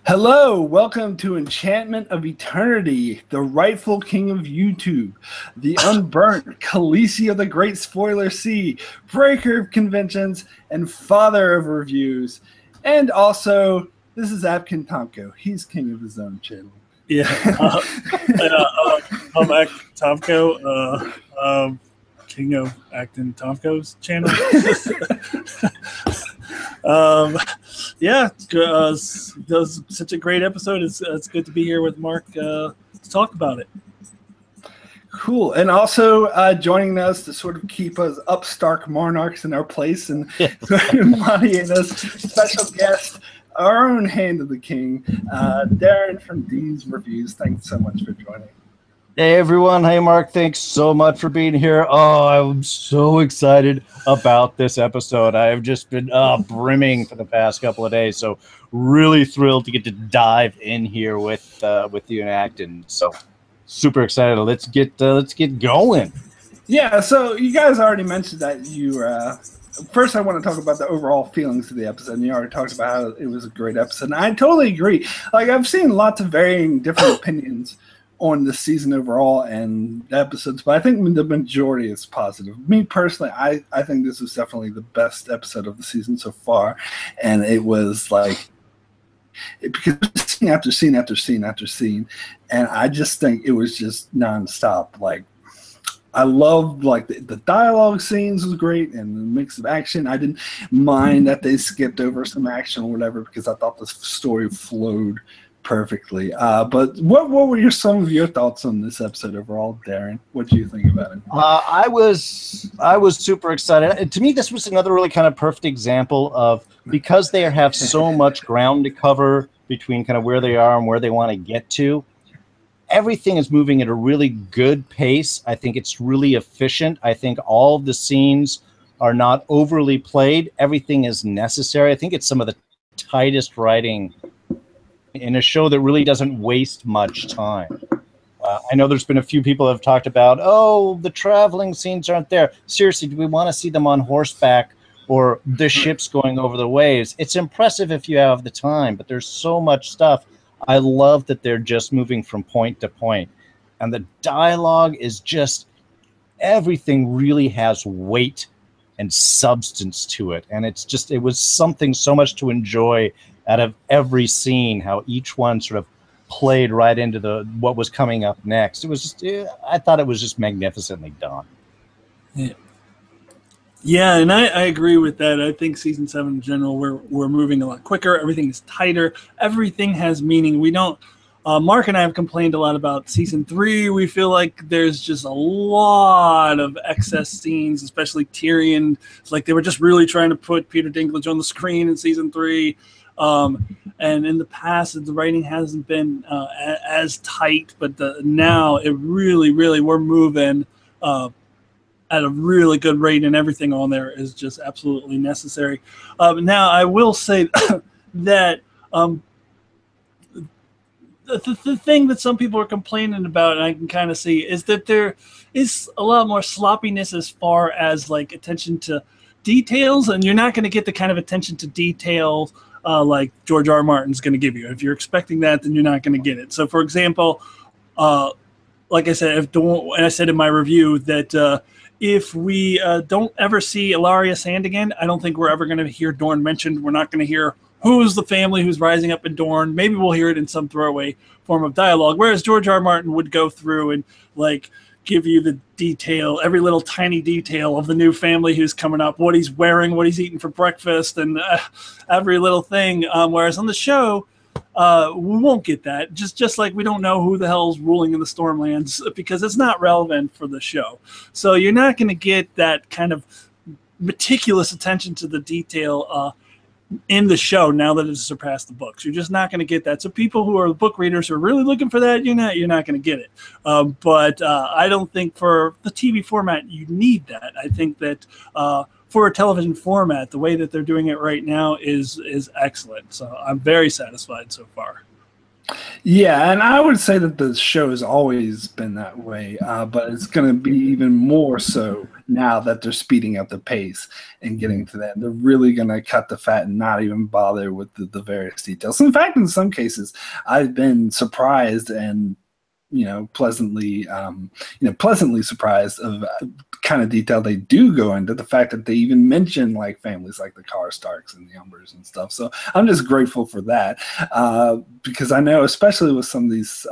Hello, welcome to Enchantment of Eternity, the rightful king of YouTube, the unburnt Khaleesi of the Great Spoiler Sea, breaker of conventions, and father of reviews. And also, this is Akton Tamko. He's king of his own channel. Yeah, I'm Akton Tamko, king of Akton Tamko's channel. That was such a great episode. It's good to be here with Mark to talk about it. Cool. And also joining us to sort of keep us upstart monarchs in our place and embodying us, special guest, our own Hand of the King, Darrin from D's Reviews. Thanks so much for joining. Hey, everyone. Hey, Mark. Thanks so much for being here. Oh, I'm so excited about this episode. I've just been brimming for the past couple of days, so really thrilled to get to dive in here with you and Akton. So super excited. Let's get going. Yeah, so you guys already mentioned that you first I want to talk about the overall feelings of the episode, and you already talked about how it was a great episode. And I totally agree. Like, I've seen lots of varying different opinions on the season overall and the episodes, but I think the majority is positive. Me personally, I think this was definitely the best episode of the season so far, and it was like, because scene after scene after scene after scene, and I just think it was just nonstop. Like, I loved like the dialogue scenes was great, and the mix of action. I didn't mind that they skipped over some action or whatever, because I thought the story flowed perfectly. But what were some of your thoughts on this episode overall, Darrin? What do you think about it? I was super excited. To me, this was another really kind of perfect example of, because they have so much ground to cover between kind of where they are and where they want to get to. Everything is moving at a really good pace. I think it's really efficient. I think all of the scenes are not overly played. Everything is necessary. I think it's some of the tightest writing in a show that really doesn't waste much time. I know there's been a few people who have talked about, oh, the traveling scenes aren't there. Seriously, do we want to see them on horseback or the ships going over the waves? It's impressive if you have the time, but there's so much stuff. I love that they're just moving from point to point. And the dialogue is just, everything really has weight and substance to it. And it was something so much to enjoy out of every scene, how each one sort of played right into what was coming up next. It was just, I thought it was just magnificently done. Yeah, and I agree with that. I think season 7 in general, we're moving a lot quicker. Everything is tighter. Everything has meaning. We don't. Mark and I have complained a lot about season 3. We feel like there's just a lot of excess scenes, especially Tyrion. It's like they were just really trying to put Peter Dinklage on the screen in season 3. And in the past, the writing hasn't been as tight, but now it really, we're moving at a really good rate, and everything on there is just absolutely necessary. Now, I will say that the thing that some people are complaining about, and I can kind of see, is that there is a lot more sloppiness as far as like attention to details, and you're not going to get the kind of attention to detail like George R. Martin's going to give you. If you're expecting that, then you're not going to get it. So, for example, like I said, and I said in my review that if we don't ever see Illyria's hand again, I don't think we're ever going to hear Dorne mentioned. We're not going to hear who's the family who's rising up in Dorne. Maybe we'll hear it in some throwaway form of dialogue, whereas George R. Martin would go through and like give you the detail, every little tiny detail of the new family who's coming up, what he's wearing, what he's eating for breakfast, and every little thing. Whereas on the show, we won't get that. Just like we don't know who the hell's ruling in the Stormlands, because it's not relevant for the show. So you're not going to get that kind of meticulous attention to the detail in the show now that it's surpassed the books. You're just not going to get that. So people who are book readers who are really looking for that, you're not going to get it. But I don't think for the TV format you need that. I think that for a television format, the way that they're doing it right now is excellent. So I'm very satisfied so far. Yeah, and I would say that the show has always been that way, but it's going to be even more so now that they're speeding up the pace and getting to that. They're really going to cut the fat and not even bother with the various details. In fact, in some cases, I've been surprised and pleasantly surprised of kind of detail they do go into. The fact that they even mention like families like the Karstarks and the Umbers and stuff. So I'm just grateful for that, because I know, especially with some of these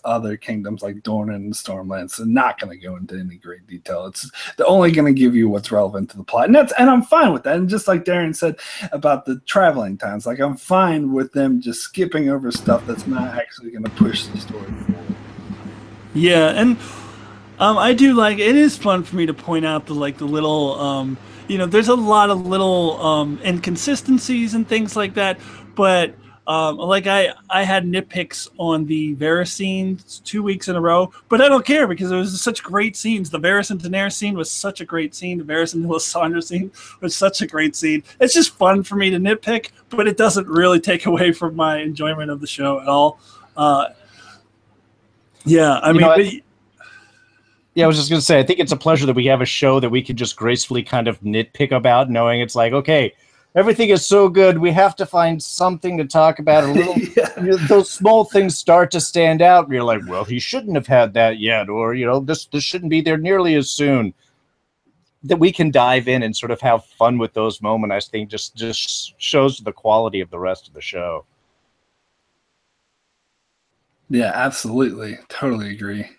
other kingdoms like Dorne and Stormlands, they're not going to go into any great detail. They're only going to give you what's relevant to the plot, and I'm fine with that. And just like Darrin said about the traveling times, like I'm fine with them just skipping over stuff that's not actually going to push the story forward. Yeah, and I do like, it is fun for me to point out the little, there's a lot of little inconsistencies and things like that, but I had nitpicks on the Varys scenes 2 weeks in a row, but I don't care because it was such great scenes. The Varys and Daenerys scene was such a great scene. The Varys and Lysandra scene was such a great scene. It's just fun for me to nitpick, but it doesn't really take away from my enjoyment of the show at all. Yeah, I was just going to say, I think it's a pleasure that we have a show that we can just gracefully kind of nitpick about, knowing it's like, okay, everything is so good, we have to find something to talk about. A little, those small things start to stand out, and you're like, well, he shouldn't have had that yet, or this shouldn't be there nearly as soon. That we can dive in and sort of have fun with those moments, I think, just shows the quality of the rest of the show. Yeah, absolutely. Totally agree.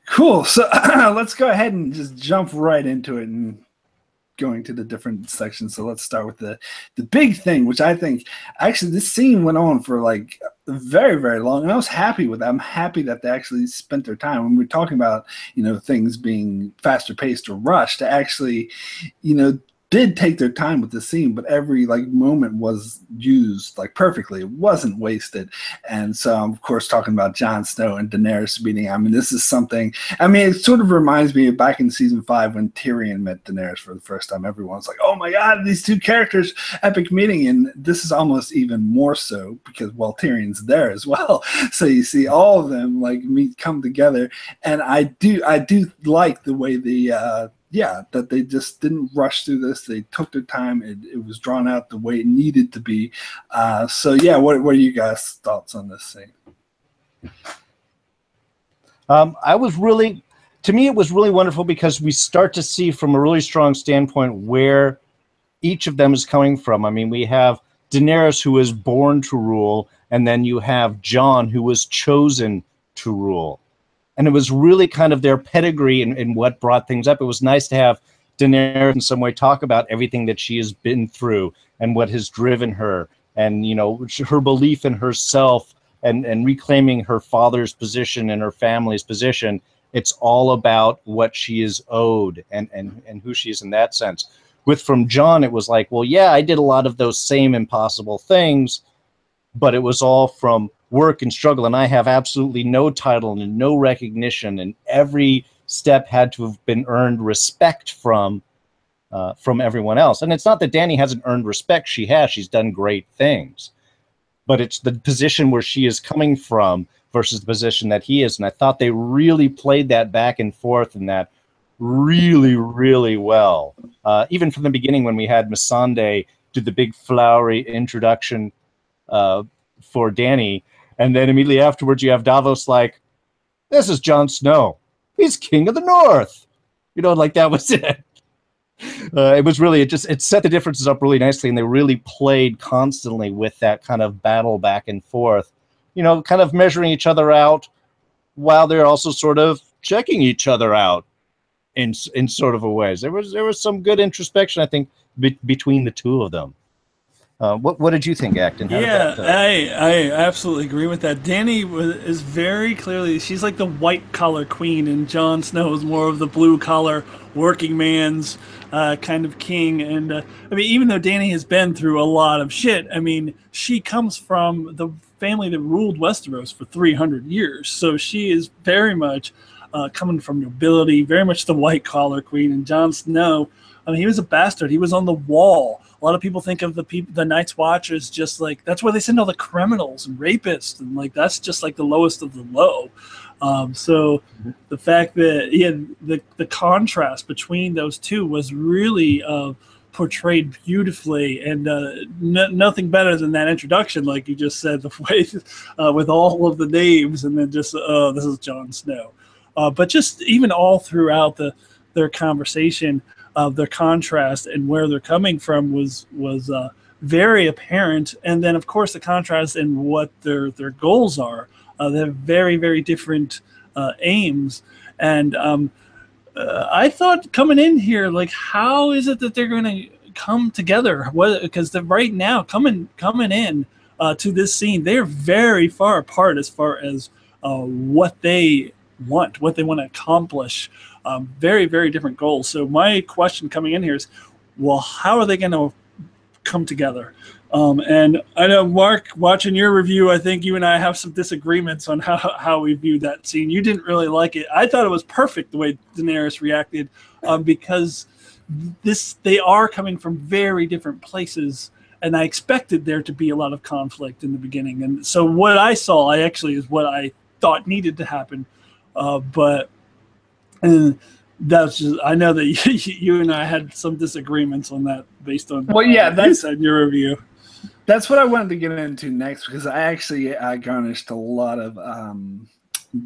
Cool. So let's go ahead and just jump right into it and going to the different sections. So let's start with the big thing, which I think actually this scene went on for like very, very long. And I was happy with that. I'm happy that they actually spent their time when we're talking about, things being faster paced or rushed, to actually, did take their time with the scene, but every moment was used perfectly. It wasn't wasted. And so I'm of course talking about Jon Snow and Daenerys meeting. I mean, this is something, it sort of reminds me of back in season 5 when Tyrion met Daenerys for the first time. Everyone's like, oh my God, these two characters, epic meeting. And this is almost even more so because, well, Tyrion's there as well. So you see all of them come together. And I do like the way that they just didn't rush through this. They took their time. It was drawn out the way it needed to be. What are you guys' thoughts on this scene? To me, it was really wonderful because we start to see from a really strong standpoint where each of them is coming from. I mean, we have Daenerys, who was born to rule, and then you have Jon, who was chosen to rule. And it was really kind of their pedigree and what brought things up. It was nice to have Daenerys in some way talk about everything that she has been through and what has driven her, and her belief in herself and reclaiming her father's position and her family's position. It's all about what she is owed and who she is in that sense. From Jon, it was like, well, yeah, I did a lot of those same impossible things, but it was all from work and struggle, and I have absolutely no title and no recognition, and every step had to have been earned respect from everyone else. And it's not that Dany hasn't earned respect. She has. She's done great things. But it's the position where she is coming from versus the position that he is. And I thought they really played that back and forth and that really, really well. Even from the beginning when we had Missandei do the big flowery introduction for Dany, and then immediately afterwards you have Davos like, this is Jon Snow. He's king of the North. That was it. It was really, it set the differences up really nicely, and they really played constantly with that kind of battle back and forth, kind of measuring each other out while they're also sort of checking each other out in sort of a ways. There was some good introspection, I think, between the two of them. What did you think, Akton? I absolutely agree with that. Dany is very clearly, she's like the white collar queen, and Jon Snow is more of the blue collar working man's kind of king. And even though Dany has been through a lot of shit, she comes from the family that ruled Westeros for 300 years. So she is very much coming from nobility, very much the white collar queen. And Jon Snow, he was a bastard. He was on the wall A lot of people think of the Night's Watch as just like that's where they send all the criminals and rapists, and like that's just like the lowest of the low. So the fact that the contrast between those two was really portrayed beautifully, and nothing better than that introduction, like you just said, the way with all of the names, and then just this is Jon Snow. But just even all throughout their conversation, their contrast and where they're coming from was very apparent. And then, of course, the contrast in what their goals are. They have very, very different aims. And I thought coming in here, like, how is it that they're going to come together? Because right now, coming in to this scene, they're very far apart as far as what they want to accomplish. Very, very different goals. So my question coming in here is, well, how are they going to come together? And I know, Mark, watching your review, I think you and I have some disagreements on how we view that scene. You didn't really like it. I thought it was perfect the way Daenerys reacted, because they are coming from very different places, and I expected there to be a lot of conflict in the beginning. And so what I saw is what I thought needed to happen. But that's just, I know that you and I had some disagreements on that based on that's in your review. That's what I wanted to get into next, because I actually garnished a lot of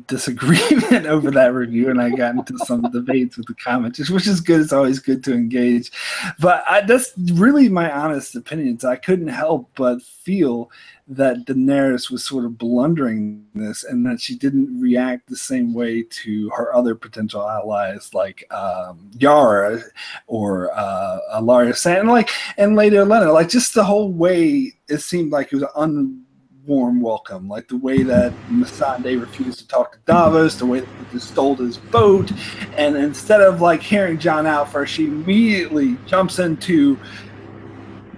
disagreement over that review, and I got into some debates with the comments, which is good. It's always good to engage. But that's really my honest opinions. I couldn't help but feel that Daenerys was sort of blundering this, and that she didn't react the same way to her other potential allies, like Yara or Arya Sand, and Lady Olenna. Like, just the whole way it seemed like it was warm welcome, like the way that Missandei refused to talk to Davos, the way that they just stole his boat, and instead of like hearing Jon out first, she immediately jumps into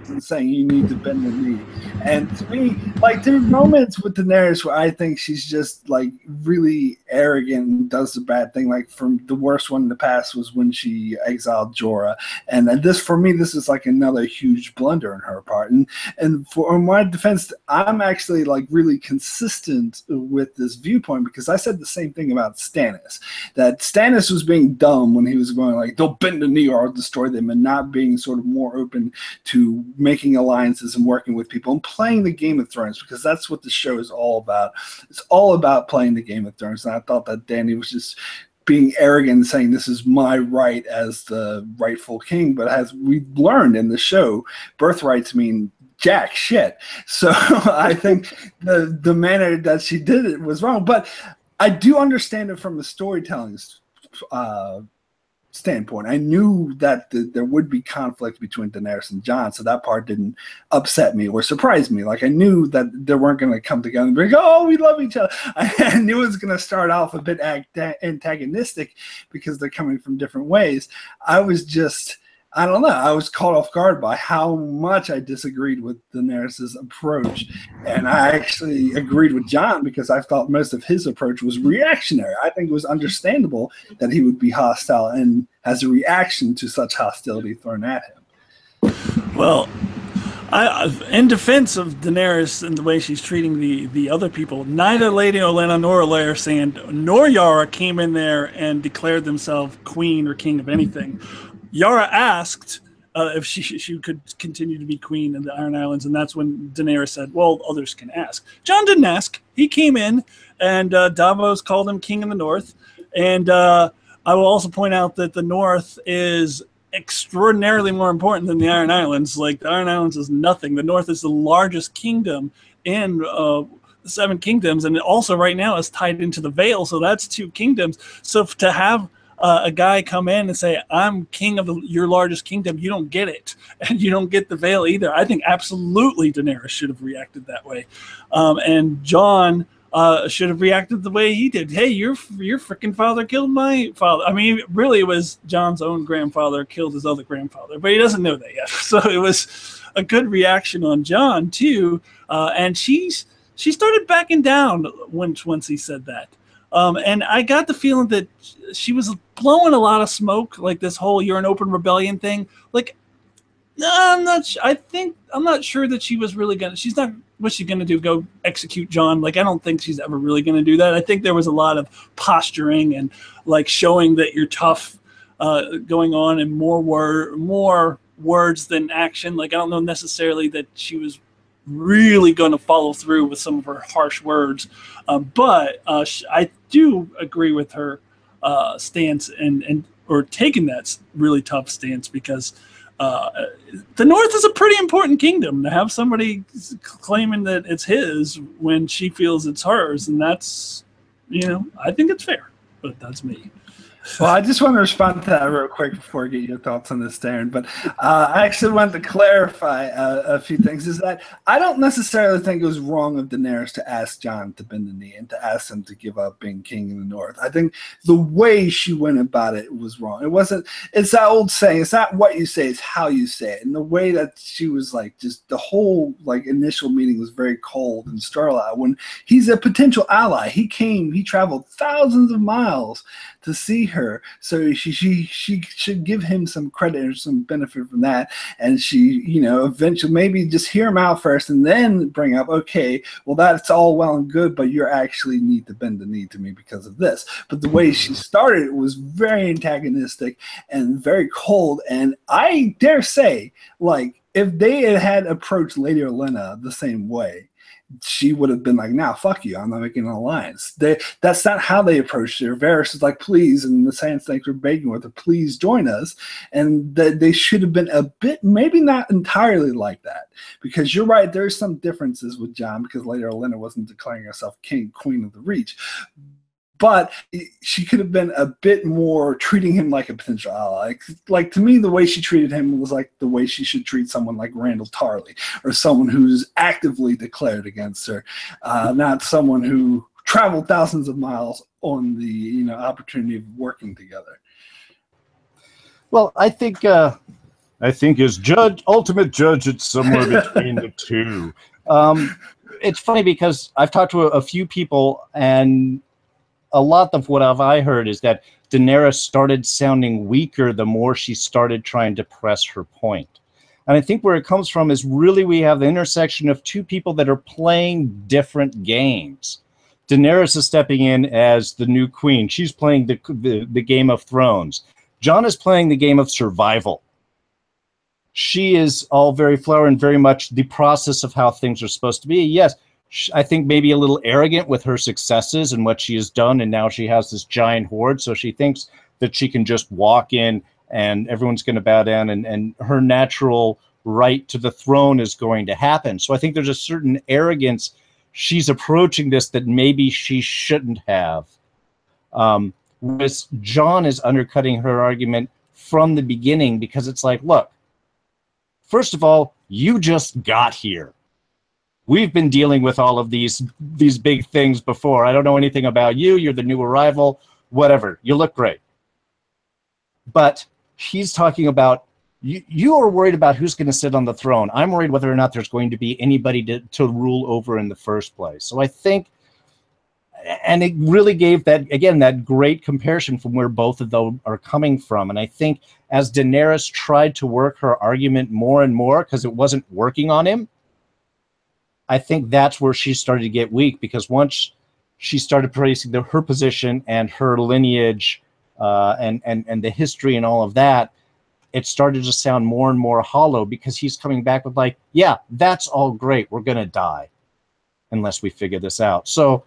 and saying you need to bend the knee. And to me, like, there are moments with Daenerys where I think she's just like really arrogant and does the bad thing. Like, from the worst one in the past was when she exiled Jorah, and this, for me, this is like another huge blunder on her part. And for my defense, I'm actually like really consistent with this viewpoint, because I said the same thing about Stannis, that Stannis was being dumb when he was going like, they'll bend the knee or I'll destroy them, and not being sort of more open to making alliances and working with people and playing the Game of Thrones, because that's what the show is all about. It's all about playing the Game of Thrones. And I thought that Dany was just being arrogant and saying this is my right as the rightful king. But as we learned in the show, birthrights mean jack shit. So I think the manner that she did it was wrong. But I do understand it from a storytelling standpoint. I knew that there would be conflict between Daenerys and Jon, so that part didn't upset me or surprise me. Like, I knew that they weren't going to come together and be like, oh, we love each other. I knew it was going to start off a bit antagonistic because they're coming from different ways. I was just, I don't know, I was caught off guard by how much I disagreed with Daenerys' approach. And I actually agreed with Jon, because I thought most of his approach was reactionary. I think it was understandable that he would be hostile and as a reaction to such hostility thrown at him. Well, in defense of Daenerys and the way she's treating the other people, neither Lady Olenna nor Arya Sand nor Yara came in there and declared themselves queen or king of anything. Yara asked if she could continue to be queen in the Iron Islands, and that's when Daenerys said, well, others can ask. Jon didn't ask. He came in, and Davos called him king in the north. And I will also point out that the north is extraordinarily more important than the Iron Islands. Like, the Iron Islands is nothing. The north is the largest kingdom in the Seven Kingdoms, and it also right now is tied into the Vale, so that's two kingdoms. So to have a guy come in and say, I'm king of your largest kingdom, you don't get it. And you don't get the Vale either. I think absolutely Daenerys should have reacted that way. And Jon should have reacted the way he did. Hey, your freaking father killed my father. I mean, really, it was Jon's own grandfather killed his other grandfather, but he doesn't know that yet. So it was a good reaction on Jon, too. And she started backing down once he said that. And I got the feeling that she was blowing a lot of smoke, like this whole "you're an open rebellion" thing. Like, No, I'm not sure that she was really gonna. She's not. What's she gonna do? Go execute John? Like, I don't think she's ever really gonna do that. I think there was a lot of posturing and like showing that you're tough, going on, and more words than action. Like, I don't know necessarily that she was really going to follow through with some of her harsh words, but I do agree with her stance and or taking that really tough stance, because the North is a pretty important kingdom. To have somebody claiming that it's his when she feels it's hers, and that's, I think it's fair, but that's me. Well, I just want to respond to that real quick before I get your thoughts on this, Darrin. But I actually want to clarify a few things. Is that I don't necessarily think it was wrong of Daenerys to ask Jon to bend the knee and to ask him to give up being king in the North. I think the way she went about it was wrong. It wasn't. It's that old saying. It's not what you say; it's how you say it. And the way that she was like, just the whole like initial meeting was very cold and sterile. When he's a potential ally, he traveled thousands of miles to see her, so she should give him some credit or some benefit from that. And she, eventually maybe just hear him out first and then bring up, okay, well, that's all well and good, but you actually need to bend the knee to me because of this. But the way she started was very antagonistic and very cold. And I dare say, like, if they had approached Lady Olenna the same way, she would have been like, "Nah, fuck you. I'm not making an alliance." That's not how they approached her. Varys is like, "Please," and the Sand Snakes were begging with her, "Please join us." And they should have been a bit, maybe not entirely like that, because you're right. There's some differences with Jon, because Lady Olenna wasn't declaring herself queen of the Reach. But she could have been a bit more treating him like a potential ally. Like to me, the way she treated him was like the way she should treat someone like Randall Tarley, or someone who's actively declared against her, not someone who traveled thousands of miles on the opportunity of working together. Well, I think as ultimate judge, it's somewhere between the two. It's funny because I've talked to a few people, and a lot of what I heard is that Daenerys started sounding weaker the more she started trying to press her point. And I think where it comes from is really we have the intersection of two people that are playing different games. Daenerys is stepping in as the new queen. She's playing the Game of Thrones. Jon is playing the game of survival. She is all very flower and very much the process of how things are supposed to be. Yes, I think maybe a little arrogant with her successes and what she has done, and now she has this giant horde, so she thinks that she can just walk in and everyone's going to bow down, and her natural right to the throne is going to happen. So I think there's a certain arrogance she's approaching this that maybe she shouldn't have. Whereas Jon is undercutting her argument from the beginning, because it's like, look, first of all, you just got here. We've been dealing with all of these big things before. I don't know anything about you. You're the new arrival. Whatever. You look great. But he's talking about, you are worried about who's going to sit on the throne. I'm worried whether or not there's going to be anybody to rule over in the first place. So I think, and it really gave that great comparison from where both of them are coming from. And I think as Daenerys tried to work her argument more and more, because it wasn't working on him, I think that's where she started to get weak, because once she started praising her position and her lineage and the history and all of that, it started to sound more and more hollow, because he's coming back with like, yeah, that's all great. We're going to die unless we figure this out. So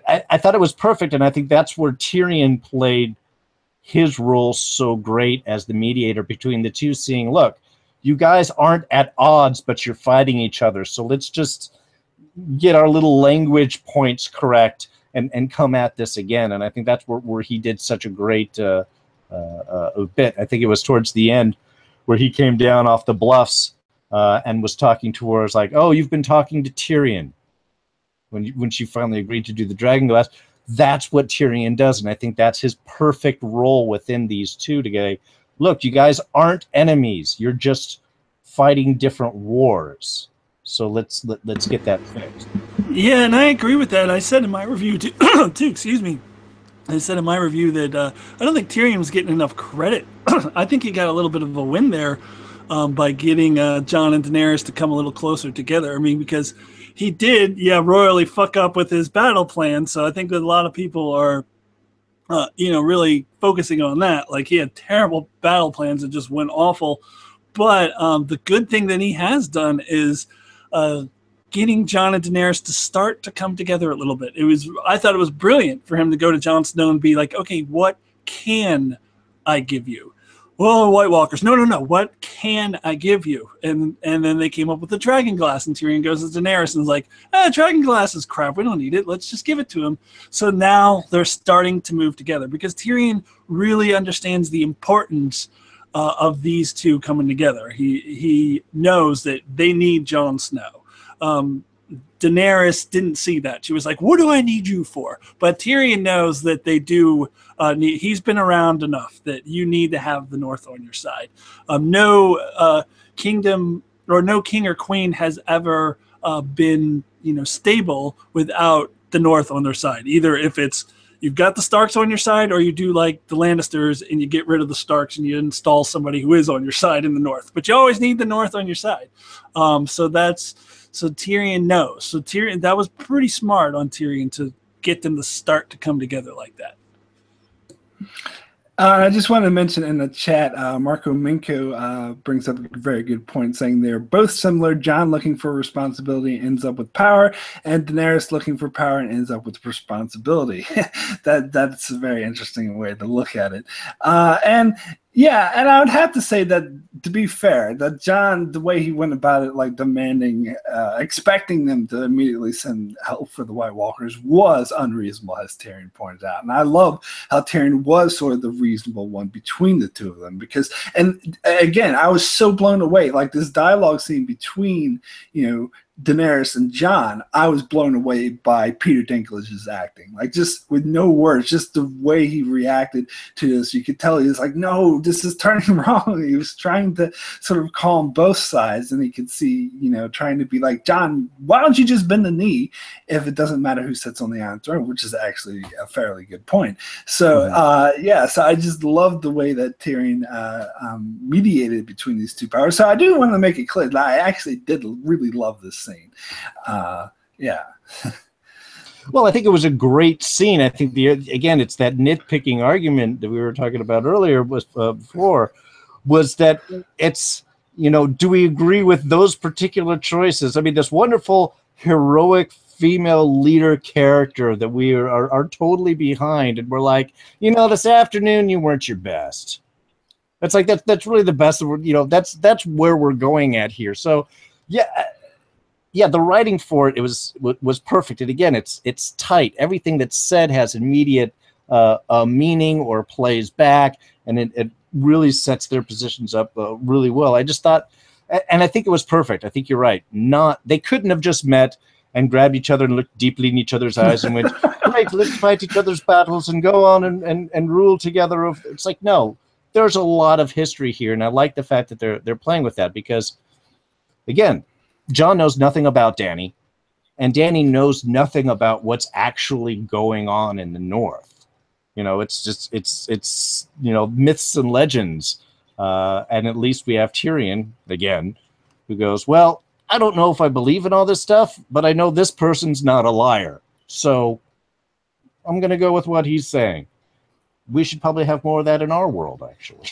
I thought it was perfect, and I think that's where Tyrion played his role so great as the mediator between the two, seeing, look, you guys aren't at odds, but you're fighting each other. So let's just get our little language points correct and come at this again. And I think that's where he did such a great bit. I think it was towards the end where he came down off the bluffs and was talking to her. It's like, oh, you've been talking to Tyrion. When she finally agreed to do the dragon glass, that's what Tyrion does. And I think that's his perfect role within these two to go, look, you guys aren't enemies. You're just fighting different wars. So let's get that fixed. Yeah, and I agree with that. I said in my review too, excuse me. I said in my review that I don't think Tyrion was getting enough credit. I think he got a little bit of a win there by getting Jon and Daenerys to come a little closer together. I mean, because he did, royally fuck up with his battle plan. So I think that a lot of people are, really focusing on that. Like, he had terrible battle plans that just went awful. But the good thing that he has done is getting Jon and Daenerys to start to come together a little bit. I thought it was brilliant for him to go to Jon Snow and be like, okay, what can I give you? Well, White Walkers, no. What can I give you? And then they came up with the dragon glass, and Tyrion goes to Daenerys and is like, dragon glass is crap. We don't need it. Let's just give it to him. So now they're starting to move together because Tyrion really understands the importance of these two coming together. He knows that they need Jon Snow. Daenerys didn't see that. She was like, what do I need you for? But Tyrion knows that they do he's been around enough that you need to have the North on your side. No kingdom or no king or queen has ever been, stable without the North on their side. Either if it's you've got the Starks on your side, or you do like the Lannisters and you get rid of the Starks and you install somebody who is on your side in the North. But you always need the North on your side. So Tyrion knows. So Tyrion, that was pretty smart on Tyrion to get them to start to come together like that. I just wanted to mention in the chat, Marco Minko brings up a very good point, saying they're both similar. Jon looking for responsibility ends up with power, and Daenerys looking for power and ends up with responsibility. That's a very interesting way to look at it. And I would have to say that, to be fair, that Jon, the way he went about it, like demanding, expecting them to immediately send help for the White Walkers, was unreasonable, as Tyrion pointed out. And I love how Tyrion was sort of the reasonable one between the two of them, because, and again, I was so blown away. Like, this dialogue scene between, Daenerys and Jon, I was blown away by Peter Dinklage's acting. Like, just with no words, just the way he reacted to this, you could tell he was like, no, this is turning wrong. He was trying to sort of calm both sides, and he could see, trying to be like, Jon, why don't you just bend the knee if it doesn't matter who sits on the Iron Throne, which is actually a fairly good point. So, so I just love the way that Tyrion mediated between these two powers. So I do want to make it clear that I actually did really love this scene. Well, I think it was a great scene. I think again, it's that nitpicking argument that we were talking about earlier was that it's, do we agree with those particular choices? I mean, this wonderful heroic female leader character that we are totally behind, and we're like, this afternoon you weren't your best. That's like that's really the best. That's where we're going at here. So yeah, the writing for it was perfect. And again, it's tight. Everything that's said has immediate meaning or plays back, and it really sets their positions up really well. I just thought, and I think it was perfect. I think you're right. They couldn't have just met and grabbed each other and looked deeply in each other's eyes and went, "Great, let's fight each other's battles and go on and rule together." It's like, no, there's a lot of history here, and I like the fact that they're playing with that, because, again, Jon knows nothing about Dany, and Dany knows nothing about what's actually going on in the North. It's just it's myths and legends, and at least we have Tyrion again, who goes, well, I don't know if I believe in all this stuff, but I know this person's not a liar, so I'm going to go with what he's saying. We should probably have more of that in our world, actually.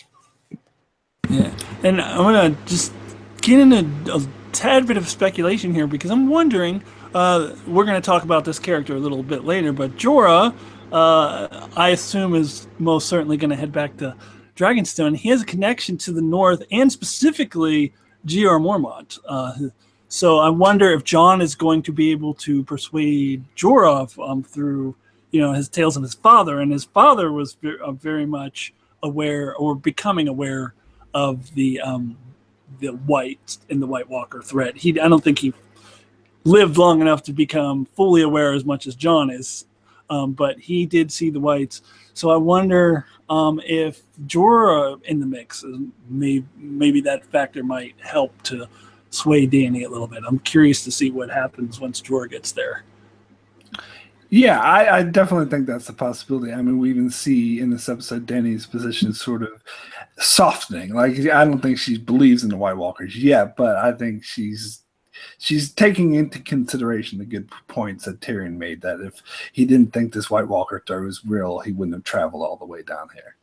Yeah, and I'm going to just get into a tad bit of speculation here, because I'm wondering, we're going to talk about this character a little bit later, but Jorah, I assume, is most certainly going to head back to Dragonstone. He has a connection to the North, and specifically Jeor Mormont. So I wonder if Jon is going to be able to persuade Jorah through his tales of his father, and his father was very much aware, or becoming aware, of the White and the White Walker threat. I don't think he lived long enough to become fully aware as much as Jon is, but he did see the Whites. So I wonder if Jorah in the mix, maybe that factor might help to sway Dany a little bit. I'm curious to see what happens once Jorah gets there. Yeah, I definitely think that's a possibility. I mean, we even see in this episode Dany's position sort of softening. Like, I don't think she believes in the White Walkers yet, but I think she's taking into consideration the good points that Tyrion made, that if he didn't think this White Walker threat was real, he wouldn't have traveled all the way down here.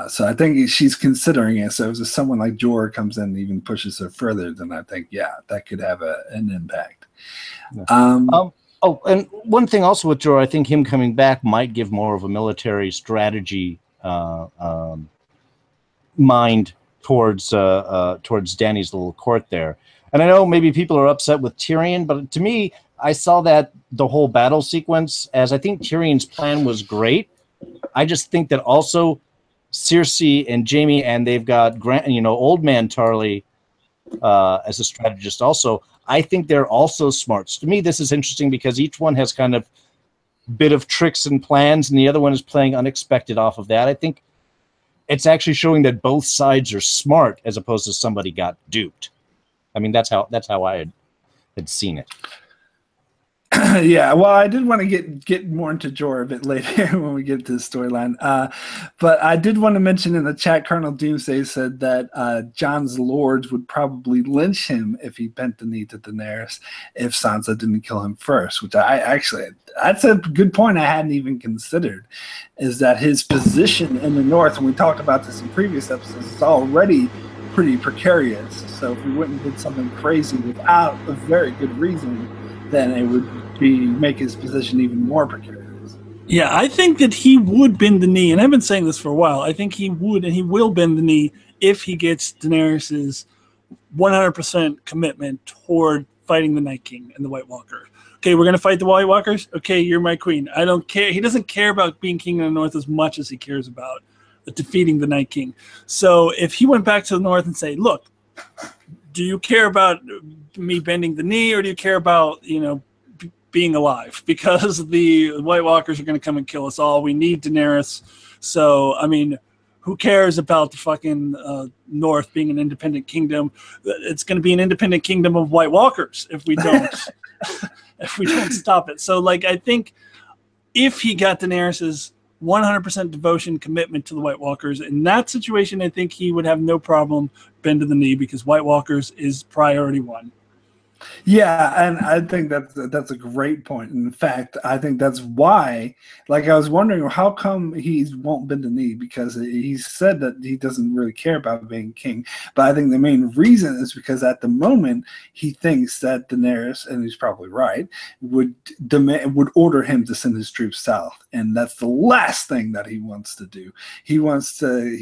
So I think she's considering it. So if someone like Jorah comes in and even pushes her further, then I think, yeah, that could have an impact. Oh, and one thing also with Jorah, I think him coming back might give more of a military strategy mind towards Dany's little court there. And I know maybe people are upset with Tyrion, but to me, I saw that the whole battle sequence as I think Tyrion's plan was great. I just think that also Cersei and Jaime, and they've got old man Tarly as a strategist also. I think they're also smart. So to me, this is interesting because each one has kind of bit of tricks and plans, and the other one is playing unexpected off of that. I think it's actually showing that both sides are smart as opposed to somebody got duped. I mean, that's how I had seen it. Yeah, well, I did want to get more into Jorah a bit later when we get to the storyline. But I did want to mention in the chat, Colonel Doomsday said that Jon's lords would probably lynch him if he bent the knee to Daenerys if Sansa didn't kill him first, which that's a good point I hadn't even considered, is that his position in the North, and we talked about this in previous episodes, is already pretty precarious. So if we went and did something crazy without a very good reason, then it would make his position even more precarious. Yeah, I think that he would bend the knee, and I've been saying this for a while. I think he would, and he will bend the knee if he gets Daenerys's 100% commitment toward fighting the Night King and the White Walker. Okay, we're going to fight the White Walkers? Okay, you're my queen. I don't care. He doesn't care about being king of the North as much as he cares about defeating the Night King. So if he went back to the North and say, look, do you care about me bending the knee, or do you care about, being alive? Because the White Walkers are going to come and kill us all. We need Daenerys. So, I mean, who cares about the fucking North being an independent kingdom? It's going to be an independent kingdom of White Walkers if we don't if we don't stop it. So, like, I think if he got Daenerys's 100% devotion, commitment to the White Walkers, in that situation, I think he would have no problem bending the knee, because White Walkers is priority one. Yeah, and I think that's a great point. In fact, I think that's why, like, I was wondering how come he won't bend the knee, because he said that he doesn't really care about being king. But I think the main reason is because at the moment he thinks that Daenerys, and he's probably right, would order him to send his troops south, and that's the last thing that he wants to do. He wants an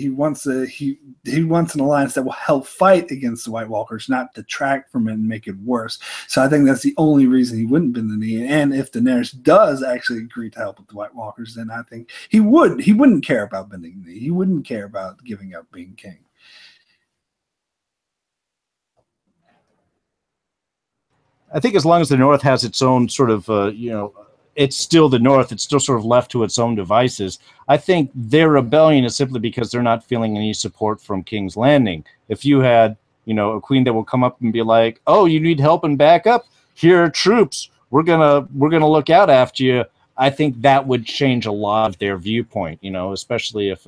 alliance that will help fight against the White Walkers, not detract from it and make it worse. So I think that's the only reason he wouldn't bend the knee. And if Daenerys does actually agree to help with the White Walkers, then I think he wouldn't care about bending the knee. He wouldn't care about giving up being king. I think as long as the North has its own sort of, it's still the North, it's still sort of left to its own devices. I think their rebellion is simply because they're not feeling any support from King's Landing. If you had, a queen that will come up and be like, "Oh, you need help and backup? Here are troops. We're gonna look out after you." I think that would change a lot of their viewpoint. Especially if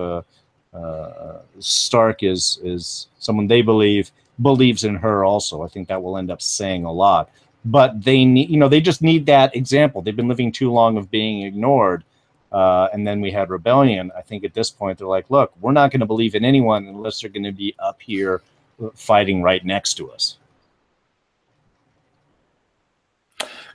Stark is someone they believes in her also. I think that will end up saying a lot. But they need, they just need that example. They've been living too long of being ignored. And then we had rebellion. I think at this point they're like, look, we're not going to believe in anyone unless they're going to be up here fighting right next to us.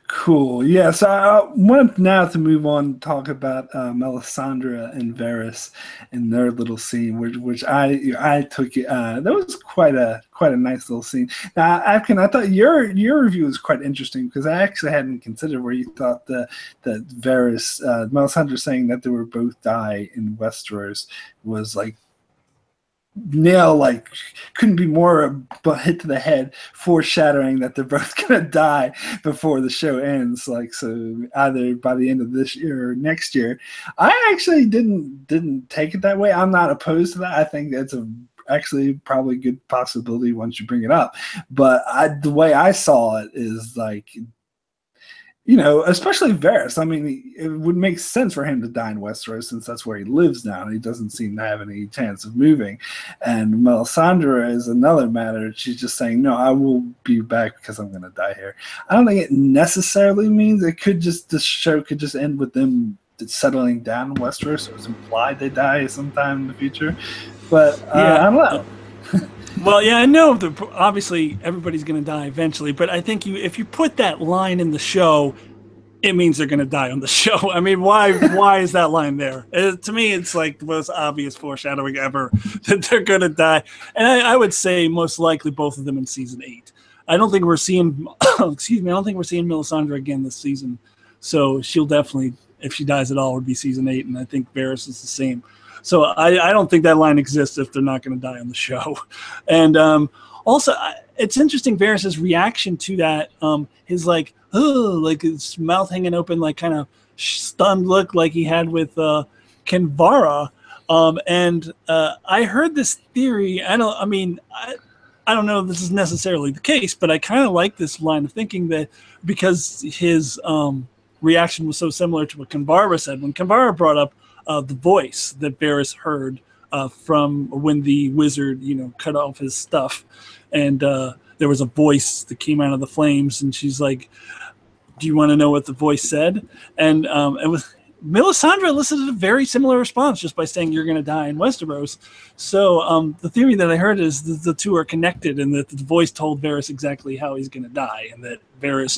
Cool. Yeah, so I want now to move on and talk about Melisandre and Varys and their little scene, which I took that was quite a nice little scene. Now, Akton, I thought your review was quite interesting, because I actually hadn't considered where you thought that Varys, Melisandre saying that they would both die in Westeros was like, like couldn't be more but hit to the head, foreshadowing that they're both gonna die before the show ends. Like, so either by the end of this year or next year. I actually didn't take it that way. I'm not opposed to that. I think that's actually probably a good possibility once you bring it up. But the way I saw it is like, especially Varys. I mean, it would make sense for him to die in Westeros since that's where he lives now, and he doesn't seem to have any chance of moving. And Melisandre is another matter. She's just saying, no, I will be back because I'm going to die here. I don't think it necessarily means this show could just end with them settling down in Westeros. It was implied they die sometime in the future. But I don't know. Well, yeah, I know obviously everybody's going to die eventually, but I think if you put that line in the show, it means they're going to die on the show. I mean, why is that line there? To me, it's like the most obvious foreshadowing ever that they're going to die. And I would say most likely both of them in season 8. I don't think we're seeing, excuse me, I don't think we're seeing Melisandre again this season. So she'll definitely, if she dies at all, would be season 8. And I think Varys is the same. So I don't think that line exists if they're not going to die on the show. And also, it's interesting Varys' reaction to that. His like his mouth hanging open, like kind of stunned look like he had with Kinvara. And I heard this theory. I don't know if this is necessarily the case, but I kind of like this line of thinking that because his reaction was so similar to what Kinvara said. When Kinvara brought up the voice that Varys heard from when the wizard, cut off his stuff. And there was a voice that came out of the flames, and she's like, do you want to know what the voice said? And it was Melisandre elicited a very similar response just by saying you're going to die in Westeros. So the theory that I heard is that the two are connected and that the voice told Varys exactly how he's going to die, and that Varys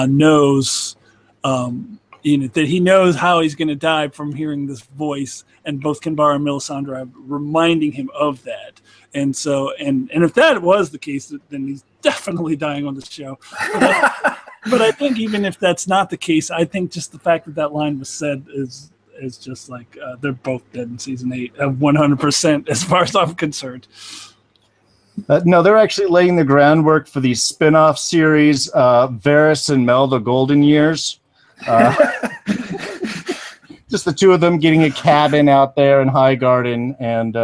knows that he knows how he's going to die from hearing this voice, and both Kinvara and Melisandre are reminding him of that. And so, and if that was the case, then he's definitely dying on the show. But I think even if that's not the case, I think just the fact that line was said is just like they're both dead in season 8, 100% as far as I'm concerned. No, they're actually laying the groundwork for the spin-off series, Varys and Mel, The Golden Years. Just the two of them getting a cabin out there in Highgarden and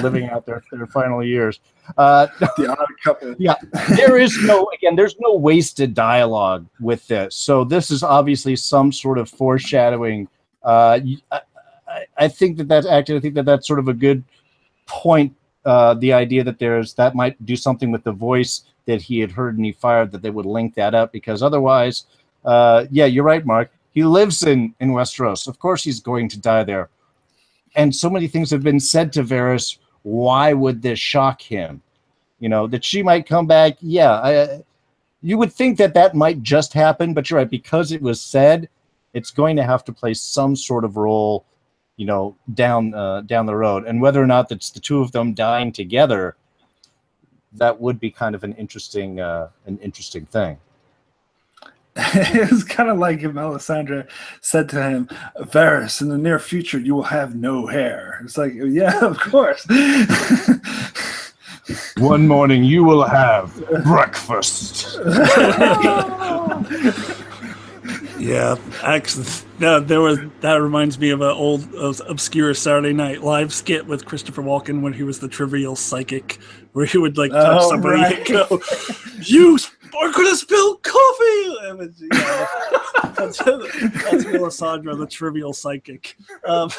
living out their final years. The odd couple. Yeah, there's no wasted dialogue with this. So this is obviously some sort of foreshadowing. I think that's sort of a good point. The idea that that might do something with the voice that he had heard and he fired, that they would link that up, because otherwise, you're right, Mark. He lives in Westeros. Of course he's going to die there. And so many things have been said to Varys. Why would this shock him? That she might come back. Yeah, you would think that might just happen, but you're right. Because it was said, it's going to have to play some sort of role, down the road. And whether or not that's the two of them dying together, that would be kind of an interesting thing. It was kind of like if Melisandre said to him, Varys, in the near future, you will have no hair. It's like, yeah, of course. One morning, you will have breakfast. Yeah, actually, that reminds me of an old obscure Saturday Night Live skit with Christopher Walken when he was the trivial psychic, where he would touch somebody and go, "You are going to spill coffee." And that's Melisandre, the trivial psychic. No,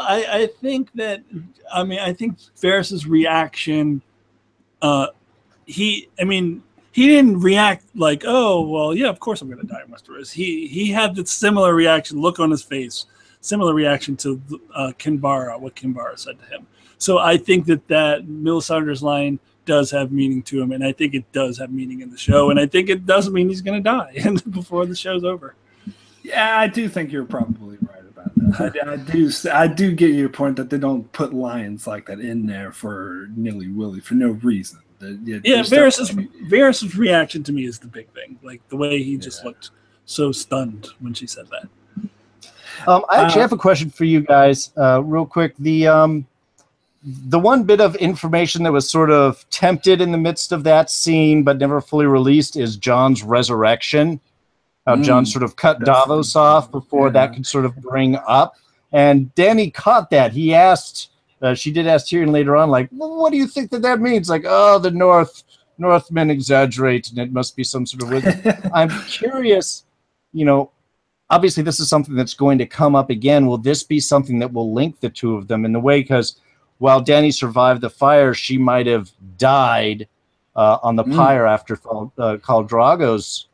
I think Varys' reaction, he didn't react like, oh, well, yeah, of course I'm going to die in Westeros. He had the similar reaction, look on his face, similar reaction to Kinvara, what Kinvara said to him. So I think that Melisandre's line does have meaning to him, and I think it does have meaning in the show, and I think it does mean he's going to die before the show's over. Yeah, I do think you're probably right about that. I do get your point that they don't put lines like that in there for nilly-willy, for no reason. Varys' reaction to me is the big thing. Like the way he just looked so stunned when she said that. I actually have a question for you guys, real quick. The one bit of information that was sort of tempted in the midst of that scene but never fully released is Jon's resurrection. How Jon sort of cut Davos off before that could sort of bring up. And Dany caught that. He asked, she did ask Tyrion later on, like, well, what do you think that means? Like, oh, the North Northmen exaggerate, and it must be some sort of wisdom. I'm curious, obviously this is something that's going to come up again. Will this be something that will link the two of them in the way? Because while Dany survived the fire, she might have died on the pyre after Khal Drogo's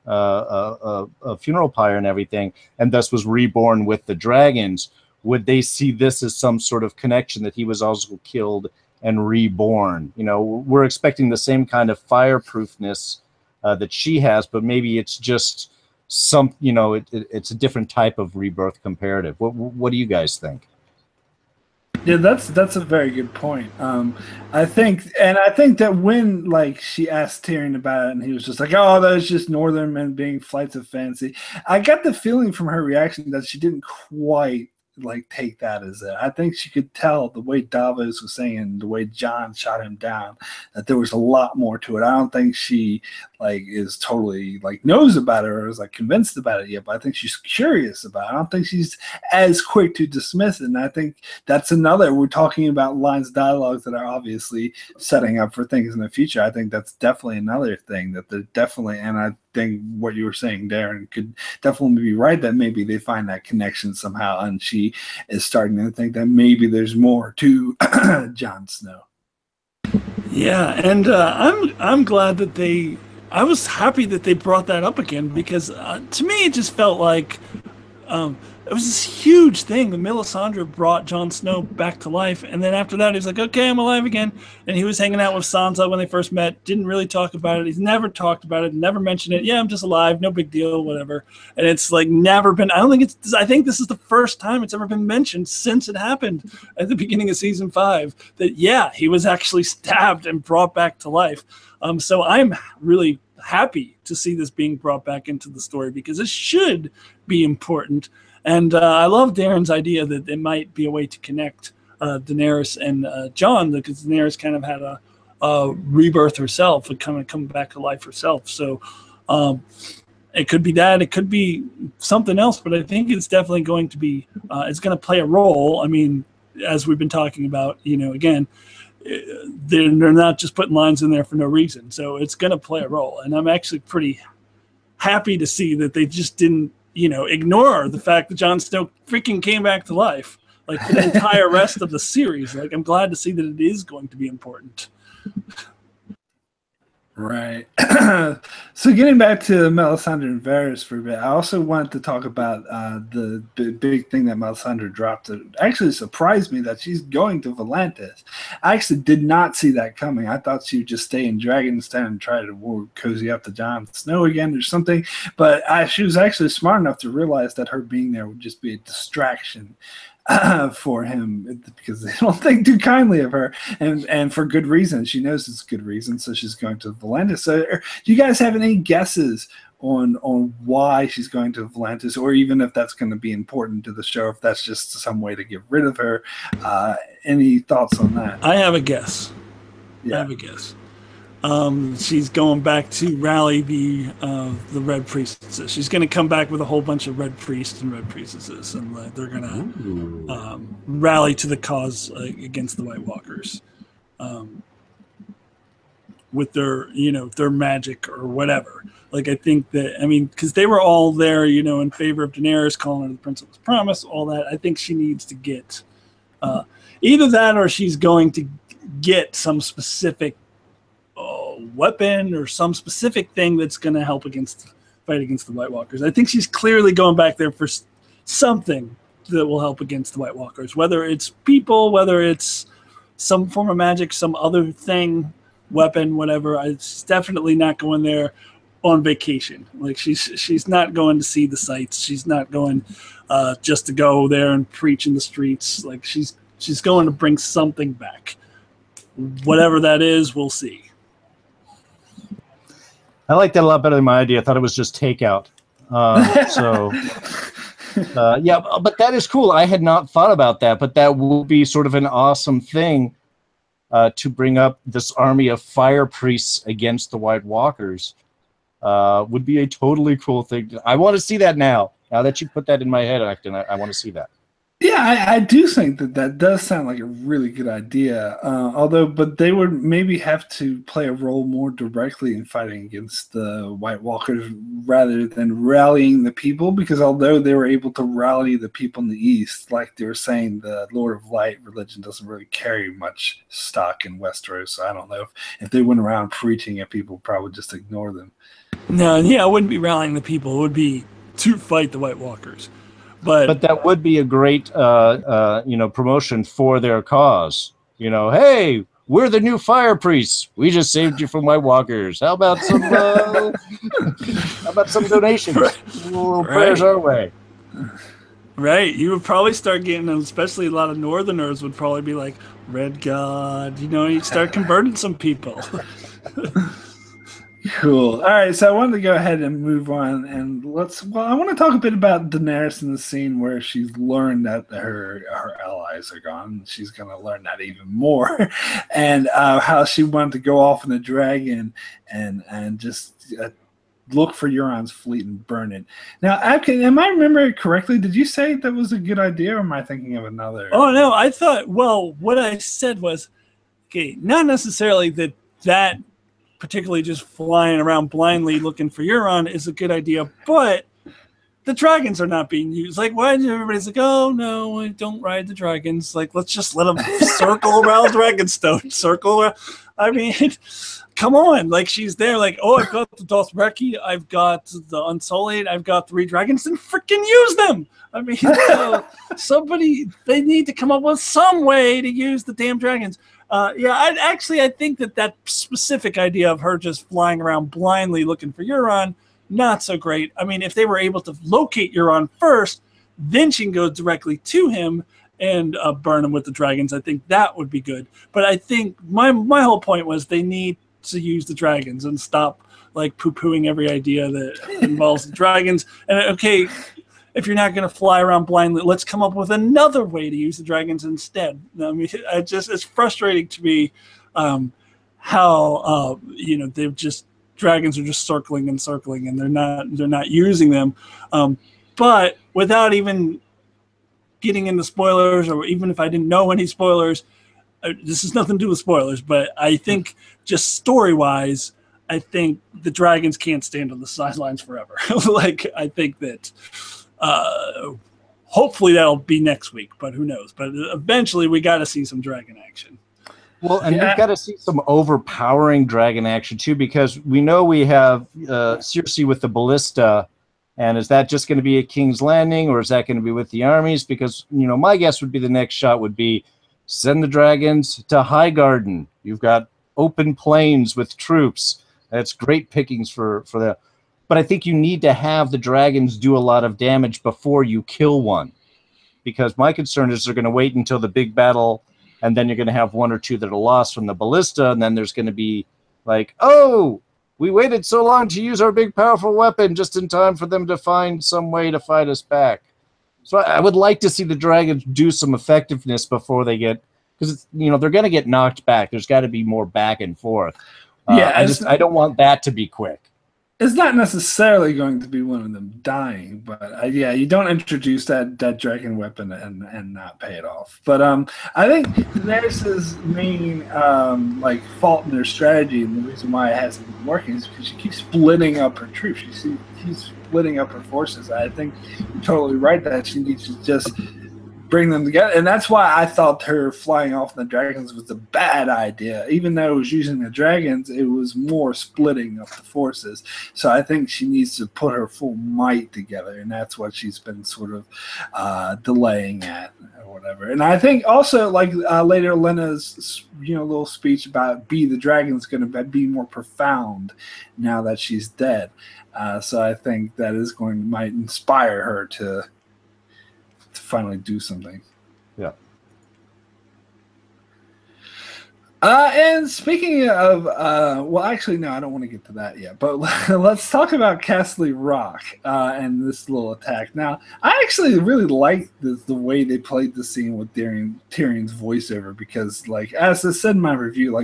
funeral pyre and everything, and thus was reborn with the dragons. Would they see this as some sort of connection that he was also killed and reborn? We're expecting the same kind of fireproofness that she has, but maybe it's just it's a different type of rebirth comparative. What do you guys think? Yeah, that's a very good point. I think that when she asked Tyrion about it, and he was just like, "Oh, that's just Northern men being flights of fancy." I got the feeling from her reaction that she didn't quite take that as it. I think she could tell the way Davos was saying, the way Jon shot him down, that there was a lot more to it. I don't think she is totally knows about it or is convinced about it yet, but I think she's curious about it. I don't think she's as quick to dismiss it. And I think that's we're talking about lines of dialogues that are obviously setting up for things in the future. I think that's definitely another thing that they're definitely, and I think what you were saying, Darren, could definitely be right, that maybe they find that connection somehow, and she is starting to think that maybe there's more to Jon Snow. Yeah, and I'm glad that I was happy that they brought that up again, because to me it just felt like it was this huge thing. The Melisandre brought Jon Snow back to life, and then after that, he was like, "Okay, I'm alive again." And he was hanging out with Sansa when they first met. Didn't really talk about it. He's never talked about it. Never mentioned it. Yeah, I'm just alive. No big deal. Whatever. And it's never been. I think this is the first time it's ever been mentioned since it happened at the beginning of season 5. That he was actually stabbed and brought back to life. So I'm really happy to see this being brought back into the story, because it should be important. And I love Darren's idea that it might be a way to connect Daenerys and Jon, because Daenerys kind of had a rebirth herself and kind of come back to life herself. So it could be that, it could be something else, but I think it's definitely going to be, it's going to play a role. I mean, as we've been talking about, again, they're not just putting lines in there for no reason. So it's going to play a role. And I'm actually pretty happy to see that they just didn't, ignore the fact that Jon Snow freaking came back to life, for the entire rest of the series. I'm glad to see that it is going to be important. Right. So getting back to Melisandre and Varys for a bit, I also wanted to talk about the big thing that Melisandre dropped that actually surprised me, that she's going to Volantis. I actually did not see that coming. I thought she would just stay in Dragonstone and try to cozy up to Jon Snow again or something. But she was actually smart enough to realize that her being there would just be a distraction for him, because they don't think too kindly of her, and for good reason. She knows it's good reason, so she's going to Volantis. So do you guys have any guesses on why she's going to Volantis, or even if that's going to be important to the show, if that's just some way to get rid of her? Any thoughts on that? I have a guess. Yeah. I have a guess. She's going back to rally the Red Priestesses. She's going to come back with a whole bunch of Red Priests and Red Priestesses, and they're going to rally to the cause against the White Walkers, with their magic or whatever. I think that, because they were all there, in favor of Daenerys, calling her the Princess Promise, all that. I think she needs to get either that, or she's going to get some specific weapon or some specific thing that's going to help fight against the White Walkers. I think she's clearly going back there for something that will help against the White Walkers, whether it's people, whether it's some form of magic, some other thing, weapon, whatever. She's definitely not going there on vacation. She's not going to see the sights. She's not going just to go there and preach in the streets. She's going to bring something back. Whatever that is, we'll see. I like that a lot better than my idea. I thought it was just takeout. Yeah, but that is cool. I had not thought about that, but that will be sort of an awesome thing to bring up this army of fire priests against the White Walkers. Would be a totally cool thing. I want to see that now. Now that you put that in my head, Akton, I want to see that. Yeah, I do think that that does sound like a really good idea. But they would maybe have to play a role more directly in fighting against the White Walkers rather than rallying the people. Because although they were able to rally the people in the East, like they were saying, the Lord of Light religion doesn't really carry much stock in Westeros. So I don't know if they went around preaching it, people would probably just ignore them. No, yeah, it wouldn't be rallying the people. It would be to fight the White Walkers. But that would be a great, promotion for their cause. Hey, we're the new fire priests. We just saved you from White Walkers. How about some? How about some donations? Little prayers our way. Right, you would probably start getting, especially a lot of Northerners would probably be like, Red God, you'd start converting some people. Cool. All right, so I wanted to go ahead and move on, and I want to talk a bit about Daenerys in the scene where she's learned that her allies are gone. She's going to learn that even more, and how she wanted to go off in the dragon and just look for Euron's fleet and burn it. Now, am I remembering correctly? Did you say that was a good idea, or am I thinking of another? Oh no, I thought. Well, what I said was, okay, not necessarily that particularly just flying around blindly looking for Euron is a good idea, but the dragons are not being used. Like, why did everybody's like, oh no, don't ride the dragons. Like, let's just let them circle around Dragonstone. Circle around. I mean, come on. Like, she's there, like, oh, I've got the Dothraki, I've got the Unsullied, I've got 3 dragons, then freaking use them. I mean, they need to come up with some way to use the damn dragons. I think that specific idea of her just flying around blindly looking for Euron, not so great. I mean, if they were able to locate Euron first, then she can go directly to him and burn him with the dragons. I think that would be good. But I think my whole point was they need to use the dragons and stop like poo-pooing every idea that involves the dragons. And okay, if you're not going to fly around blindly, let's come up with another way to use the dragons instead. I mean, it's frustrating to me how they've just dragons are just circling and circling, and they're not using them. But without even getting into spoilers, or even if I didn't know any spoilers, this has nothing to do with spoilers. But I think just story-wise, I think the dragons can't stand on the sidelines forever. Like, I think that. Hopefully that'll be next week, but who knows? But eventually we got to see some dragon action. Well, and we've got to see some overpowering dragon action too, because we know we have Cersei with the ballista, and is that just going to be at King's Landing, or is that going to be with the armies? Because my guess would be the next shot would be send the dragons to Highgarden. You've got open plains with troops. That's great pickings for the. But I think you need to have the dragons do a lot of damage before you kill one. Because my concern is they're going to wait until the big battle, and then you're going to have 1 or 2 that are lost from the ballista, and then there's going to be like, oh, we waited so long to use our big powerful weapon just in time for them to find some way to fight us back. So I would like to see the dragons do some effectiveness before they get, because they're going to get knocked back. There's got to be more back and forth. I don't want that to be quick. It's not necessarily going to be one of them dying, but you don't introduce that dragon weapon and not pay it off. But I think Daenerys' main fault in their strategy, and the reason why it hasn't been working, is because she keeps splitting up her troops. She keeps splitting up her forces. I think you're totally right that she needs to just bring them together, and that's why I thought her flying off the dragons was a bad idea. Even though it was using the dragons, it was more splitting up the forces. So I think she needs to put her full might together, and that's what she's been sort of delaying at or whatever. And I think also later Lena's little speech about be the dragon is going to be more profound now that she's dead. So I think that might inspire her to finally do something. Yeah. And speaking of, actually, no, I don't want to get to that yet. But let's talk about Castle Rock and this little attack. Now, I actually really liked the way they played the scene with Tyrion's voiceover because, as I said in my review,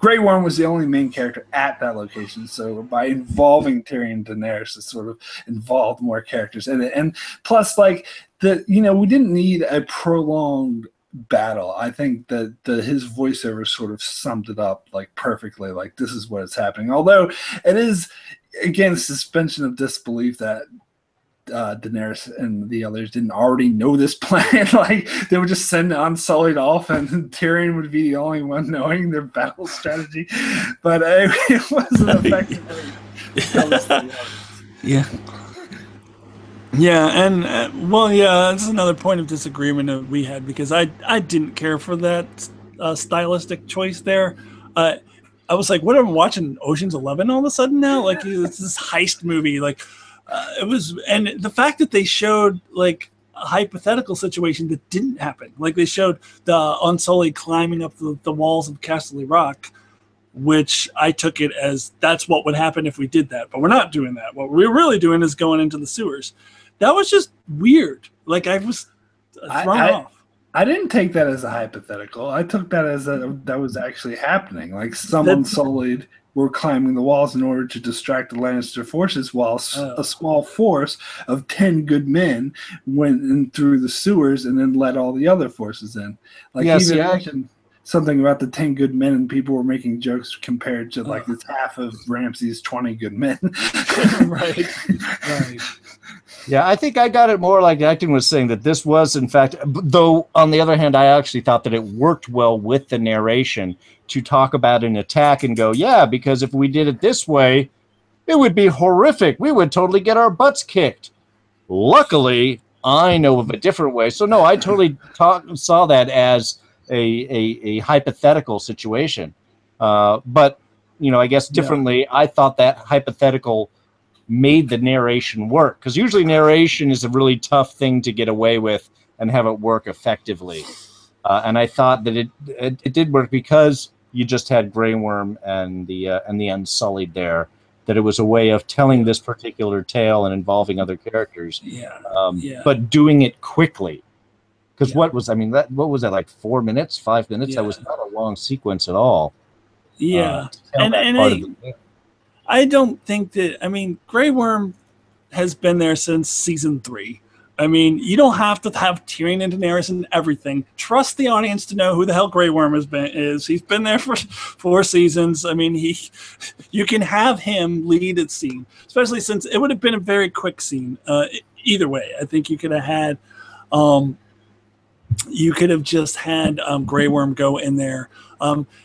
Grey Worm was the only main character at that location, so by involving Tyrion and Daenerys, it sort of involved more characters in it. And plus, like we didn't need a prolonged battle. I think that his voiceover sort of summed it up like perfectly. Like, this is what is happening. Although it is, again, suspension of disbelief that Daenerys and the others didn't already know this plan. Like, they would just send Unsullied off, and Tyrion would be the only one knowing their battle strategy. But it wasn't effective. Yeah. Yeah, and that's another point of disagreement that we had, because I didn't care for that stylistic choice there. I was like, what am I watching? Ocean's 11 all of a sudden now? Like, it's this heist movie. Like, it was, and the fact that they showed like a hypothetical situation that didn't happen. Like, they showed the Unsullied climbing up the walls of Castle Rock, which I took it as that's what would happen if we did that. But we're not doing that. What we're really doing is going into the sewers. That was just weird. Like, I was thrown off. I didn't take that as a hypothetical. I took that as that was actually happening. Like, some Unsullied were climbing the walls in order to distract the Lannister forces, while a small force of 10 good men went in through the sewers and then let all the other forces in. Like, mentioned something about the 10 good men, and people were making jokes compared to like it's half of Ramsay's 20 good men. Right. Yeah, I think I got it more like Akton was saying, that this was, in fact, though on the other hand, I actually thought that it worked well with the narration to talk about an attack and go, yeah, because if we did it this way, it would be horrific. We would totally get our butts kicked. Luckily, I know of a different way. So no, I totally saw that as a hypothetical situation. But, I guess differently, I thought that hypothetical made the narration work, because usually narration is a really tough thing to get away with and have it work effectively. And I thought that it did work, because you just had Grey Worm and the Unsullied there, that it was a way of telling this particular tale and involving other characters. But doing it quickly. Because what was that, like 4 minutes, 5 minutes? Yeah. That was not a long sequence at all. Yeah. I don't think that, Grey Worm has been there since season 3. You don't have to have Tyrion and Daenerys and everything. Trust the audience to know who the hell Grey Worm is. He's been there for 4 seasons. You can have him lead a scene, especially since it would have been a very quick scene. Either way, I think you could have had, just had Grey Worm go in there.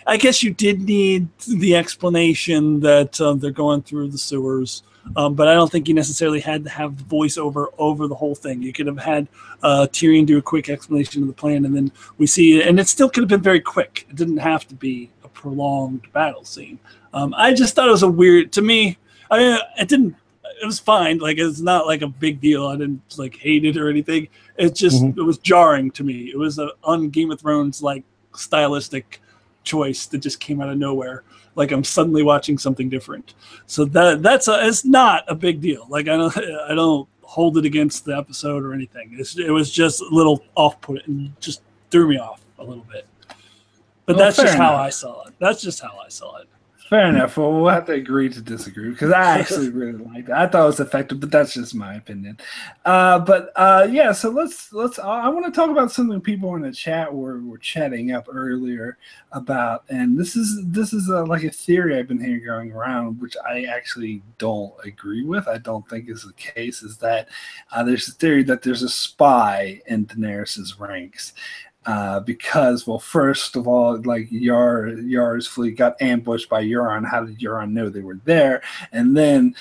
I guess you did need the explanation that they're going through the sewers. But I don't think you necessarily had to have the voiceover over the whole thing. You could have had Tyrion do a quick explanation of the plan, and then we see it. And it still could have been very quick. It didn't have to be a prolonged battle scene. I just thought it was to me, it was fine. Like, it's not like a big deal. I didn't hate it or anything. It just, it was jarring to me. It was on Game of Thrones, stylistic choice that just came out of nowhere. Like, I'm suddenly watching something different. So it's not a big deal. Like, I don't hold it against the episode or anything. It was just a little off-put and just threw me off a little bit. But that's just how I saw it. Fair enough. Well, we'll have to agree to disagree, because I actually really liked it. I thought it was effective, but that's just my opinion. So let's. I want to talk about something people in the chat were chatting up earlier about, and this is like a theory I've been hearing going around, which I actually don't agree with. I don't think is the case. Is that there's a theory that there's a spy in Daenerys's ranks. Because, well, first of all, like Yar's fleet got ambushed by Euron. How did Euron know they were there? And then,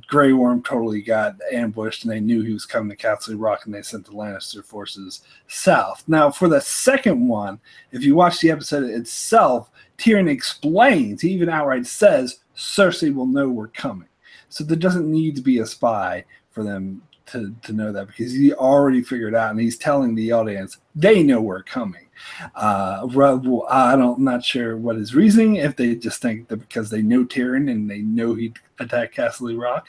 Grey Worm totally got ambushed, and they knew he was coming to Castle Rock, and they sent the Lannister forces south. Now, for the second one, if you watch the episode itself, Tyrion explains, he even outright says, Cersei will know we're coming. So there doesn't need to be a spy for them to know that, because he already figured out, and he's telling the audience they know we're coming. I'm not sure what his reasoning, if they just think that because they know Tyrion and they know he'd attack Castle Rock,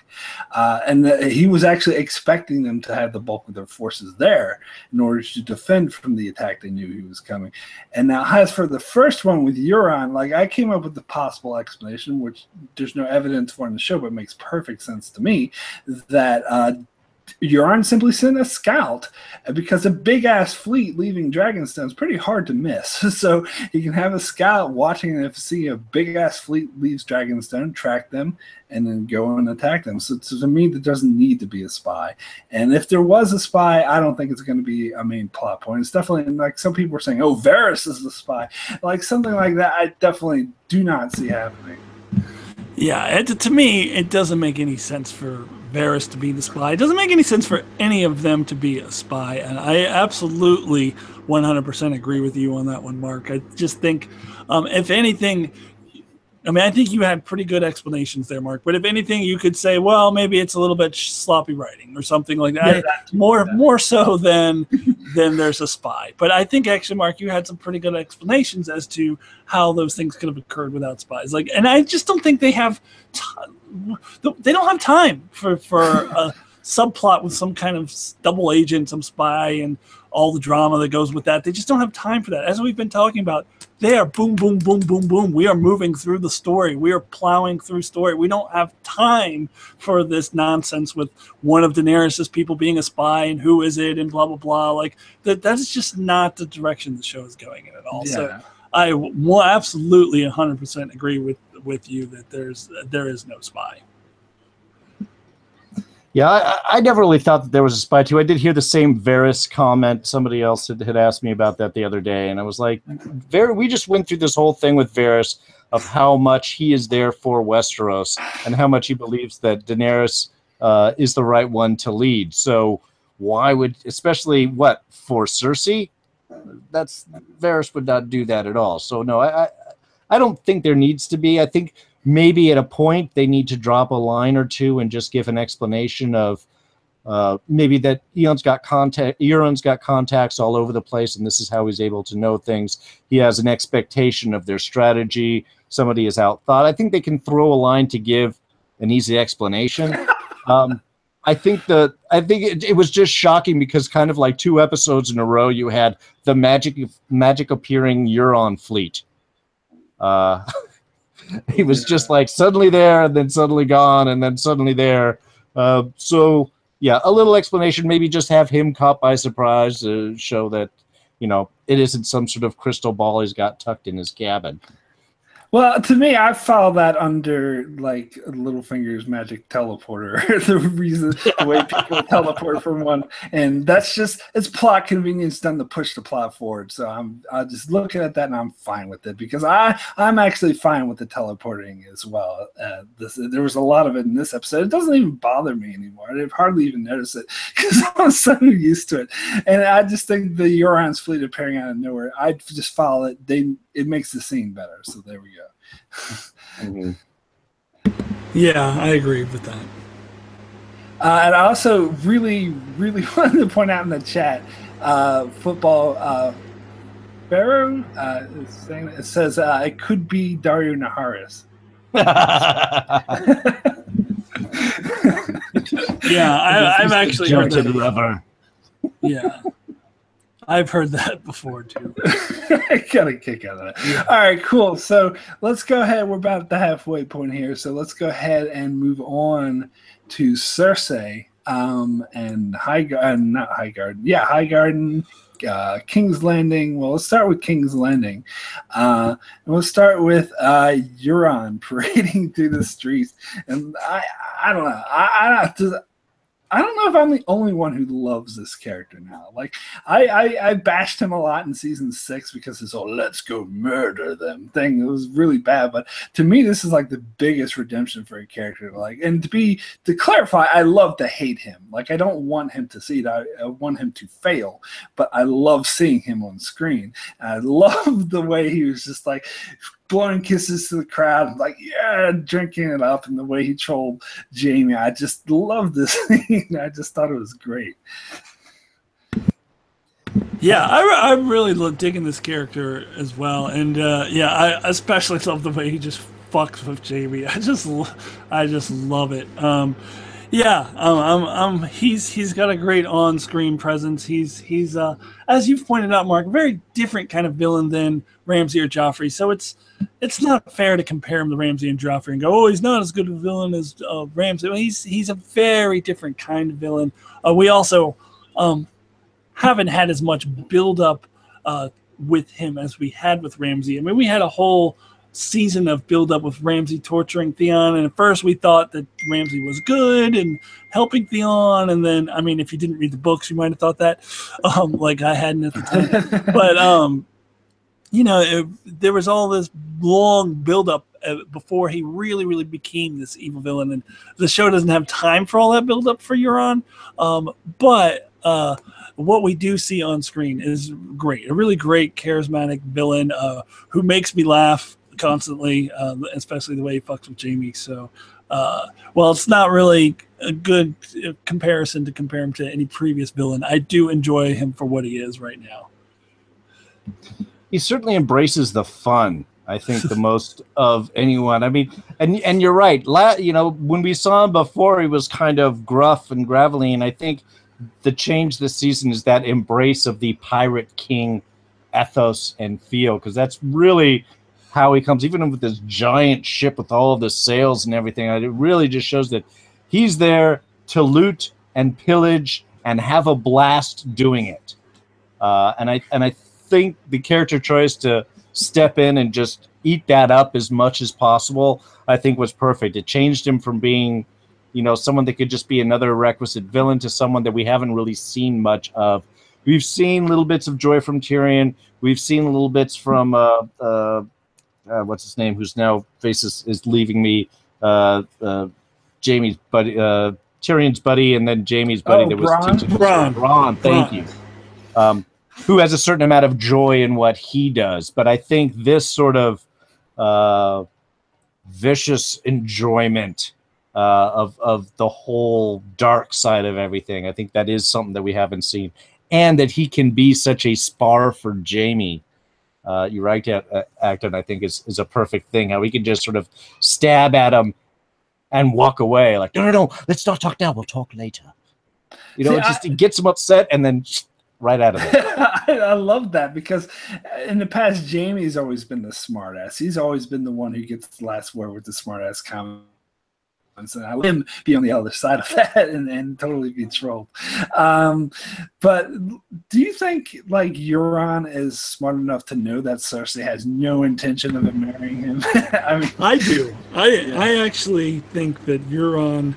and he was actually expecting them to have the bulk of their forces there in order to defend from the attack they knew he was coming. And now, as for the first one with Euron, like, I came up with the possible explanation, which there's no evidence for in the show, but makes perfect sense to me, that Euron simply sent a scout, because a big-ass fleet leaving Dragonstone is pretty hard to miss. So you can have a scout watching, and if see a big-ass fleet leaves Dragonstone, track them, and then go and attack them. So to me, there doesn't need to be a spy. And if there was a spy, I don't think it's going to be a main plot point. It's definitely, like some people were saying, oh, Varys is the spy. Like something like that, I definitely do not see happening. Yeah, to me, it doesn't make any sense for Varys to be the spy. It doesn't make any sense for any of them to be a spy. And I absolutely 100% agree with you on that one, Mark. I just think, if anything, I mean, I think you had pretty good explanations there, Mark. But if anything, you could say, well, maybe it's a little bit sloppy writing or something like that. Yeah, more so than there's a spy. But I think actually, Mark, you had some pretty good explanations as to how those things could have occurred without spies. Like, and I just don't think they have they don't have time for a subplot with some kind of double agent, some spy, and all the drama that goes with that. They just don't have time for that. As we've been talking about, they are boom, boom, boom, boom, boom. We are moving through the story. We are plowing through story. We don't have time for this nonsense with one of Daenerys' people being a spy and who is it and blah, blah, blah. Like that's just not the direction the show is going in at all. Yeah. So I will absolutely 100% agree with you that there is no spy. Yeah, I never really thought that there was a spy too. I did hear the same Varys comment. Somebody else had asked me about that the other day, and I was like, we just went through this whole thing with Varys of how much he is there for Westeros and how much he believes that Daenerys is the right one to lead. So why would, especially for Cersei? Varys would not do that at all. So no, I don't think there needs to be. I think maybe at a point they need to drop a line or two and just give an explanation of maybe that Euron's got contacts all over the place, and this is how he's able to know things. He has an expectation of their strategy. Somebody is outthought. I think they can throw a line to give an easy explanation. I think it was just shocking because kind of like 2 episodes in a row, you had the magic appearing Euron fleet. He was just like suddenly there and then suddenly gone and then suddenly there. So yeah, a little explanation, maybe just have him caught by surprise to show that, it isn't some sort of crystal ball he's got tucked in his cabin. Well, to me, I follow that under like Littlefinger's magic teleporter. The way people teleport from one, and that's just it's plot convenience done to push the plot forward. So I'm just looking at that and I'm fine with it because I'm actually fine with the teleporting as well. There was a lot of it in this episode. It doesn't even bother me anymore. I hardly even notice it because I'm so used to it. And I just think the Euron's fleet appearing out of nowhere, I just follow it. It makes the scene better. So there we go. Mm-hmm. Yeah, I agree with that. And I also really, really wanted to point out in the chat, football Pharaoh is saying it says it could be Dario Naharis. Yeah, I've actually heard that. Lover. Yeah. I've heard that before, too. I got a kick out of that. Yeah. All right, cool. So let's go ahead. We're about at the halfway point here. So let's go ahead and move on to Cersei and Highgarden, King's Landing. Well, let's start with King's Landing. And we'll start with Euron parading through the streets. And I don't know. I don't know if I'm the only one who loves this character now. Like, I bashed him a lot in season 6 because his whole "let's go murder them" thing. It was really bad. But to me, this is like the biggest redemption for a character. Like, and to clarify, I love to hate him. Like, I don't want him to succeed. I want him to fail. But I love seeing him on screen. And I love the way he was just like blowing kisses to the crowd, like, yeah, drinking it up, and the way he trolled Jamie. I just love this scene. I just thought it was great. Yeah, I'm really digging this character as well, and I especially love the way he just fucks with Jamie. I just love it. He's got a great on-screen presence. He's as you've pointed out, Mark, a very different kind of villain than Ramsay or Joffrey. So it's not fair to compare him to Ramsay and Joffrey and go, oh, he's not as good a villain as Ramsay. Well, he's a very different kind of villain. We also haven't had as much build-up with him as we had with Ramsay. I mean, we had a whole season of build-up with Ramsay torturing Theon, and at first we thought that Ramsay was good and helping Theon, and then, I mean, if you didn't read the books, you might have thought that, like I hadn't at the time. But, there was all this long build-up before he really, really became this evil villain, and the show doesn't have time for all that build-up for Euron, but what we do see on screen is great. A really great, charismatic villain who makes me laugh constantly, especially the way he fucks with Jamie. So, while it's not really a good comparison to compare him to any previous villain, I do enjoy him for what he is right now. He certainly embraces the fun, I think, the most of anyone. I mean, and you're right. When we saw him before, he was kind of gruff and gravelly, and I think the change this season is that embrace of the pirate king ethos and feel, because that's really how he comes, even with this giant ship with all of the sails and everything. It really just shows that he's there to loot and pillage and have a blast doing it. And I think the character choice to step in and just eat that up as much as possible, I think, was perfect. It changed him from being, someone that could just be another requisite villain to someone that we haven't really seen much of. We've seen little bits of joy from Tyrion. We've seen little bits from what's his name, whose now face is leaving me, Jamie's buddy, Tyrion's buddy, and then Jamie's buddy. Bronn, thank you. Who has a certain amount of joy in what he does. But I think this sort of vicious enjoyment of the whole dark side of everything, I think that is something that we haven't seen. And that he can be such a spar for Jamie. You're right, Akton, I think is a perfect thing. How he can just sort of stab at him and walk away. Like, no, let's not talk now. We'll talk later. It gets him upset and then right out of it. I love that, because in the past, Jamie's always been the smartass. He's always been the one who gets the last word with the smartass comments. And I let him be on the other side of that and totally be trolled. But do you think, like, Euron is smart enough to know that Cersei has no intention of marrying him? I mean, I do. I actually think that Euron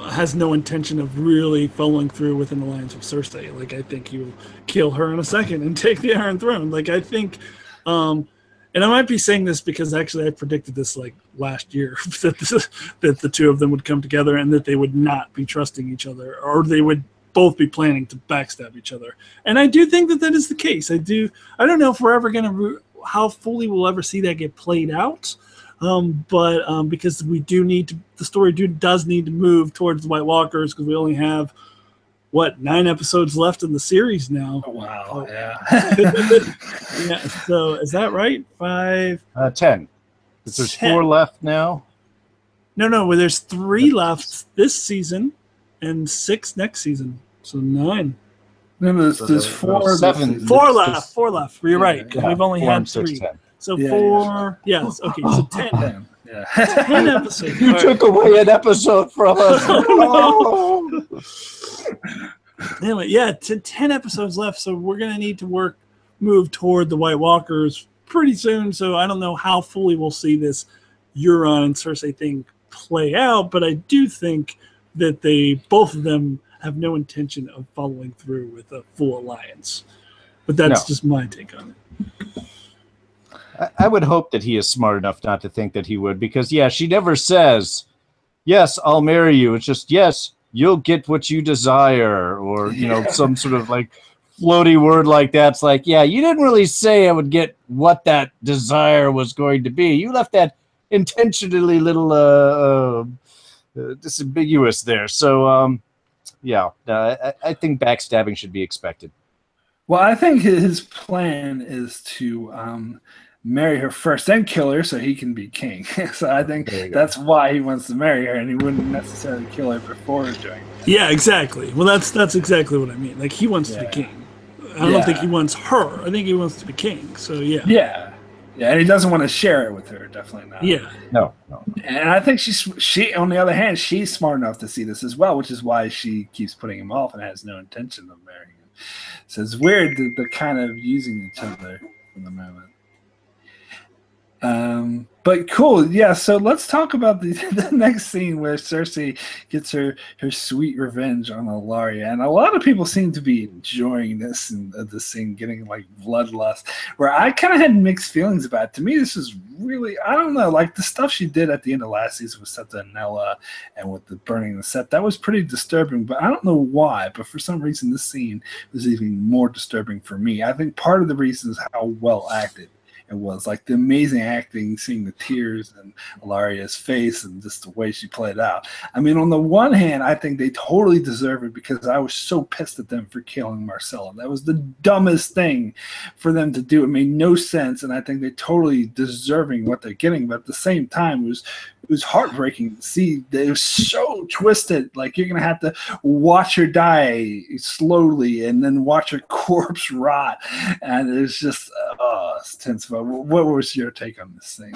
has no intention of really following through with an alliance with Cersei. Like, I think he'll kill her in a second and take the Iron Throne. Like, I think, and I might be saying this because actually I predicted this like last year that the two of them would come together and that they would not be trusting each other, or they would both be planning to backstab each other. And I do think that is the case. I don't know if we're ever going to, how fully we'll ever see that get played out. But because we do need to, the story does need to move towards the White Walkers, because we only have 9 episodes left in the series now. Oh, wow. Yeah. Yeah. So is that right? 5, 10. There's 4 left now. No. Well, there's 3 left this season and 6 next season. So 9. No, there's 4. 7. 4 left. 4 left. You're right. Because we've only had 3. 6, 10. So 4. Yeah. Yes. Okay. So 10. Yeah. 10 episodes. You took away an episode from us. Oh, no. Anyway, yeah, 10 episodes left, so we're going to need to move toward the White Walkers pretty soon. So I don't know how fully we'll see this Euron and Cersei thing play out, but I do think that both of them have no intention of following through with a full alliance. But that's just my take on it. I would hope that he is smart enough not to think that he would, because, she never says, yes, I'll marry you. It's just, yes, you'll get what you desire, or, some sort of like floaty word like that's like, yeah, you didn't really say I would get what that desire was going to be. You left that intentionally little disambiguous there. So, yeah, I think backstabbing should be expected. Well, I think his plan is to marry her first, then kill her so he can be king. So I think that's why he wants to marry her, and he wouldn't necessarily kill her before doing that. Yeah, exactly. Well, that's exactly what I mean. Like, he wants to be king. I don't think he wants her. I think he wants to be king. So, yeah. Yeah. Yeah, and he doesn't want to share it with her. Definitely not. Yeah. No. And I think she on the other hand, she's smart enough to see this as well, which is why she keeps putting him off and has no intention of marrying him. So it's weird that they're kind of using each other for the moment. But cool, yeah. So let's talk about the next scene where Cersei gets her sweet revenge on Ilaria, and a lot of people seem to be enjoying this and the scene, getting like bloodlust. Where I kind of had mixed feelings about it. To me, this is really, I don't know, like the stuff she did at the end of last season with Septa and Nella, and with the burning the set, that was pretty disturbing. But I don't know why. But for some reason, this scene was even more disturbing for me. I think part of the reason is how well acted it was, like the amazing acting, seeing the tears in Ilaria's face and just the way she played out. I mean, on the one hand, I think they totally deserve it because I was so pissed at them for killing Marcella. That was the dumbest thing for them to do. It made no sense, and I think they're totally deserving what they're getting. But at the same time, it was heartbreaking to see that it was so twisted. Like, you're going to have to watch her die slowly and then watch her corpse rot. And it's just, it's tense. But what was your take on this thing?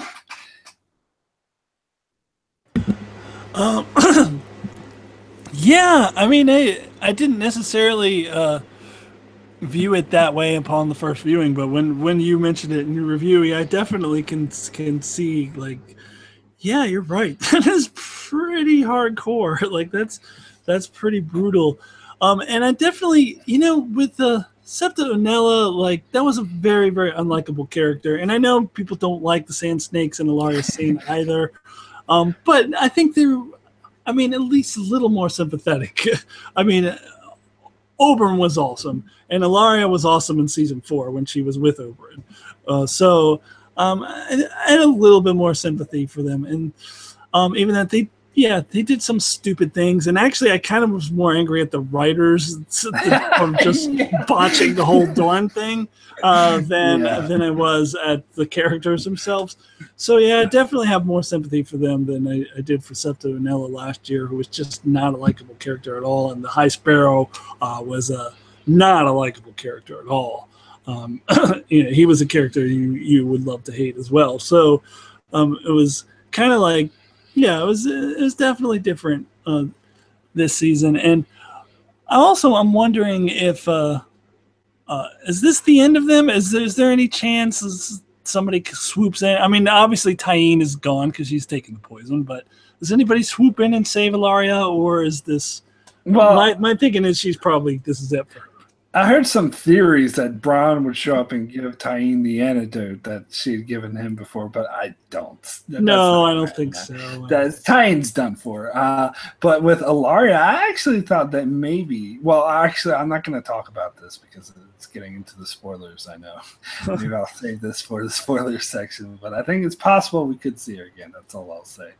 Yeah, I mean, I didn't necessarily view it that way upon the first viewing, but when you mentioned it in your review, I definitely can see, like, yeah, you're right. That is pretty hardcore. Like, that's pretty brutal. And I definitely, with the Septa Unella, like, that was a very, very unlikable character. And I know people don't like the Sand Snakes and Ilaria's scene either. But I think they're, at least a little more sympathetic. Oberyn was awesome, and Ilaria was awesome in season 4 when she was with Oberyn. I had a little bit more sympathy for them, and even that they did some stupid things. And actually, I kind of was more angry at the writers of just botching the whole Dawn thing than I was at the characters themselves. So yeah, I definitely have more sympathy for them than I did for Septa Unella last year, who was just not a likable character at all, and the High Sparrow was not a likable character at all. He was a character you would love to hate as well. So it was kind of like, it was definitely different this season. And I'm wondering if is this the end of them? Is there any chance somebody swoops in? Obviously Tyene is gone because she's taking the poison, but does anybody swoop in and save Ilaria, or is this? Well, my thinking is this is it for her. I heard some theories that Bronn would show up and give Tyene the antidote that she had given him before, but I don't. I don't think so. Tyene's done for. But with Ilaria, I actually thought that maybe. Well, actually, I'm not going to talk about this because it's getting into the spoilers. I know. Maybe I'll save this for the spoilers section. But I think it's possible we could see her again. That's all I'll say.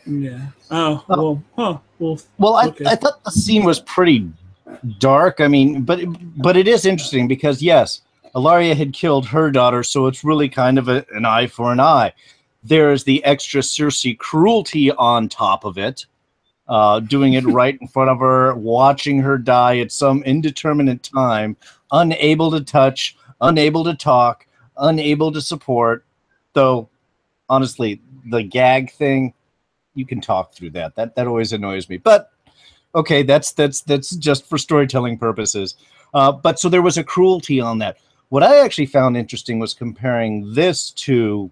Yeah. Oh well. Huh. Well, okay. I thought the scene was pretty dark. But it is interesting because yes, Ilaria had killed her daughter, so it's really kind of an eye for an eye. There's the extra Cersei cruelty on top of it, doing it right in front of her, watching her die at some indeterminate time, unable to touch, unable to talk, unable to support. Though, honestly, the gag thing, you can talk through that. That always annoys me. But okay, that's just for storytelling purposes. But so there was a cruelty on that. What I actually found interesting was comparing this to,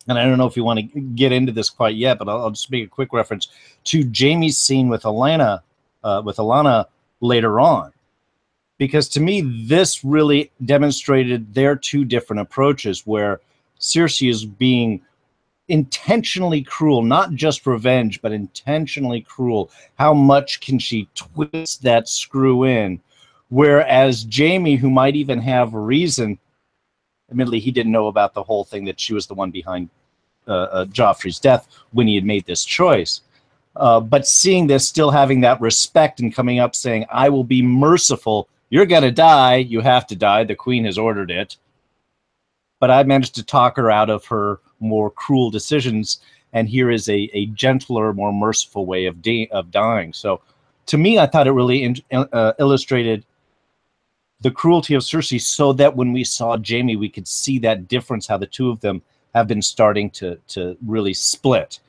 and I don't know if you want to get into this quite yet, but I'll just make a quick reference to Jaime's scene with Alanna later on. Because to me, this really demonstrated their two different approaches, where Cersei is being intentionally cruel, not just revenge, but intentionally cruel. How much can she twist that screw in? Whereas Jaime, who might even have a reason, admittedly, he didn't know about the whole thing that she was the one behind Joffrey's death when he had made this choice. But seeing this, still having that respect and coming up saying, I will be merciful. You're going to die. You have to die. The queen has ordered it. But I managed to talk her out of her more cruel decisions. And here is a gentler, more merciful way of dying. So to me, I thought it really illustrated the cruelty of Cersei, so that when we saw Jaime, we could see that difference, how the two of them have been starting to really split.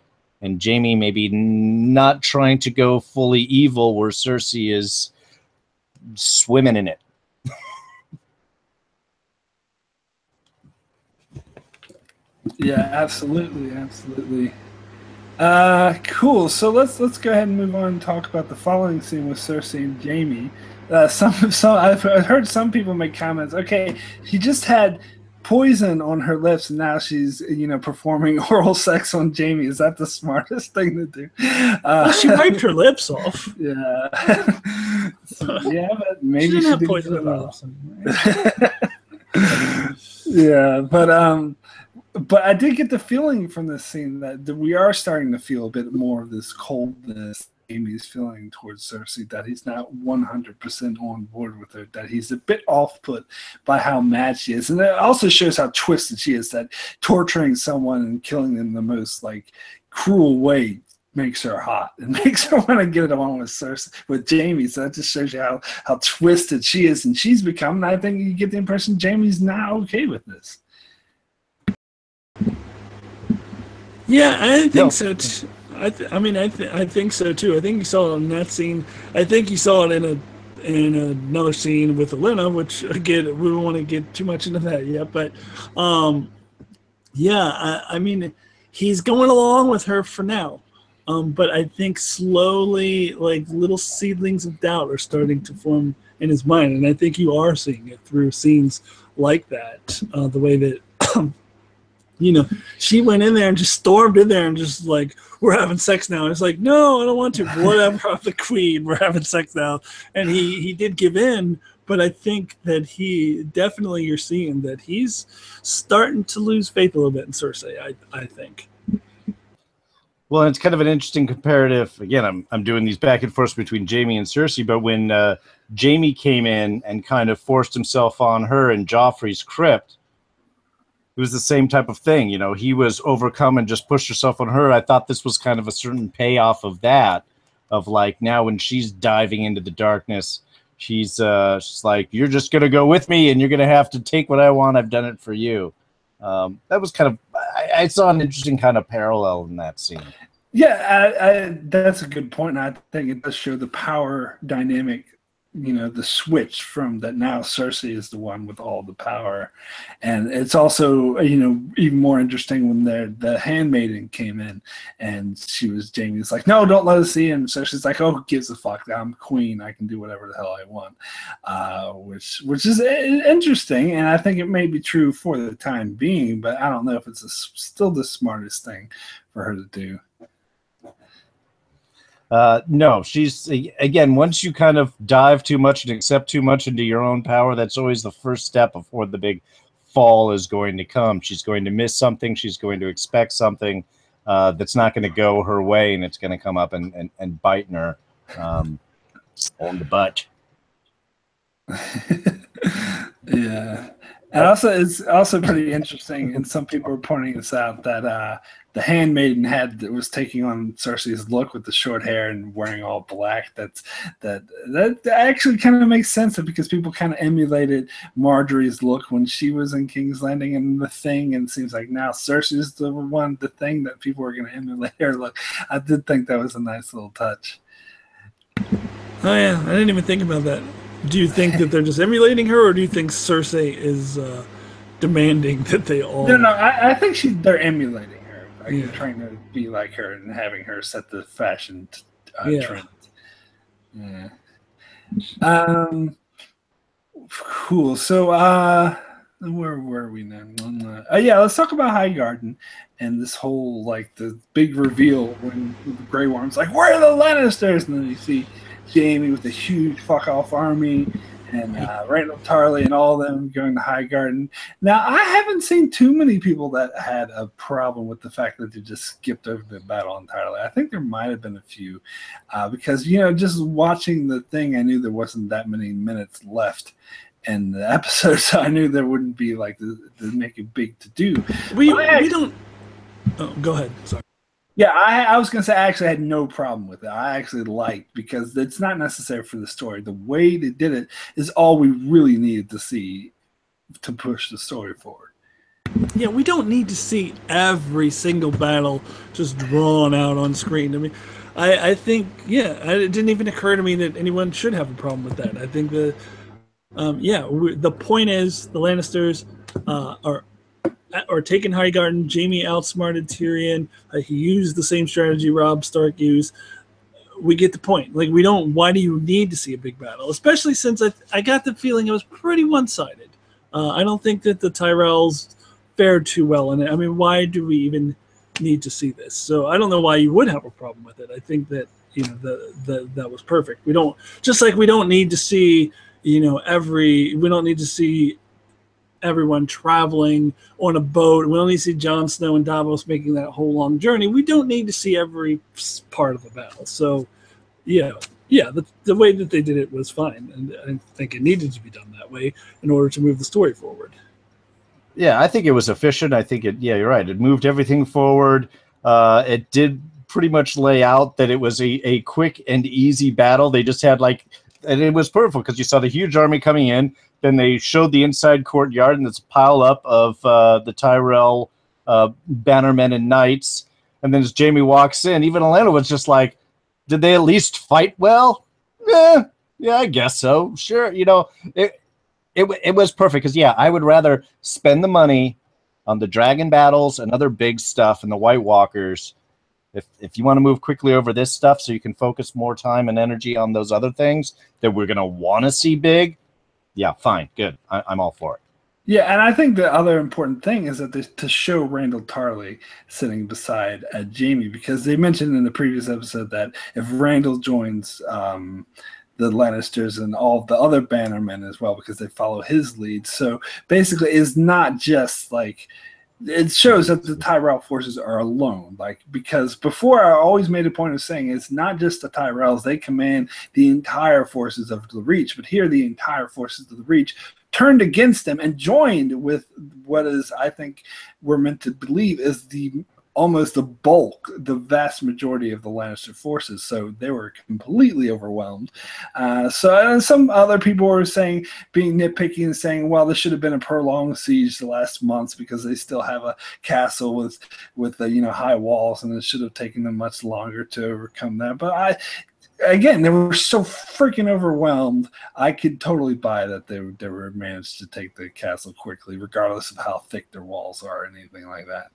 And Jaime maybe not trying to go fully evil, where Cersei is swimming in it. Yeah, absolutely, absolutely. Cool. So let's go ahead and move on and talk about the following scene with Cersei and Jaime. I've heard some people make comments. Okay, she just had poison on her lips, and now she's performing oral sex on Jaime. Is that the smartest thing to do? Well, she wiped her lips off. Yeah. Yeah, but maybe she didn't have poison in her lips. Yeah, but I did get the feeling from this scene that we are starting to feel a bit more of this coldness Jaime's feeling towards Cersei, that he's not 100% on board with her, that he's a bit off-put by how mad she is. And it also shows how twisted she is, that torturing someone and killing them the most cruel way makes her hot and makes her want to get it on with Cersei, with Jaime. So that just shows you how twisted she is and she's become. And I think you get the impression Jaime's now okay with this. Yeah, I think so too. I think so too. I think you saw it in that scene. I think you saw it in another scene with Elena, which again we don't want to get too much into that yet. But I mean, he's going along with her for now. But I think slowly, little seedlings of doubt are starting to form in his mind, and I think you are seeing it through scenes like that. The way that. She went in there and just stormed in there and just we're having sex now. And it's like, no, I don't want to. Whatever, I'm the queen. We're having sex now. And he did give in, but I think that you're seeing that he's starting to lose faith a little bit in Cersei, I think. Well, it's kind of an interesting comparative. Again, I'm doing these back and forth between Jaime and Cersei, but when Jaime came in and kind of forced himself on her in Joffrey's crypt, it was the same type of thing. He was overcome and just pushed herself on her. I thought this was kind of a certain payoff of that, of now when she's diving into the darkness, she's like, you're just going to go with me and you're going to have to take what I want. I've done it for you. That was kind of, I saw an interesting kind of parallel in that scene. Yeah, that's a good point. And I think it does show the power dynamic, the switch from that now Cersei is the one with all the power. And it's also, even more interesting when the handmaiden came in and Jaime's like, no, don't let us see him. So she's like, oh, who gives a fuck? I'm queen. I can do whatever the hell I want. Which is interesting. And I think it may be true for the time being, but I don't know if it's still the smartest thing for her to do. No, she's, again, once you kind of dive too much and accept too much into your own power, that's always the first step before the big fall is going to come. She's going to miss something. She's going to expect something that's not going to go her way, and it's going to come up and bite her on the butt. Yeah. And also, it's also pretty interesting, and some people are pointing this out, that the handmaiden was taking on Cersei's look with the short hair and wearing all black. That actually kind of makes sense, because people kind of emulated Marjorie's look when she was in King's Landing and The Thing, and it seems like now Cersei's the thing that people are going to emulate her look. I did think that was a nice little touch. Oh yeah, I didn't even think about that. Do you think that they're just emulating her, or do you think Cersei is demanding that they all... No, I think they're emulating her. They're trying to be like her and having her set the fashion trend. Yeah. Cool. So, where were we now? Let's talk about Highgarden and this whole, the big reveal when the Grey Worm's like, where are the Lannisters? And then you see Jaime with a huge fuck-off army, and Randall Tarley and all of them going to Highgarden. Now, I haven't seen too many people that had a problem with the fact that they just skipped over the battle entirely. I think there might have been a few because, just watching the thing, I knew there wasn't that many minutes left in the episode, so I knew there wouldn't be like to make it big to do. We don't. Oh, go ahead. Sorry. Yeah, I was going to say I actually had no problem with it. I actually liked because it's not necessary for the story. The way they did it is all we really needed to see to push the story forward. Yeah, we don't need to see every single battle just drawn out on screen. I mean, I think, it didn't even occur to me that anyone should have a problem with that. I think the point is the Lannisters are taking Highgarden. Jaime outsmarted Tyrion. He used the same strategy Robb Stark used. We get the point. Like, why do you need to see a big battle? Especially since I got the feeling it was pretty one-sided. I don't think that the Tyrells fared too well in it. I mean, why do we even need to see this? So I don't know why you would have a problem with it. I think that, that was perfect. We don't need to see, we don't need to see everyone traveling on a boat. We don't need to see Jon Snow and Davos making that whole long journey. We don't need to see every part of the battle. So, the way that they did it was fine, and I think it needed to be done that way in order to move the story forward. Yeah, I think it was efficient. I think you're right. It moved everything forward. It did pretty much lay out that it was a quick and easy battle. They just had and it was perfect because you saw the huge army coming in. Then they showed the inside courtyard, and it's a pile up of the Tyrell bannermen and knights. And then as Jaime walks in, even Atlanta was just like, did they at least fight well? Yeah, I guess so. Sure. It was perfect because, I would rather spend the money on the dragon battles and other big stuff and the White Walkers. If you want to move quickly over this stuff so you can focus more time and energy on those other things that we're going to want to see big, yeah, fine, good. I'm all for it. Yeah, and I think the other important thing is that to show Randall Tarley sitting beside Jaime, because they mentioned in the previous episode that if Randall joins the Lannisters and all of the other bannermen as well, because they follow his lead. So basically, it's not just it shows that the Tyrell forces are alone. Because before I always made a point of saying it's not just the Tyrells, they command the entire forces of the Reach, but here the entire forces of the Reach turned against them and joined with what is, I think we're meant to believe, is almost the bulk, the vast majority of the Lannister forces. So they were completely overwhelmed. So some other people were being nitpicky and saying, well, this should have been a prolonged siege the last months because they still have a castle with high walls, and it should have taken them much longer to overcome that. But they were so freaking overwhelmed. I could totally buy that they were managed to take the castle quickly, regardless of how thick their walls are or anything like that.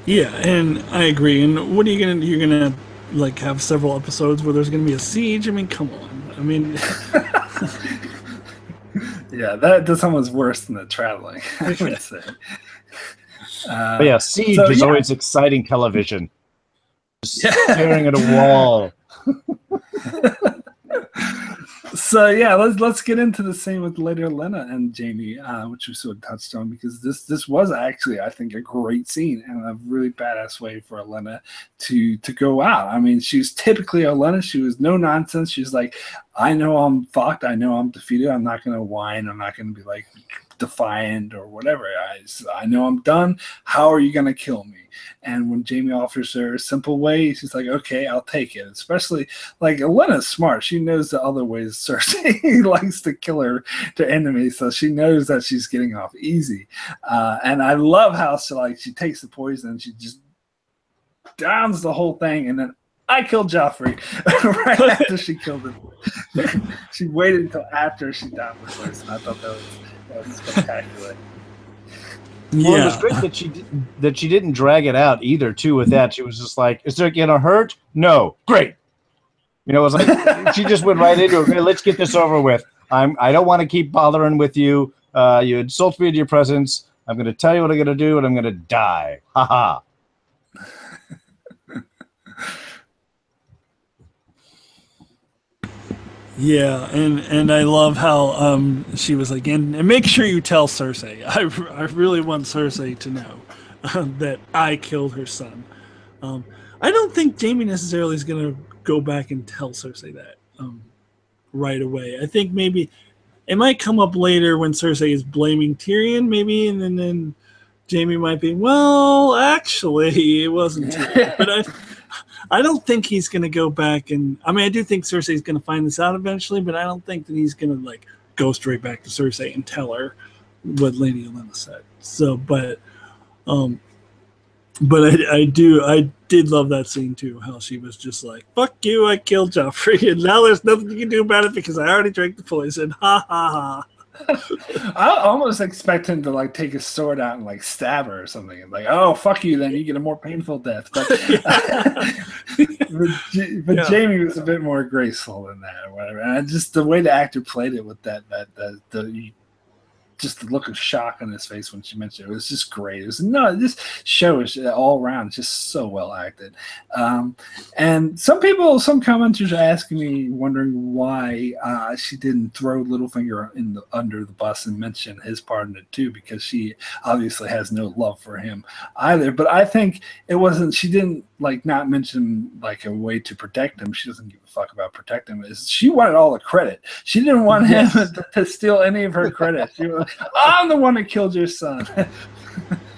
Yeah, and I agree. And what are you gonna? You're gonna have several episodes where there's gonna be a siege? I mean, come on. I mean, yeah, that's almost worse than the traveling, I would say. But siege is always exciting television. Staring at a wall. So let's get into the scene with Lady Olenna and Jaime, which we sort of touched on, because this was actually, I think, a great scene and a really badass way for Olenna to go out. I mean, she's typically Olenna. She was no nonsense. She's like, I know I'm fucked. I know I'm defeated. I'm not going to whine. I'm not going to be defiant or whatever. I know I'm done. How are you going to kill me? And when Jaime offers her a simple way, she's like, okay, I'll take it. Especially, Olenna's smart. She knows the other ways Cersei likes to kill her enemies, so she knows that she's getting off easy. And I love how she takes the poison and she just downs the whole thing, and then I killed Joffrey right after she killed him. She waited until after she downed the poison. I thought that was spectacular. Well, it was great that she didn't drag it out either. Too, with that, she was just like, "Is it gonna hurt? No, great." It was like she just went right into it. Okay, let's get this over with. I don't want to keep bothering with you. You insult me in your presence. I'm going to tell you what I'm going to do, and I'm going to die. Ha ha. Yeah, and I love how she was like, and make sure you tell Cersei. I really want Cersei to know that I killed her son. Um, I don't think Jamie necessarily is going to go back and tell Cersei that right away. I think maybe it might come up later when Cersei is blaming Tyrion, maybe, and then Jamie might be, well, actually, it wasn't Tyrion. But I don't think he's going to go back and. I mean, I do think Cersei's going to find this out eventually, but I don't think that he's going to like go straight back to Cersei and tell her what Lady Olenna said. So, um, but I did love that scene too. How she was just like, "Fuck you, I killed Joffrey, and now there's nothing you can do about it because I already drank the poison." Ha ha ha. I almost expect him to like take his sword out and like stab her or something. And like, oh fuck you, then you get a more painful death. But but Jamie was a bit more graceful than that or whatever. And just the way the actor played it with just the look of shock on his face when she mentioned it was just great. It was this show is all around just so well acted. And some commenters are asking me, wondering why she didn't throw Littlefinger under the bus and mention his part in it too, because she obviously has no love for him either. But I think it wasn't. She didn't like not mention like a way to protect him. She doesn't give a fuck about protecting him. She wanted all the credit. She didn't want him to steal any of her credit. She was, I'm the one that killed your son.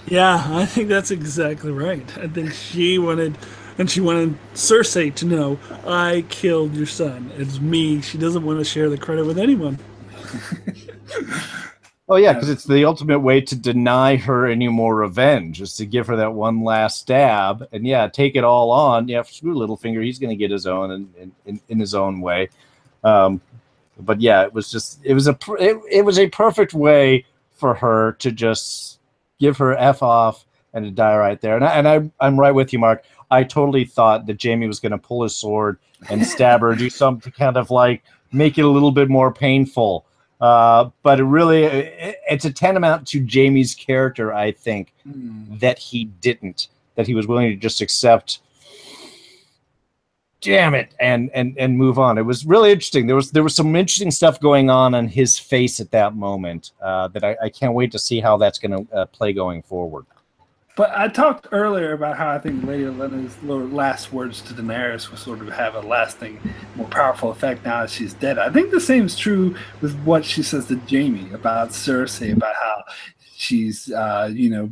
Yeah, I think that's exactly right. I think she wanted Cersei to know, I killed your son. It's me. She doesn't want to share the credit with anyone. Oh yeah, because it's the ultimate way to deny her any more revenge, is to give her that one last stab, and take it all on. Yeah, screw Littlefinger, he's going to get his own in his own way. But yeah, it was a perfect way for her to just give her F off and to die right there. And I'm right with you, Mark. I totally thought that Jamie was going to pull his sword and stab her, do something to kind of like make it a little bit more painful. But it's a tantamount to Jamie's character, I think, that he didn't, that he was willing to just accept, damn it, and move on. It was really interesting. There was some interesting stuff going on his face at that moment that I can't wait to see how that's going to play going forward. But I talked earlier about how I think Lady Olenna's last words to Daenerys will sort of have a lasting, more powerful effect now that she's dead. I think the same is true with what she says to Jaime about Cersei, about how she's,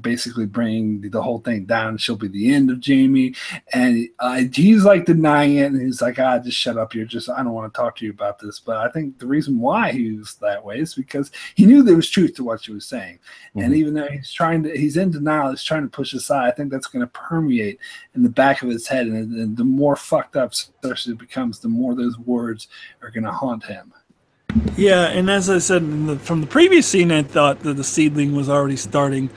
basically bringing the whole thing down. She'll be the end of Jaime. And he's like denying it. And he's like, just shut up. I don't want to talk to you about this. But I think the reason why he was that way is because he knew there was truth to what she was saying. Mm-hmm. And even though he's in denial, he's trying to push aside. I think that's going to permeate in the back of his head. And the more fucked up Cersei becomes, the more those words are going to haunt him. Yeah, and as I said from the previous scene, I thought that the seedling was already starting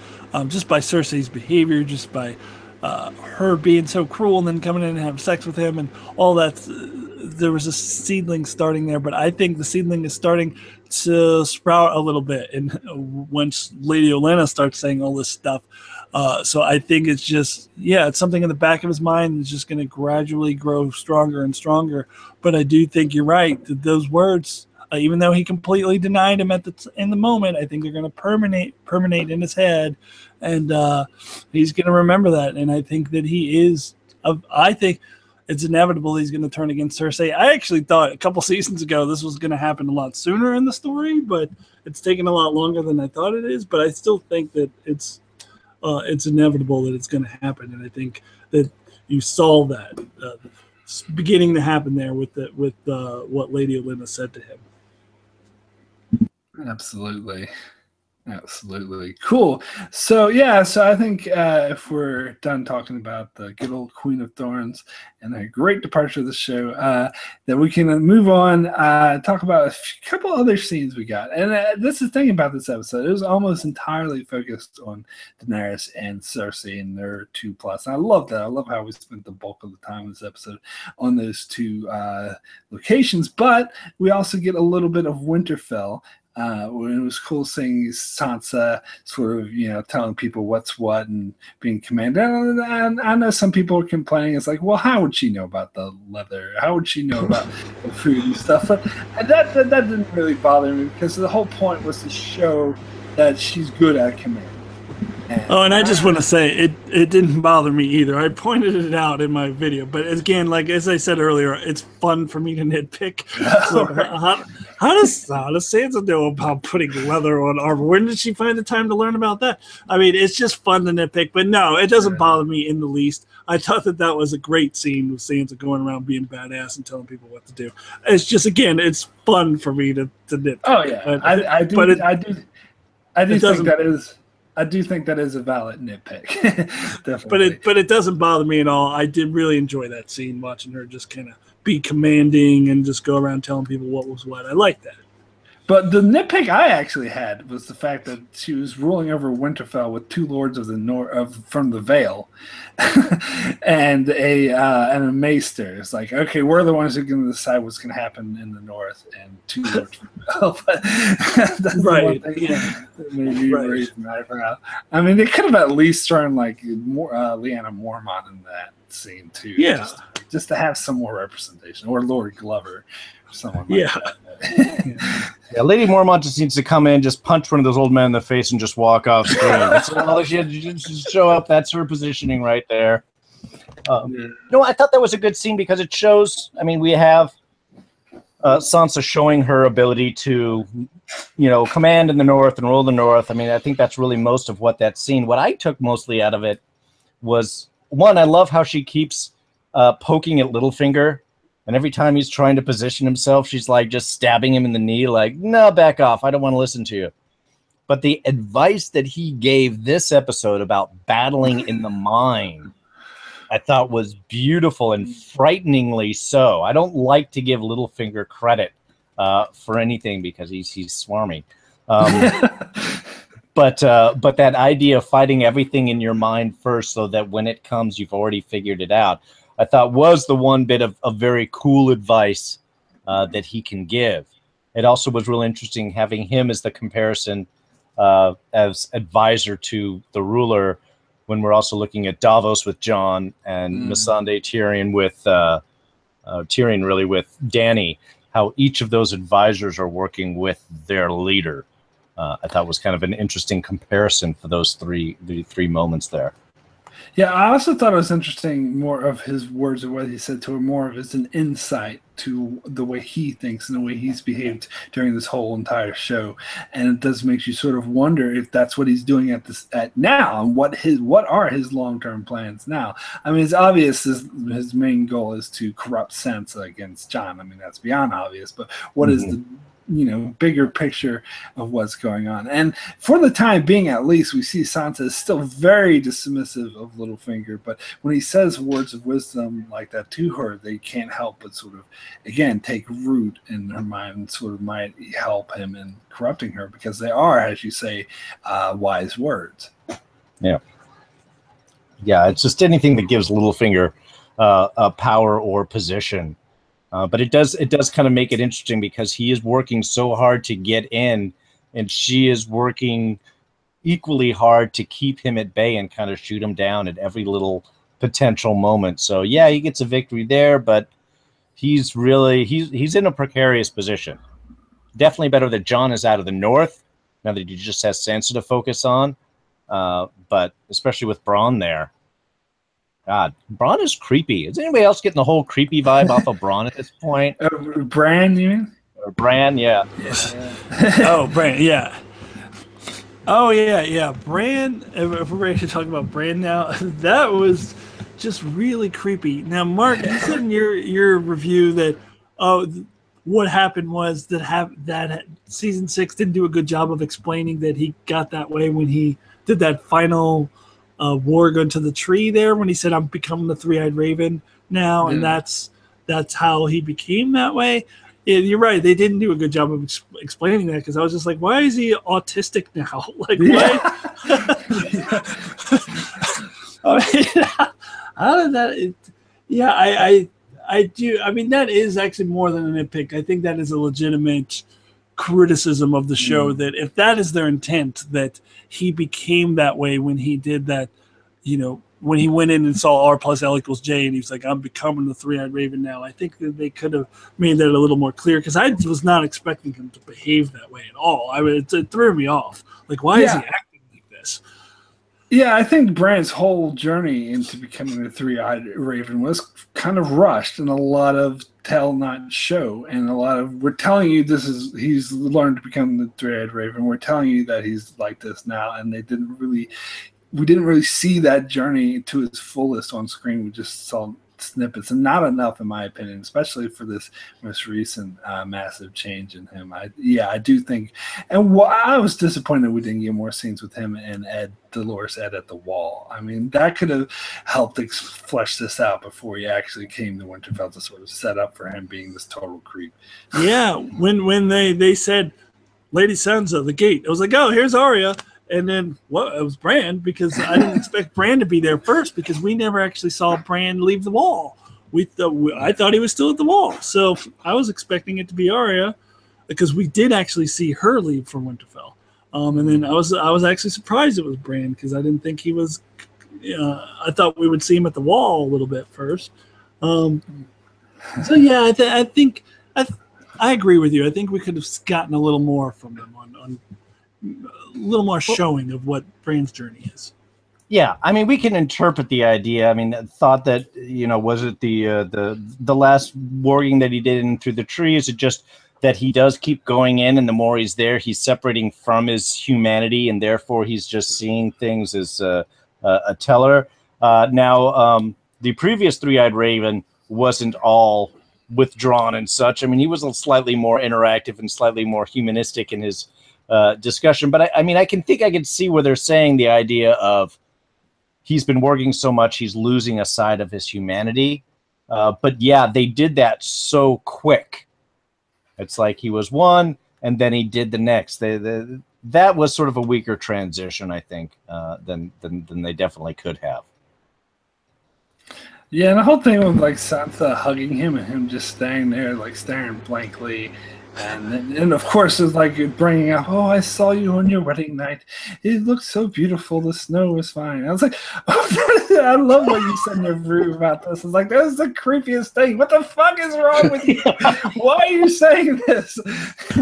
just by Cersei's behavior, just by her being so cruel and then coming in and having sex with him and all that. There was a seedling starting there, but I think the seedling is starting to sprout a little bit. And once Lady Olenna starts saying all this stuff, so I think it's just, it's something in the back of his mind that's just going to gradually grow stronger and stronger. But I do think you're right that those words, even though he completely denied him in the moment, I think they're going to permanate in his head, and he's going to remember that. And I think that he is. I think it's inevitable he's going to turn against Cersei. I actually thought a couple seasons ago this was going to happen a lot sooner in the story, but it's taken a lot longer than I thought it is. But I still think that it's inevitable that it's going to happen, and I think that you saw that beginning to happen there with what Lady Olenna said to him. Absolutely. Cool. So I think if we're done talking about the good old Queen of Thorns and a great departure of the show, that we can move on, talk about a couple other scenes we got. And that's the thing about this episode. It was almost entirely focused on Daenerys and Cersei and their 2+. And I love that. I love how we spent the bulk of the time in this episode on those two locations. But we also get a little bit of Winterfell. When it was cool seeing Sansa sort of, telling people what's what and being commanded. And I know some people are complaining. It's like, well, how would she know about the leather? How would she know about the food and stuff? But that didn't really bother me because the whole point was to show that she's good at command. And I just want to say it didn't bother me either. I pointed it out in my video, but again, like as I said earlier, it's fun for me to nitpick. So how does Sansa know about putting leather on armor? When did she find the time to learn about that? I mean, it's just fun to nitpick, but no, it doesn't bother me in the least. I thought that was a great scene with Sansa going around being badass and telling people what to do. It's just, again, it's fun for me to nitpick. Oh yeah, I do think that is a valid nitpick. Definitely. But it doesn't bother me at all. I did really enjoy that scene, watching her just kind of be commanding and just go around telling people what was what. I like that. But the nitpick I actually had was the fact that she was ruling over Winterfell with two lords of the north from the Vale, and a maester. It's like, okay, we're the ones who are going to decide what's going to happen in the north, and two lords from the Vale. But that's right. The one thing that made me raise my eyebrow. I mean, they could have at least thrown like Lyanna Mormont in that scene too. Yeah. Just to have some more representation, or Lord Glover. Someone like that. Yeah, Lady Mormont just needs to come in, just punch one of those old men in the face, and just walk off screen. That's all she had to just show up. That's her positioning right there. I thought that was a good scene because it shows. I mean, we have Sansa showing her ability to, command in the north and rule the north. I mean, I think that's really most of what that scene. What I took mostly out of it was, one, I love how she keeps poking at Littlefinger. And every time he's trying to position himself, she's like just stabbing him in the knee, like, no, back off. I don't want to listen to you. But the advice that he gave this episode about battling in the mind, I thought was beautiful and frighteningly so. I don't like to give Littlefinger credit for anything because he's swarmy. But that idea of fighting everything in your mind first so that when it comes, you've already figured it out, I thought was the one bit of very cool advice that he can give. It also was really interesting having him as the comparison as advisor to the ruler when we're also looking at Davos with Jon and Missandei Tyrion with Tyrion really with Dany, how each of those advisors are working with their leader. I thought was kind of an interesting comparison for the three moments there. Yeah, I also thought it was interesting, more of his words of what he said to her, more of as an insight to the way he thinks and the way he's behaved during this whole entire show. And it does make you sort of wonder if that's what he's doing at now, and what are his long-term plans now. I mean, it's obvious his main goal is to corrupt Sansa against Jon. I mean, that's beyond obvious, but what is the bigger picture of what's going on? And for the time being, at least, we see Sansa is still very dismissive of Littlefinger, but when he says words of wisdom like that to her, they can't help but sort of, again, take root in her mind and sort of might help him in corrupting her, because they are, as you say, wise words. Yeah, it's just anything that gives Littlefinger a power or position. But it does kind of make it interesting because he is working so hard to get in, and she is working equally hard to keep him at bay and kind of shoot him down at every little potential moment. So yeah, he gets a victory there, but he's in a precarious position. Definitely better that Jon is out of the north now that he just has Sansa to focus on. But especially with Bronn there. God, Bronn is creepy. Is anybody else getting the whole creepy vibe off of Bronn at this point? Bran, you mean? Or Bran, yeah. Oh, Bran, yeah. Oh, yeah. Bran, if we're ready to talk about Bran now, that was just really creepy. Now, Mark, you said in your review that what happened was that season 6 didn't do a good job of explaining that he got that way when he did that final warg onto the tree there, when he said, I'm becoming the three-eyed raven now, and that's how he became that way. Yeah, you're right. They didn't do a good job of explaining that, because I was just like, why is he autistic now? Like, why? How did that? I do. I mean, that is actually more than a nitpick. I think that is a legitimate criticism of the show that if that is their intent, that he became that way when he did that, when he went in and saw R plus L equals J and he was like, I'm becoming the three-eyed raven now. I think that they could have made that a little more clear, because I was not expecting him to behave that way at all. I mean, it threw me off. Like, why is he acting like this? Yeah, I think Bran's whole journey into becoming the three-eyed raven was kind of rushed and a lot of tell not show, and a lot of, we're telling you he's learned to become the three-eyed raven. We're telling you that he's like this now, and we didn't really see that journey to its fullest on screen. We just saw snippets, and not enough, in my opinion, especially for this most recent massive change in him. I do think, and I was disappointed we didn't get more scenes with him and Dolores Ed at the wall. I mean, that could have helped flesh this out before he actually came to Winterfell to sort of set up for him being this total creep. Yeah, when they said Lady Sansa, the gate, I was like, oh, here's Arya. And then, it was Bran, because I didn't expect Bran to be there first, because we never actually saw Bran leave the wall. I thought he was still at the wall. So I was expecting it to be Arya, because we did actually see her leave from Winterfell. And then I was actually surprised it was Bran, because I didn't think he was. I thought we would see him at the wall a little bit first. So yeah, I think I agree with you. I think we could have gotten a little more from him on a little more showing of what Bran's journey is. Yeah, I mean, we can interpret the idea. I mean, thought that, was it the last warging that he did in Through the Tree? Is it just that he does keep going in, and the more he's there, he's separating from his humanity, and therefore he's just seeing things as a teller? Now, the previous Three-Eyed Raven wasn't all withdrawn and such. I mean, he was slightly more interactive and slightly more humanistic in his discussion. But I mean, I can see where they're saying the idea of he's been working so much, he's losing a side of his humanity. But yeah, they did that so quick. It's like he was one, and then he did the next. That was sort of a weaker transition, I think, than they definitely could have. Yeah, and the whole thing with like Sansa hugging him and him just staying there, like staring blankly. And of course, it's like bringing up, oh, I saw you on your wedding night. It looked so beautiful. The snow was fine. I was like, oh, I love what you said in your review about this. It's like, that's the creepiest thing. What the fuck is wrong with you? Why are you saying this?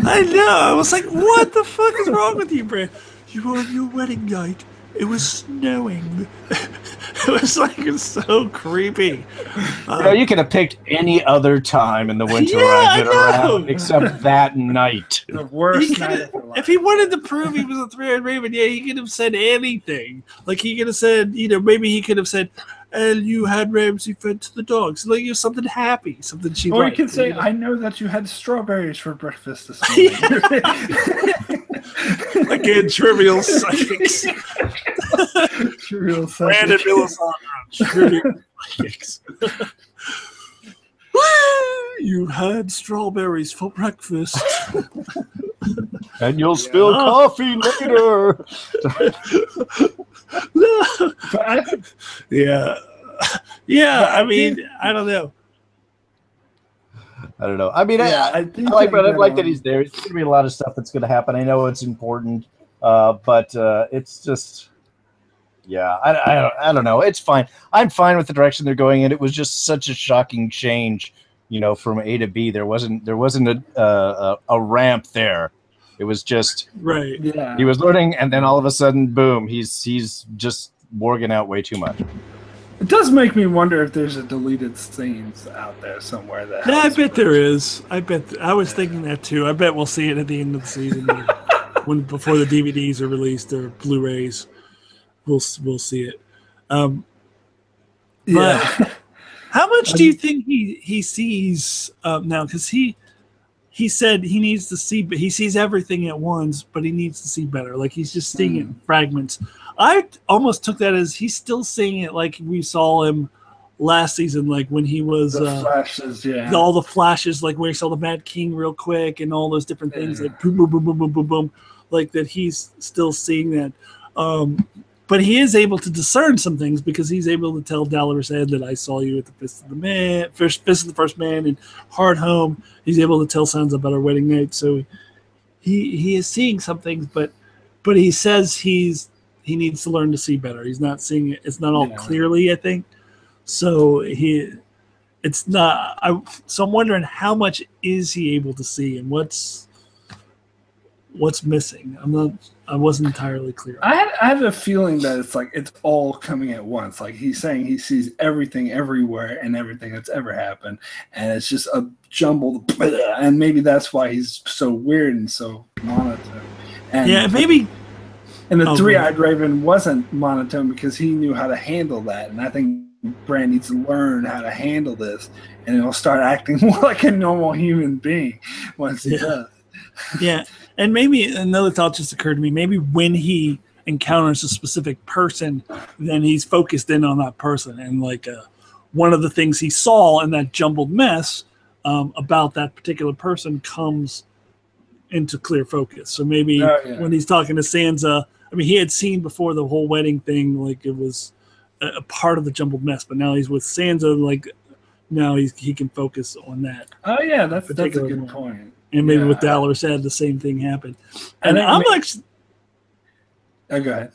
I know. I was like, what the fuck is wrong with you, Bran? You were on your wedding night. It was snowing. It was like, it's so creepy. You could have picked any other time in the winter I've been around except that night. The worst night of your life. If he wanted to prove he was a three-eyed raven, yeah, he could have said anything. Like, he could have said, maybe he could have said, and you had Ramsay fed to the dogs. Like, something happy, something she Or liked. you could say, I know that you had strawberries for breakfast this morning. Again, trivial psychics. Trivial psychics. Brandon Millicent. Trivial psychics. You had strawberries for breakfast. And you'll spill coffee later. Yeah. Yeah, I mean, I don't know. I mean, I like that he's there. It's going to be a lot of stuff that's going to happen. I know it's important, but it's just, yeah, I don't know. It's fine. I'm fine with the direction they're going in. It was just such a shocking change, from A to B. There wasn't a ramp there. It was just right. Yeah. He was learning, and then all of a sudden, boom, he's just warging out way too much. It does make me wonder if there's a deleted scenes out there somewhere that. Yeah, I bet there is. I was thinking that too. I bet we'll see it at the end of the season, before the DVDs are released or Blu-rays. We'll see it. But how much do you think he sees now? Because he said he needs to see, but he sees everything at once, but he needs to see better. Like, he's just seeing it in fragments. I almost took that as he's still seeing it like we saw him last season, like when he was the flashes, all the flashes, like where he saw the Mad King real quick and all those different things, like boom, boom, boom, boom, boom, boom, boom, like that. He's still seeing that. But he is able to discern some things because he's able to tell Dolores Ed that I saw you at the Fist of the First Man, and Hard Home. He's able to tell Sansa about our wedding night. So he is seeing some things, but he says he needs to learn to see better. He's not seeing it. It's not all clearly, I think. So it's not. So I'm wondering how much is he able to see, and what's missing. I wasn't entirely clear. I had a feeling that it's all coming at once. Like he's saying he sees everything everywhere and everything that's ever happened, and it's just a jumbled. And maybe that's why he's so weird and so monotone. And yeah, maybe. And the three-eyed raven wasn't monotone because he knew how to handle that, and I think Bran needs to learn how to handle this, and he'll start acting more like a normal human being once he does. Yeah. And maybe another thought just occurred to me. Maybe when he encounters a specific person, then he's focused in on that person. And like one of the things he saw in that jumbled mess about that particular person comes into clear focus. So maybe when he's talking to Sansa, I mean, he had seen before the whole wedding thing, like it was a part of the jumbled mess. But now he's with Sansa, like now he can focus on that. Oh, yeah, that's a good point. And maybe with Dallas had the same thing happen. And I'm like... Oh, go ahead.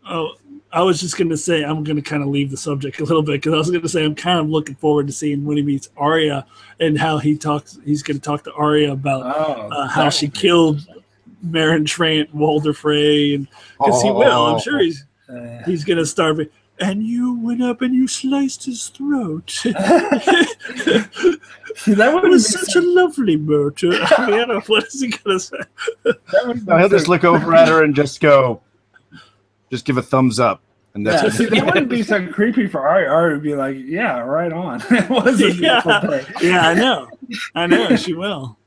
Oh, I was just going to say, I'm going to kind of leave the subject a little bit because I was going to say I'm kind of looking forward to seeing when he meets Arya and how he's going to talk to Arya about how she killed Meryn Trant, Walder Frey, and because he will. I'm sure he's going to starve it. And you went up and you sliced his throat. That was such a lovely murder. I mean, I don't know, what is he going to say? He'll just look over at her and just go, just give a thumbs up. And that's it. That wouldn't be so creepy for Arya. Arya would be like, yeah, right on. It was a beautiful day. Yeah, I know. She will.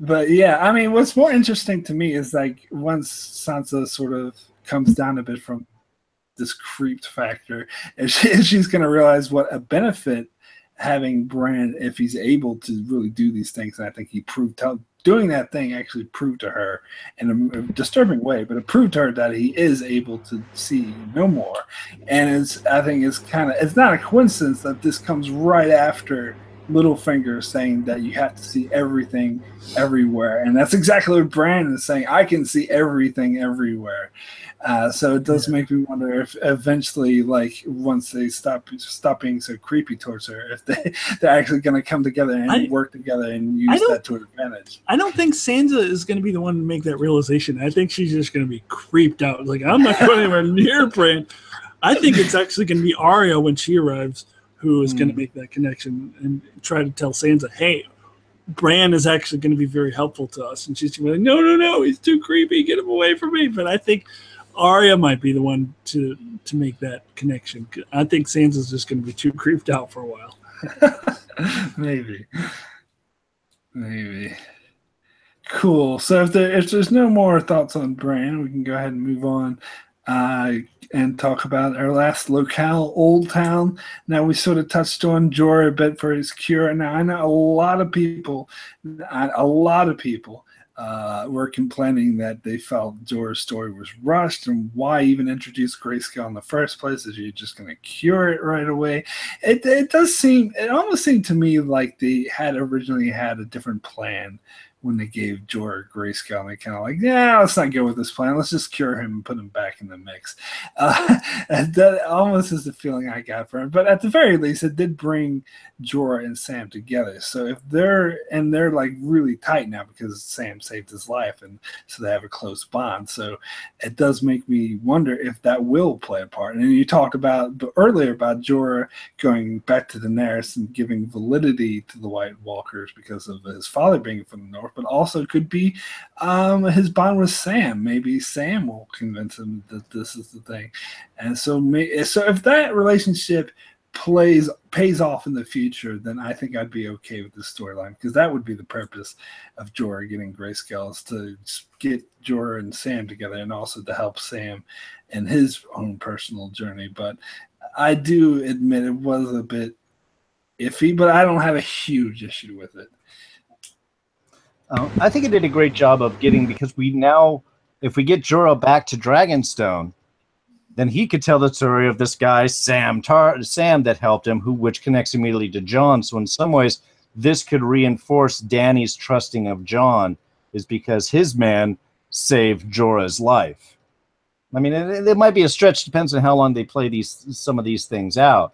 But yeah, I mean, what's more interesting to me is like once Sansa sort of comes down a bit from this creeped factor, and she's going to realize what a benefit having Bran if he's able to really do these things. And I think he proved doing that thing actually proved to her in a disturbing way, but it proved to her that he is able to see no more. And I think it's not a coincidence that this comes right after Littlefinger saying that you have to see everything everywhere, and that's exactly what Bran is saying. I can see everything everywhere. So it does make me wonder if eventually, like once they stop being so creepy towards her, if they're actually going to come together and work together and use that to advantage. I don't think Sansa is going to be the one to make that realization. I think she's just going to be creeped out. Like, I'm not going anywhere near Bran. I think it's actually going to be Arya when she arrives who is going to make that connection and try to tell Sansa, hey, Bran is actually going to be very helpful to us. And she's going to be like, no, he's too creepy. Get him away from me. But I think Arya might be the one to make that connection. I think Sansa's just going to be too creeped out for a while. Maybe. Cool. So if there's no more thoughts on Bran, we can go ahead and move on and talk about our last locale, Old Town. Now, we sort of touched on Jorah a bit for his cure. Now, I know a lot of people were complaining that they felt Jorah's story was rushed, and why even introduce grayscale in the first place if you're just going to cure it right away. It almost seemed to me like they had originally had a different plan when they gave Jorah grayscale, and they kind of like, yeah, let's not go with this plan. Let's just cure him and put him back in the mix. And that almost is the feeling I got from it. But at the very least, it did bring Jorah and Sam together. So if they're like really tight now because Sam saved his life, and so they have a close bond. So it does make me wonder if that will play a part. And you talked about earlier about Jorah going back to Daenerys and giving validity to the White Walkers because of his father being from the North, but also could be his bond with Sam. Maybe Sam will convince him that this is the thing. And so if that relationship pays off in the future, then I think I'd be okay with this storyline, because that would be the purpose of Jorah getting grayscale, is to get Jorah and Sam together, and also to help Sam in his own personal journey. But I do admit it was a bit iffy, but I don't have a huge issue with it. I think it did a great job of because we now, if we get Jorah back to Dragonstone, then he could tell the story of this guy, Sam that helped him, which connects immediately to Jon. So in some ways, this could reinforce Danny's trusting of Jon is because his man saved Jorah's life. I mean, it might be a stretch, depends on how long they play some of these things out.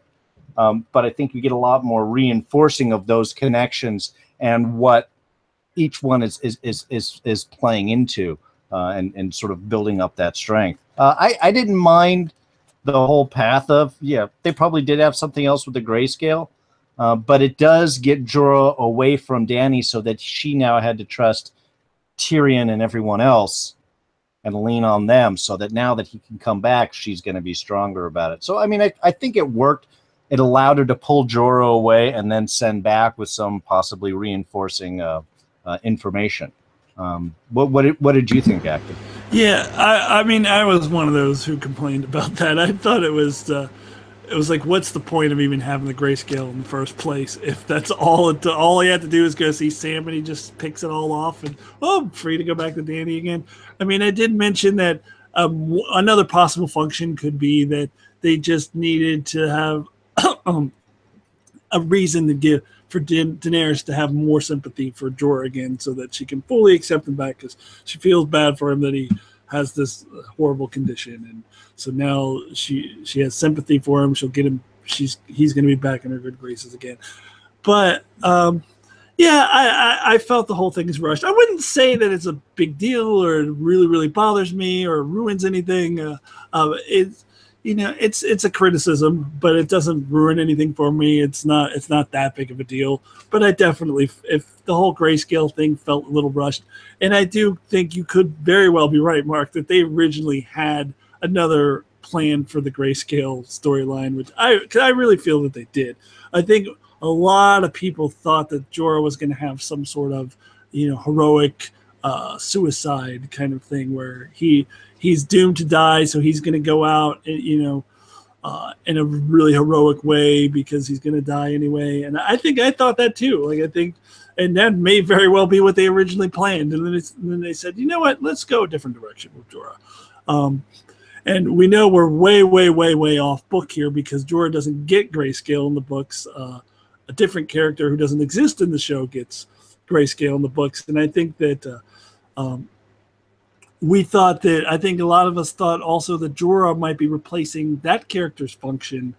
But I think you get a lot more reinforcing of those connections and what each one is playing into, and sort of building up that strength. I didn't mind the whole path of, they probably did have something else with the grayscale, but it does get Jorah away from Dany so that she now had to trust Tyrion and everyone else and lean on them, so that now that he can come back, she's going to be stronger about it. So, I mean, I think it worked. It allowed her to pull Jorah away and then send back with some possibly reinforcing information. What did you think, Akton? Yeah, I mean, I was one of those who complained about that. I thought it was like, what's the point of even having the grayscale in the first place if that's all he had to do is go see Sam and he just picks it all off and I'm free to go back to Dany again. I mean, I did mention that another possible function could be that they just needed to have a reason to give for Daenerys to have more sympathy for Jorah again, so that she can fully accept him back, because she feels bad for him that he has this horrible condition, and so now she has sympathy for him. She'll get him. He's going to be back in her good graces again. But I felt the whole thing is rushed. I wouldn't say that it's a big deal or it really, really bothers me or ruins anything. It's a criticism, but it doesn't ruin anything for me. It's not that big of a deal. But I definitely, if the whole grayscale thing felt a little rushed, and I do think you could very well be right, Mark, that they originally had another plan for the grayscale storyline, which I really feel that they did. I think a lot of people thought that Jorah was going to have some sort of, heroic suicide kind of thing where he's doomed to die, so he's going to go out, in a really heroic way because he's going to die anyway. And I thought that too. Like, I think, and that may very well be what they originally planned. And then they said, you know what, let's go a different direction with Jorah. And we know we're way, way, way, way off book here because Jorah doesn't get grayscale in the books. A different character who doesn't exist in the show gets grayscale in the books. And I think that I think a lot of us thought also that Jorah might be replacing that character's function,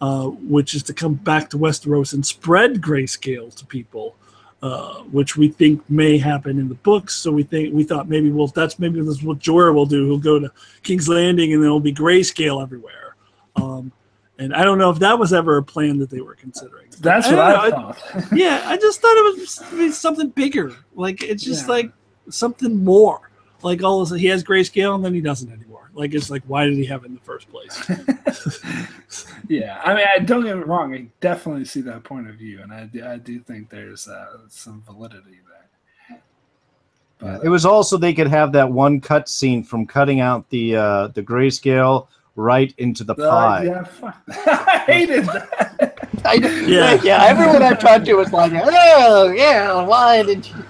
which is to come back to Westeros and spread grayscale to people, which we think may happen in the books. So we thought maybe that's what Jorah will do. He'll go to King's Landing and there'll be grayscale everywhere. And I don't know if that was ever a plan that they were considering. That's what I thought. Yeah, I just thought it was something bigger. Like, it's just like something more. Like, all of a sudden he has grayscale and then he doesn't anymore. Like, it's like, why did he have it in the first place? Yeah, I mean, don't get me wrong. I definitely see that point of view, and I do think there's some validity there. But, it was also they could have that one cut scene from cutting out the grayscale right into the pie. Yeah, I hated that. Yeah. Everyone I talked to was like, "Oh, yeah, why did you?"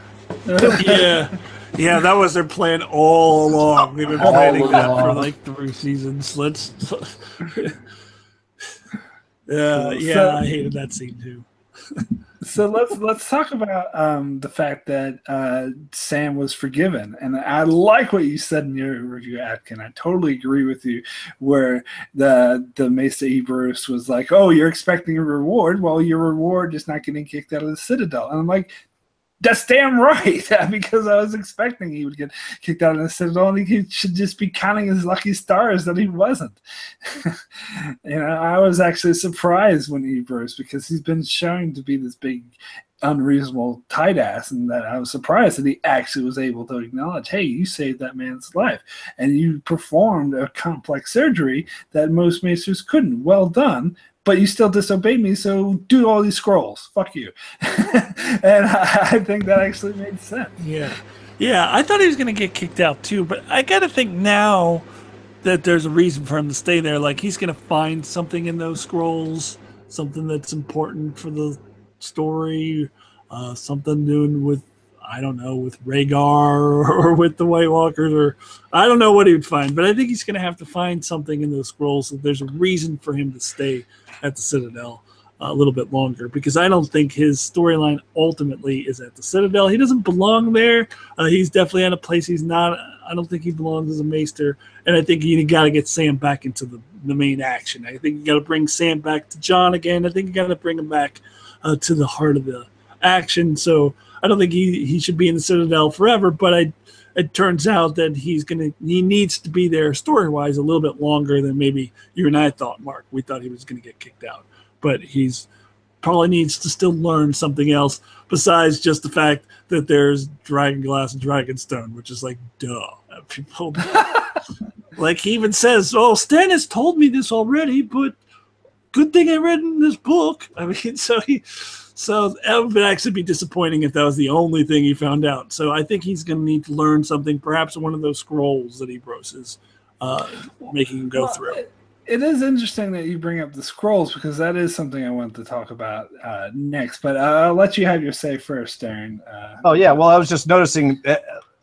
Yeah, that was their plan all along. They've been planning that for like 3 seasons. I hated that scene too. So let's talk about the fact that Sam was forgiven, and I like what you said in your review, Akton. I totally agree with you. Where the Maester Bruce was like, "Oh, you're expecting a reward. Well, your reward is not getting kicked out of the Citadel," and I'm like, that's damn right, because I was expecting he would get kicked out of the Citadel, and he should just be counting his lucky stars that he wasn't. I was actually surprised when he burst, because he's been shown to be this big, unreasonable tight ass, and that I was surprised that he actually was able to acknowledge, hey, you saved that man's life, and you performed a complex surgery that most maesters couldn't. Well done. But you still disobeyed me, so do all these scrolls. Fuck you. And I think that actually made sense. Yeah, I thought he was going to get kicked out too, but I got to think now that there's a reason for him to stay there. Like, he's going to find something in those scrolls, something that's important for the story, something doing with, I don't know, with Rhaegar or with the White Walkers, or I don't know what he would find, but I think he's going to have to find something in those scrolls. So there's a reason for him to stay at the Citadel. a little bit longer, because I don't think his storyline ultimately is at the Citadel. He doesn't belong there. He's definitely at a place he's not. I don't think he belongs as a Maester, and I think you got to get Sam back into the main action. I think you got to bring Sam back to John again. I think you got to bring him back to the heart of the action. So I don't think he should be in the Citadel forever, but it turns out that he needs to be there story-wise a little bit longer than maybe you and I thought, Mark. We thought he was going to get kicked out, but he's probably needs to still learn something else besides just the fact that there's Dragonglass and Dragonstone, which is like, duh. People like he even says, "Oh, Stannis told me this already, but good thing I read in this book." I mean, so that would actually be disappointing if that was the only thing he found out. So I think he's going to need to learn something, perhaps one of those scrolls that Ebros is making him go through. It is interesting that you bring up the scrolls, because that is something I want to talk about next. But I'll let you have your say first, Darrin. Oh yeah, well I was just noticing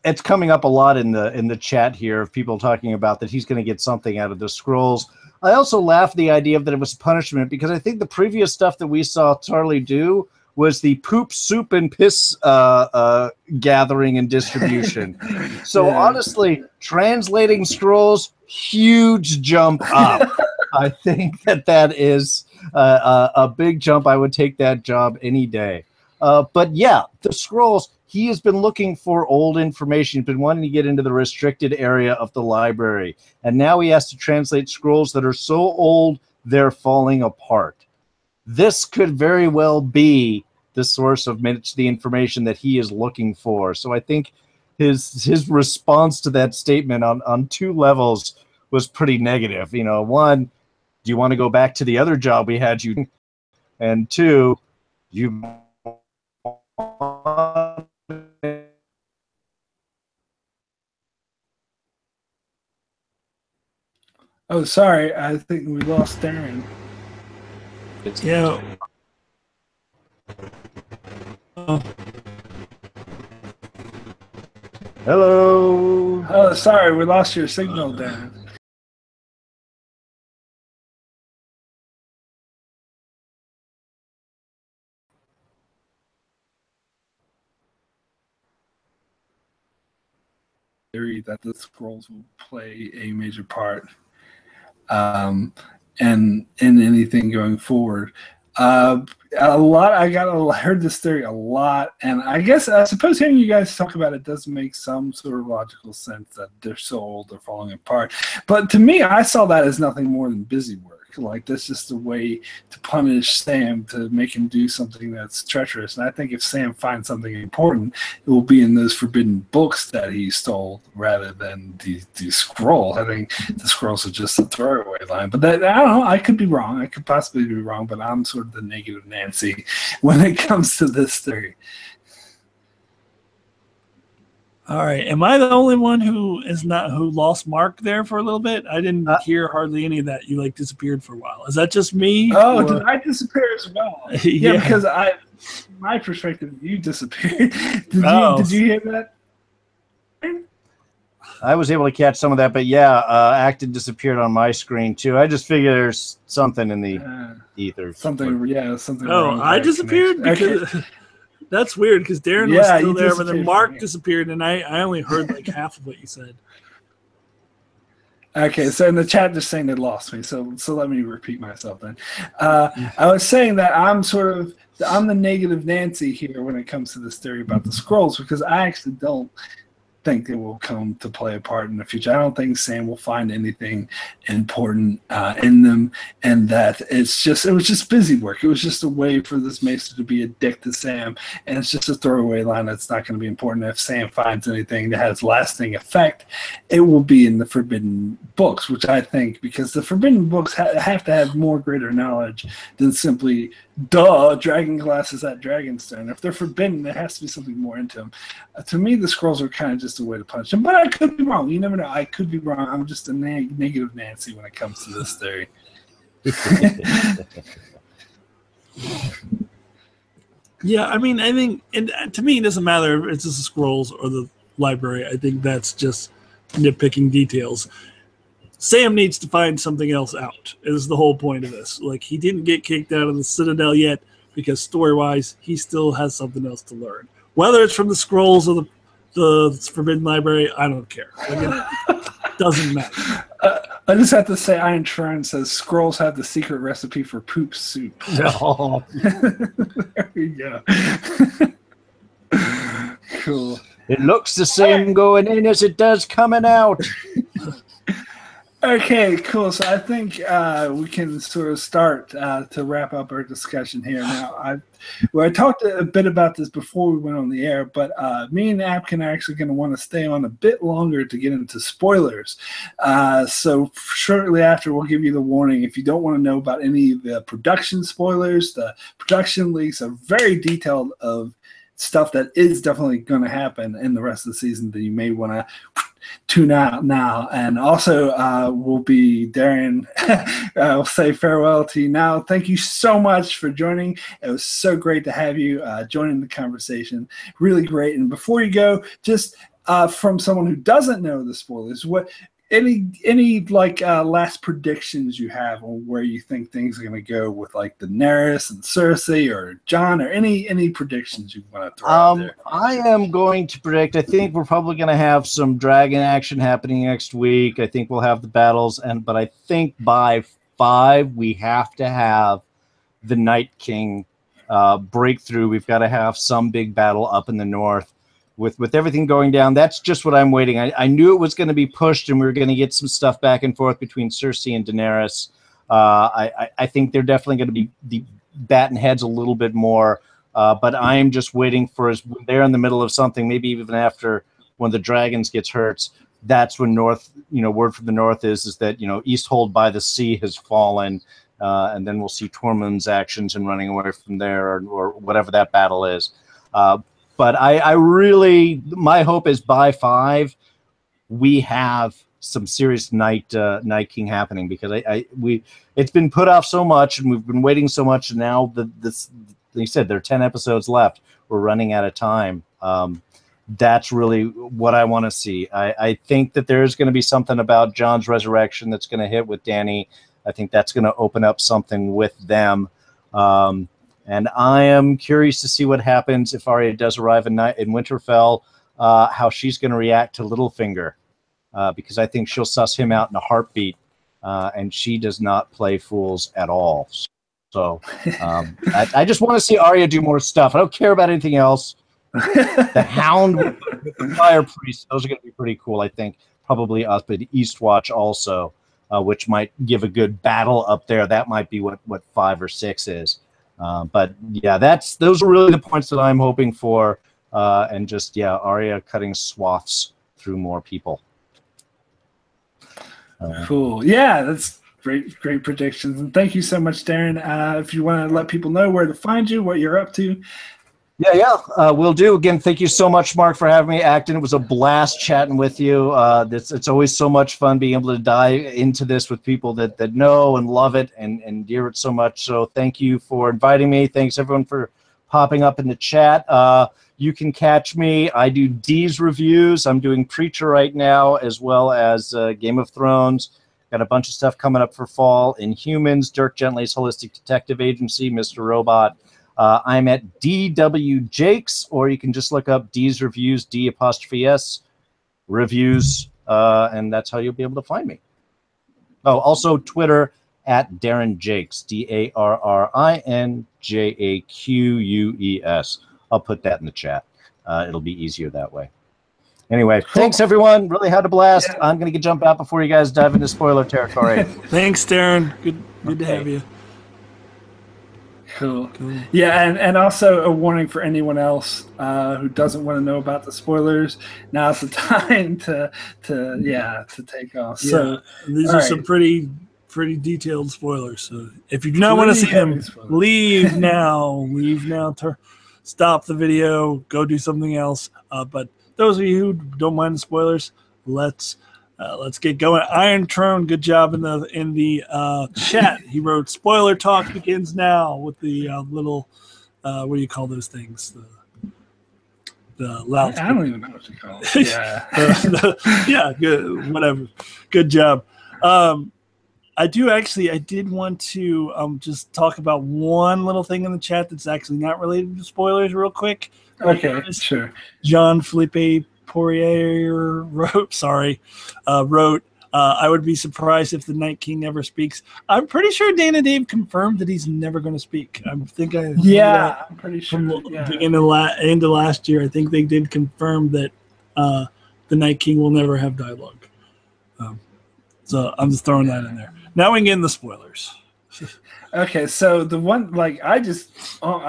it's coming up a lot in the chat here of people talking about that he's going to get something out of the scrolls. I also laughed at the idea that it was punishment, because I think the previous stuff that we saw Tarly do was the poop, soup, and piss gathering and distribution. So honestly, translating scrolls, huge jump up. I think that is a big jump. I would take that job any day. But yeah, the scrolls, he has been looking for old information. He's been wanting to get into the restricted area of the library. And now he has to translate scrolls that are so old, they're falling apart. This could very well be the source of the information that he is looking for. So I think his response to that statement on two levels was pretty negative. You know, one, do you want to go back to the other job we had you? And two, you Oh, sorry. I think we lost Darrin. Yeah. Hello. Oh, sorry. We lost your signal, Darrin. Theory that the scrolls will play a major part and in anything going forward. I heard this theory a lot, and I suppose hearing you guys talk about it does make some sort of logical sense that they're so old they're falling apart. But to me, I saw that as nothing more than busy work. Like, that's just a way to punish Sam, to make him do something that's treacherous. And I think if Sam finds something important, it will be in those forbidden books that he stole rather than the scroll. I think the scrolls are just a throwaway line. But I don't know. I could be wrong. I could possibly be wrong. But I'm sort of the negative Nancy when it comes to this theory. All right. Am I the only one who lost Mark there for a little bit? I didn't hear hardly any of that. You disappeared for a while. Is that just me? Oh, did I disappear as well? Yeah, because my perspective, you disappeared. Did you hear that? I was able to catch some of that, but yeah, Akton disappeared on my screen too. I just figured there's something in the ether. Something. Oh, I disappeared because that's weird, because Darrin was still there, but then Mark disappeared, and I only heard like half of what you said. Okay, so in the chat, they're saying they lost me. So let me repeat myself then. I was saying that I'm the negative Nancy here when it comes to this theory about the scrolls, because I actually don't think it will come to play a part in the future. I don't think Sam will find anything important in them, and that it was just busy work. It was just a way for this Maester to be a dick to Sam, and it's just a throwaway line that's not going to be important. If Sam finds anything that has lasting effect, it will be in the forbidden books, which I think, because the forbidden books have to have more greater knowledge than simply Dragonglass is at Dragonstone. If they're forbidden, there has to be something more into them. To me, the scrolls are kind of just a way to punish them, but I could be wrong. You never know. I could be wrong. I'm just a negative Nancy when it comes to this theory. Yeah, I mean, I think, and to me, it doesn't matter if it's just the scrolls or the library. I think that's just nitpicking details. Sam needs to find something else out, is the whole point of this. Like, he didn't get kicked out of the Citadel yet because story-wise, he still has something else to learn. Whether it's from the scrolls or the Forbidden Library, I don't care. Like, it doesn't matter. I just have to say, Iron Shrine says scrolls have the secret recipe for poop soup. Oh. There you go. Cool. It looks the same going in as it does coming out. Okay, cool. So I think we can sort of start to wrap up our discussion here. Now, I talked a bit about this before we went on the air, but me and Apkin are actually going to want to stay on a bit longer to get into spoilers. So shortly after, we'll give you the warning. If you don't want to know about any of the production spoilers, the production leaks are very detailed of stuff that is definitely going to happen in the rest of the season that you may want to tune out now. And also will be Darrin. I'll say farewell to you now. Thank you so much for joining. It was so great to have you joining the conversation. Really great. And before you go, just from someone who doesn't know the spoilers, what any like last predictions you have on where you think things are going to go with like Daenerys and Cersei or Jon, or any predictions you want to throw out there? I am going to predict, I think we're probably going to have some dragon action happening next week. I think we'll have the battles, but I think by 5 we have to have the Night King breakthrough. We've got to have some big battle up in the north. With everything going down, that's just what I'm waiting. I knew it was going to be pushed, and we were going to get some stuff back and forth between Cersei and Daenerys. I think they're definitely going to be batting heads a little bit more. But I am just waiting for us. When they're in the middle of something, maybe even after one of the dragons gets hurt. That's when word from the north is that Easthold by the Sea has fallen, and then we'll see Tormund's actions and running away from there, or whatever that battle is. But I really, my hope is by 5, we have some serious Night King happening, because it's been put off so much, and we've been waiting so much, and now you said there are 10 episodes left. We're running out of time. That's really what I want to see. I think that there is going to be something about Jon's resurrection that's going to hit with Dany. I think that's going to open up something with them. And I am curious to see what happens if Arya does arrive in Winterfell, how she's going to react to Littlefinger, because I think she'll suss him out in a heartbeat, and she does not play fools at all. So I just want to see Arya do more stuff. I don't care about anything else. The Hound with the Fire Priest, those are going to be pretty cool, I think. Probably up at Eastwatch also, which might give a good battle up there. That might be what 5 or 6 is. But yeah, those are really the points that I'm hoping for, and just Arya cutting swaths through more people. Cool. Yeah, that's great predictions, and thank you so much, Darrin. If you want to let people know where to find you, what you're up to. Yeah, will do. Again, thank you so much, Mark, for having me. Akton, it was a blast chatting with you. It's always so much fun being able to dive into this with people that know and love it and endear it so much. So thank you for inviting me. Thanks, everyone, for popping up in the chat. You can catch me. I do D's reviews. I'm doing Preacher right now, as well as Game of Thrones. Got a bunch of stuff coming up for fall. Inhumans, Dirk Gently's Holistic Detective Agency, Mr. Robot. I'm at DW Jakes, or you can just look up D's Reviews, D''S Reviews, and that's how you'll be able to find me. Oh, also Twitter at Darrin Jakes, DARRINJAQUES. I'll put that in the chat. It'll be easier that way. Anyway, thanks, everyone. Really had a blast. Yeah. I'm going to jump out before you guys dive into spoiler territory. Thanks, Darrin. Good to have you. Cool. Yeah, and also a warning for anyone else who doesn't want to know about the spoilers. Now's the time to take off. Yeah. So these are some pretty detailed spoilers. So if you do not want to see them, leave now. Stop the video. Go do something else. But those of you who don't mind the spoilers, let's get going. Iron Throne, good job in the chat. He wrote, "Spoiler talk begins now," with the little what do you call those things? The loud. I don't even know what you call it. Yeah. Yeah. Good. Whatever. Good job. I did want to just talk about one little thing in the chat that's actually not related to spoilers real quick. Okay, sure. John Felipe Poirier wrote, I would be surprised if the Night King never speaks. I'm pretty sure Dana Dave confirmed that he's never going to speak. I'm pretty sure. Beginning end of last year, I think they did confirm that the Night King will never have dialogue. So I'm just throwing that in there. Now we can get in the spoilers. Okay, so the one, like, I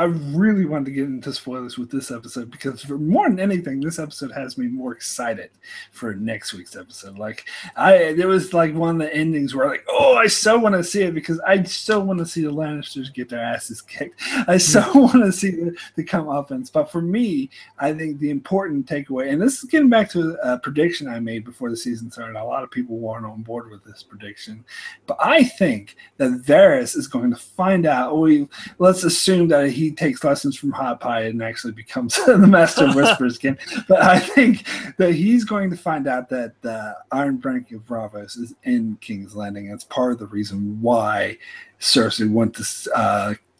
really wanted to get into spoilers with this episode because for more than anything, this episode has me more excited for next week's episode. Like, there was like one of the endings where like, oh, I so want to see it because I so want to see the Lannisters get their asses kicked. I so want to see the comeuppance. But for me, I think the important takeaway, and this is getting back to a prediction I made before the season started. A lot of people weren't on board with this prediction, but I think that Varys is going to find out. Let's assume that he takes lessons from Hot Pie and actually becomes the Master of Whispers again. But I think that he's going to find out that the Iron Bank of Bravos is in King's Landing. That's part of the reason why Cersei went to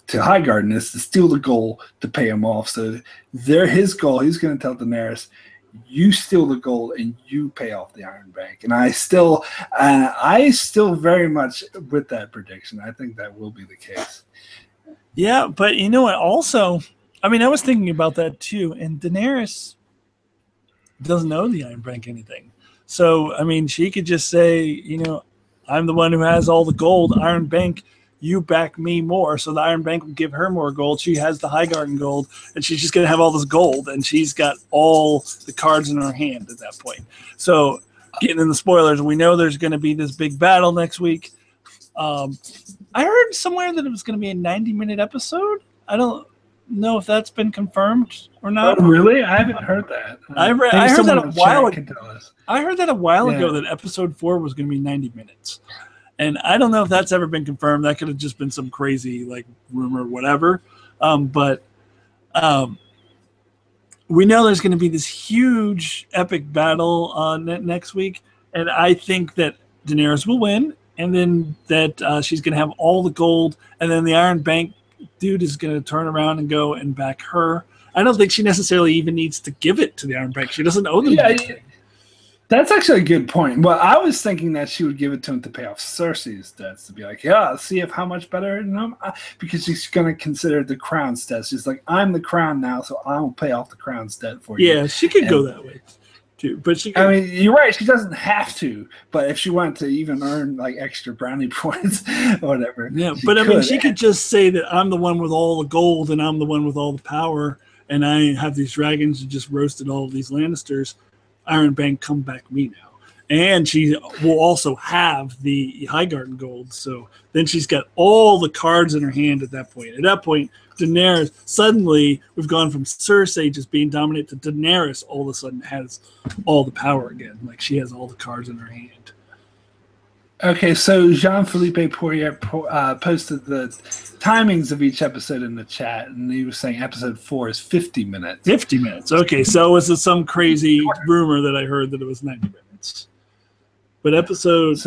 Highgarden is to steal the gold to pay him off. So his goal. He's going to tell Daenerys, you steal the gold and you pay off the Iron Bank. And I still very much with that prediction. I think that will be the case. Yeah, but you know what? Also, I mean, I was thinking about that too. And Daenerys doesn't owe the Iron Bank anything. So, I mean, she could just say, you know, I'm the one who has all the gold. Iron Bank, you back me more. So the Iron Bank will give her more gold. She has the Highgarden gold, and she's just going to have all this gold, and she's got all the cards in her hand at that point. So getting in the spoilers, we know there's going to be this big battle next week. I heard somewhere that it was going to be a 90-minute episode. I don't know if that's been confirmed or not. Oh, really? I haven't heard that. I heard that a while ago. I heard that a while ago that episode 4 was going to be 90 minutes. And I don't know if that's ever been confirmed. That could have just been some crazy like rumor, whatever. But we know there's going to be this huge epic battle next week. And I think that Daenerys will win. And then that she's going to have all the gold. And then the Iron Bank dude is going to turn around and go and back her. I don't think she necessarily even needs to give it to the Iron Bank. She doesn't owe them anything. That's actually a good point. Well, I was thinking that she would give it to him to pay off Cersei's debts, to be like, yeah, see if how much better, because she's going to consider the crown's debt. She's like, I'm the crown now, so I'll pay off the crown's debt for you. Yeah, she could go that way too, but she. I mean, you're right. She doesn't have to, but if she wanted to even earn like extra brownie points or whatever, yeah. But I mean, she could just say that I'm the one with all the gold and I'm the one with all the power, and I have these dragons who just roasted all of these Lannisters. Iron Bank, come back me now. And she will also have the Highgarden gold. So then she's got all the cards in her hand at that point. At that point, Daenerys, suddenly we've gone from Cersei just being dominant to Daenerys all of a sudden has all the power again. Like she has all the cards in her hand. Okay, so Jean-Philippe Poirier posted the timings of each episode in the chat, and he was saying episode 4 is 50 minutes. 50 minutes. Okay, so was it some crazy rumor that I heard that it was 90 minutes? But episode...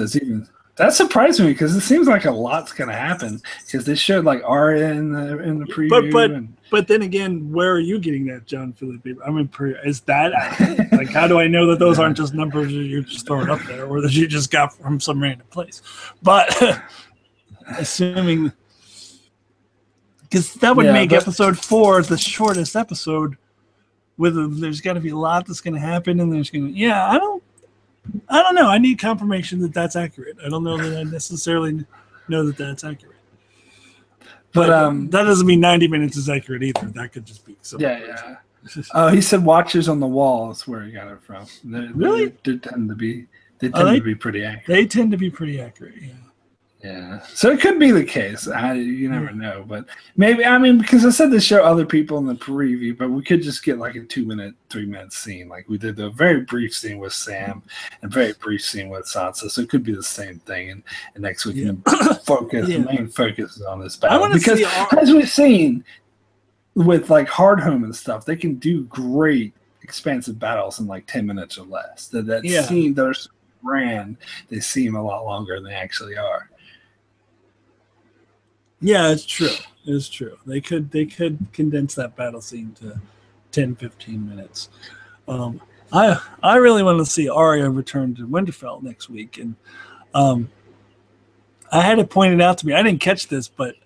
That surprised me because it seems like a lot's going to happen because they showed like Arya in the preview. But then again, where are you getting that, John Philippe? I mean, is that like how do I know that those aren't just numbers that you're just throwing up there or that you just got from some random place? But assuming because that would make episode 4 the shortest episode. There's got to be a lot that's going to happen, and there's going to I don't know. I need confirmation that that's accurate. I don't know that I necessarily know that that's accurate. But that doesn't mean 90 minutes is accurate either. That could just be something. Yeah. Oh, he said "Watchers on the Wall" is where he got it from. Really? They tend to be pretty accurate. They tend to be pretty accurate. Yeah. Yeah, so it could be the case. You never know, but maybe because I said to show other people in the preview, but we could just get like a 2-minute, 3-minute scene, like we did the very brief scene with Sam and very brief scene with Sansa. So it could be the same thing, and next week the main focus is on this battle because as we've seen with like Hardhome and stuff, they can do great expansive battles in like 10 minutes or less. That scene there's brand, they seem a lot longer than they actually are. Yeah, it's true. It's true. They could condense that battle scene to 10, 15 minutes. I really want to see Arya return to Winterfell next week, and I had it pointed out to me. I didn't catch this, but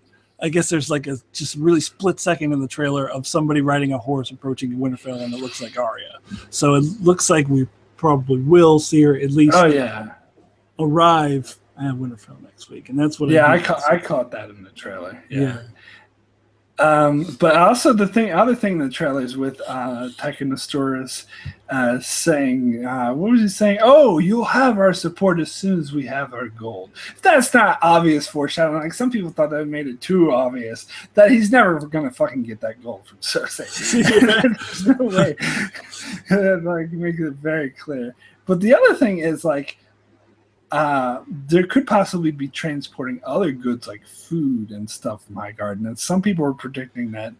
I guess there's like a just really split second in the trailer of somebody riding a horse approaching Winterfell, and it looks like Arya. So it looks like we probably will see her at least arrive at Winterfell next week, and that's what. I caught that in the trailer. Yeah. But also other thing in the trailer is with Tychonosaurus saying, what was he saying? Oh, you'll have our support as soon as we have our gold. That's not obvious foreshadowing. Like some people thought that made it too obvious that he's never gonna fucking get that gold from Cersei. There's no way. Like make it very clear. But the other thing is like. There could possibly be transporting other goods like food and stuff from Highgarden. And some people were predicting that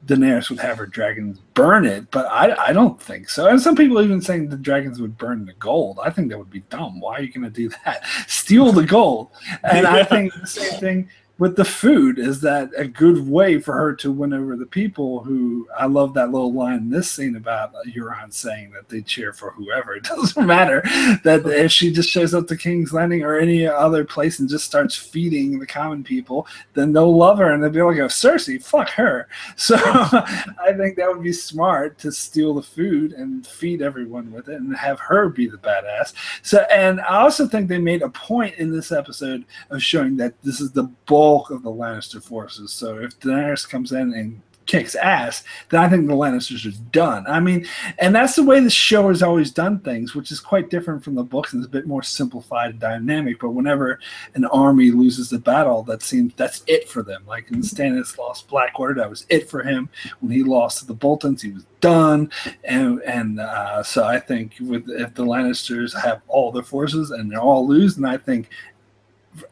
Daenerys would have her dragons burn it, but I don't think so. And some people even saying the dragons would burn the gold. I think that would be dumb. Why are you going to do that? Steal the gold. And I think the same thing with the food is that a good way for her to win over the people who I love that little line in this scene about Euron saying that they cheer for whoever. It doesn't matter that if she just shows up to King's Landing or any other place and just starts feeding the common people, then they'll love her and they'll be like, oh, Cersei, fuck her. So I think that would be smart to steal the food and feed everyone with it and have her be the badass. So, and I also think they made a point in this episode of showing that this is the bulk of the Lannister forces. So if Daenerys comes in and kicks ass, then I think the Lannisters are done. I mean, and that's the way the show has always done things, which is quite different from the books and it's a bit more simplified and dynamic. But whenever an army loses the battle, that's it for them. Like when Stannis lost Blackwater, that was it for him. When he lost to the Boltons, he was done. And so I think if the Lannisters have all their forces and they all lose, then I think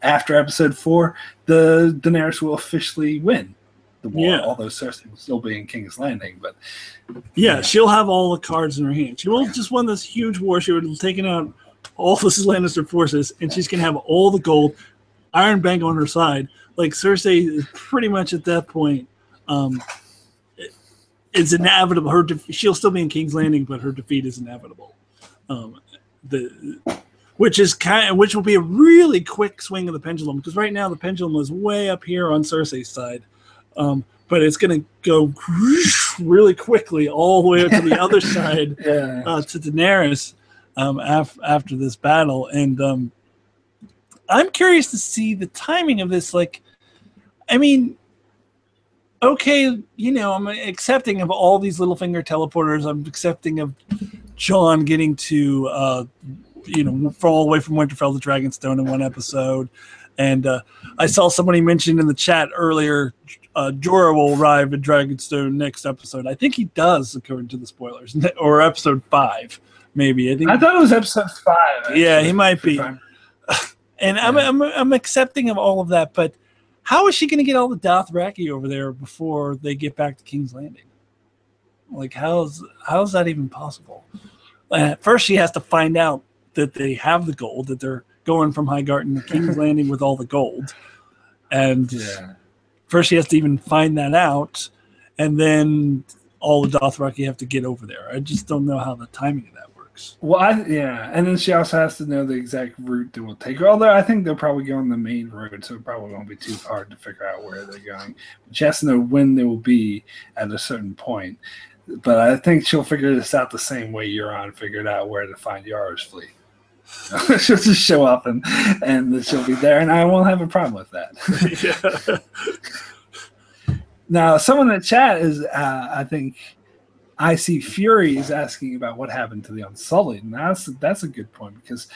after episode 4, the Daenerys will officially win the war, although Cersei will still be in King's Landing. But she'll have all the cards in her hand. She will just won this huge war. She would have taken out all the Lannister forces, and she's going to have all the gold, Iron Bank on her side. Like Cersei is pretty much at that point. It's inevitable. She'll still be in King's Landing, but her defeat is inevitable. Which will be a really quick swing of the pendulum, because right now the pendulum is way up here on Cersei's side, but it's going to go really quickly all the way to the other side to Daenerys after this battle. And I'm curious to see the timing of this. Like, I mean, okay, I'm accepting of all these Littlefinger teleporters. I'm accepting of Jon getting to fall away from Winterfell to Dragonstone in one episode. And I saw somebody mention in the chat earlier, Jorah will arrive at Dragonstone next episode. I think he does, according to the spoilers, or episode 5, maybe. I thought it was episode 5. Actually. Yeah, he might be. And I'm accepting of all of that, but how is she going to get all the Dothraki over there before they get back to King's Landing? Like, how's that even possible? First, she has to find out that they have the gold, that they're going from Highgarden to King's Landing with all the gold. And first she has to even find that out, and then all the Dothraki have to get over there. I just don't know how the timing of that works. Well, and then she also has to know the exact route that will take her. Although I think they'll probably go on the main road, so it probably won't be too hard to figure out where they're going. But she has to know when they will be at a certain point. But I think she'll figure this out the same way Euron figured out where to find Yara's fleet. She'll just show up and she'll be there, and I won't have a problem with that. Now, someone in the chat is, I think, I See Fury is asking about what happened to the Unsullied, and that's a good point, because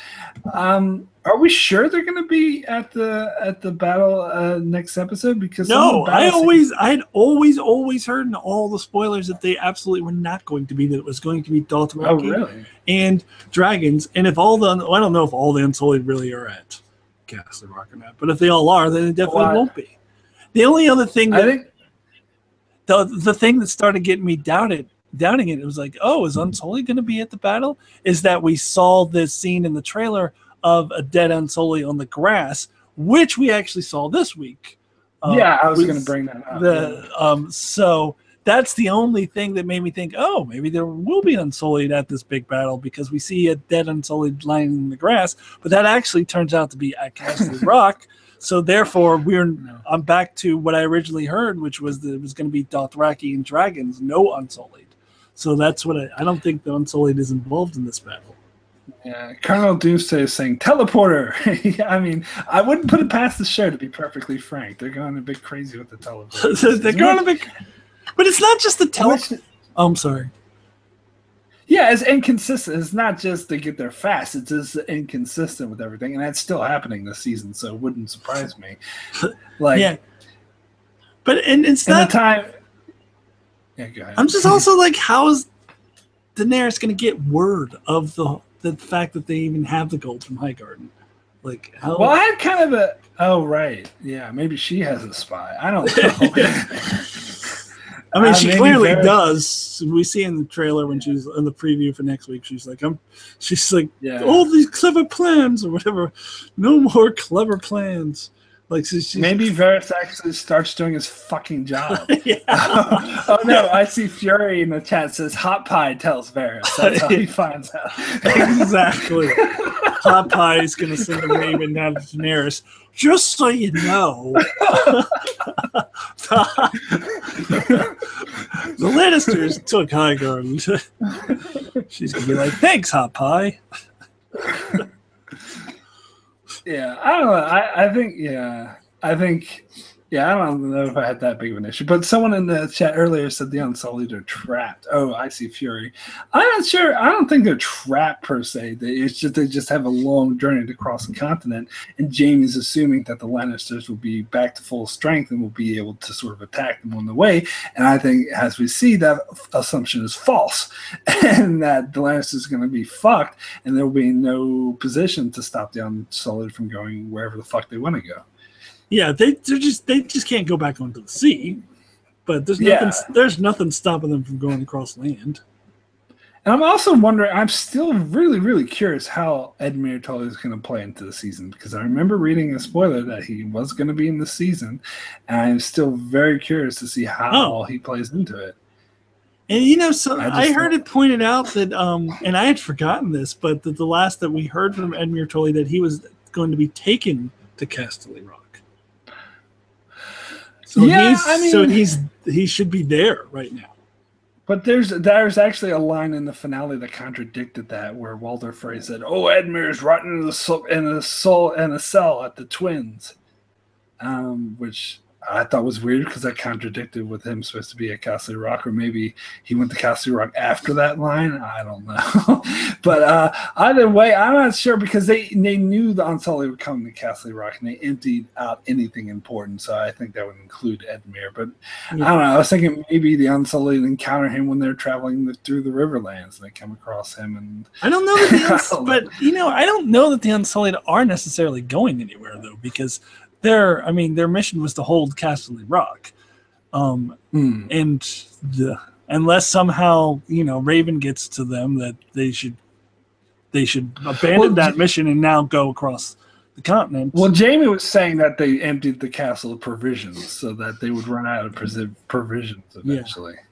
are we sure they're going to be at the battle next episode? Because no, I'd always heard in all the spoilers that they absolutely were not going to be. That it was going to be Dothraki and dragons. And if I don't know if all the Unsullied really are at Castle Rock or not, but if they all are, then it definitely won't be. The only other thing the thing that started getting me doubted doubting it. It was like, oh, is Unsullied going to be at the battle? Is that we saw this scene in the trailer of a dead Unsullied on the grass, which we actually saw this week. Yeah, I was going to bring that up. So that's the only thing that made me think, oh, maybe there will be Unsullied at this big battle, because we see a dead Unsullied lying in the grass, but that actually turns out to be at Castle Rock. So therefore, I'm back to what I originally heard, which was that it was going to be Dothraki and dragons, no Unsullied. So that's what I don't think the Unsullied is involved in this battle. Yeah, Colonel Doomsday is saying teleporter. I mean, I wouldn't put it past the show, to be perfectly frank. They're going a bit crazy with the teleporter. They're going a bit, but it's not just the teleporter. Oh, I'm sorry. Yeah, it's inconsistent. It's not just they get there fast. It's just inconsistent with everything, and that's still happening this season, so it wouldn't surprise me. Like, yeah, but it's not time. Yeah, go ahead. I'm just also like, how is Daenerys going to get word of the fact that they even have the gold from Highgarden? Like, how? Well, I had kind of a. Oh, right. Yeah, maybe she has a spy. I don't know. I mean, she clearly does. We see in the trailer when she's in the preview for next week. She's like, all these clever plans or whatever. No more clever plans. Like, maybe Varys actually starts doing his fucking job. Yeah. Oh no, I see Fury in the chat says Hot Pie tells Varys. That's how he finds out. Exactly. Hot Pie is going to send a raven down to Daenerys. Just so you know, the Lannisters took Highgarden. She's going to be like, thanks, Hot Pie. Yeah, I don't know. I don't know if I had that big of an issue. But someone in the chat earlier said the Unsullied are trapped. Oh, I see Fury. I'm not sure. I don't think they're trapped per se. They just have a long journey to cross the continent. And Jaime's assuming that the Lannisters will be back to full strength and will be able to sort of attack them on the way. And I think, as we see, that assumption is false. And that the Lannisters are going to be fucked. And there will be no position to stop the Unsullied from going wherever the fuck they want to go. Yeah, they just can't go back onto the sea, but there's nothing stopping them from going across land. And I'm also wondering, I'm still really, really curious how Edmure Tully is going to play into the season, because I remember reading a spoiler that he was going to be in the season, and I'm still very curious to see how he plays into it. And so I heard it pointed out that, and I had forgotten this, but that the last that we heard from Edmure Tully that he was going to be taken to Casterly Rock. So he should be there right now. But there's actually a line in the finale that contradicted that, where Walder Frey said, "Oh, Edmure's rotting in a cell at the Twins," which I thought was weird because that contradicted with him supposed to be at Castle Rock, or maybe he went to Castle Rock after that line. I don't know. But either way, I'm not sure, because they knew the Unsullied would come to Castle Rock and they emptied out anything important. So I think that would include Edmure. But I don't know. I was thinking maybe the Unsullied encounter him when they're traveling through the Riverlands and they come across him. And I don't know that I don't know that the Unsullied are necessarily going anywhere, though, because their mission was to hold Casterly Rock, and unless somehow Raven gets to them, that they should abandon that mission and now go across the continent. Well, Jaime was saying that they emptied the castle of provisions so that they would run out of provisions eventually. Yeah.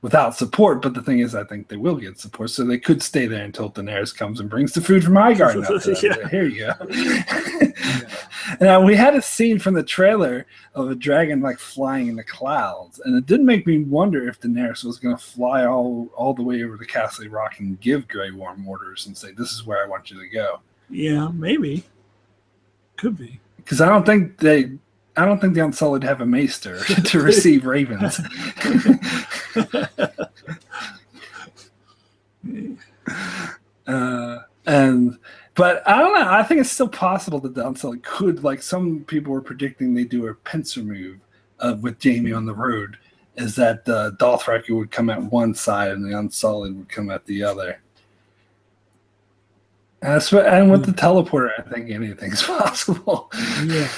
Without support, but the thing is, I think they will get support, so they could stay there until Daenerys comes and brings the food from Highgarden. Yeah. Here you go. And we had a scene from the trailer of a dragon flying in the clouds, and it did make me wonder if Daenerys was going to fly all the way over to Castle Rock and give Grey Worm orders and say, "This is where I want you to go." Yeah, maybe. Could be. Because I don't think the Unsullied have a maester to receive ravens. But I don't know. I think it's still possible that the Unsullied could, some people were predicting they do a pincer move with Jaime on the road, is that the Dothraki would come at one side and the Unsullied would come at the other. And with the teleporter, I think anything's possible. Yeah.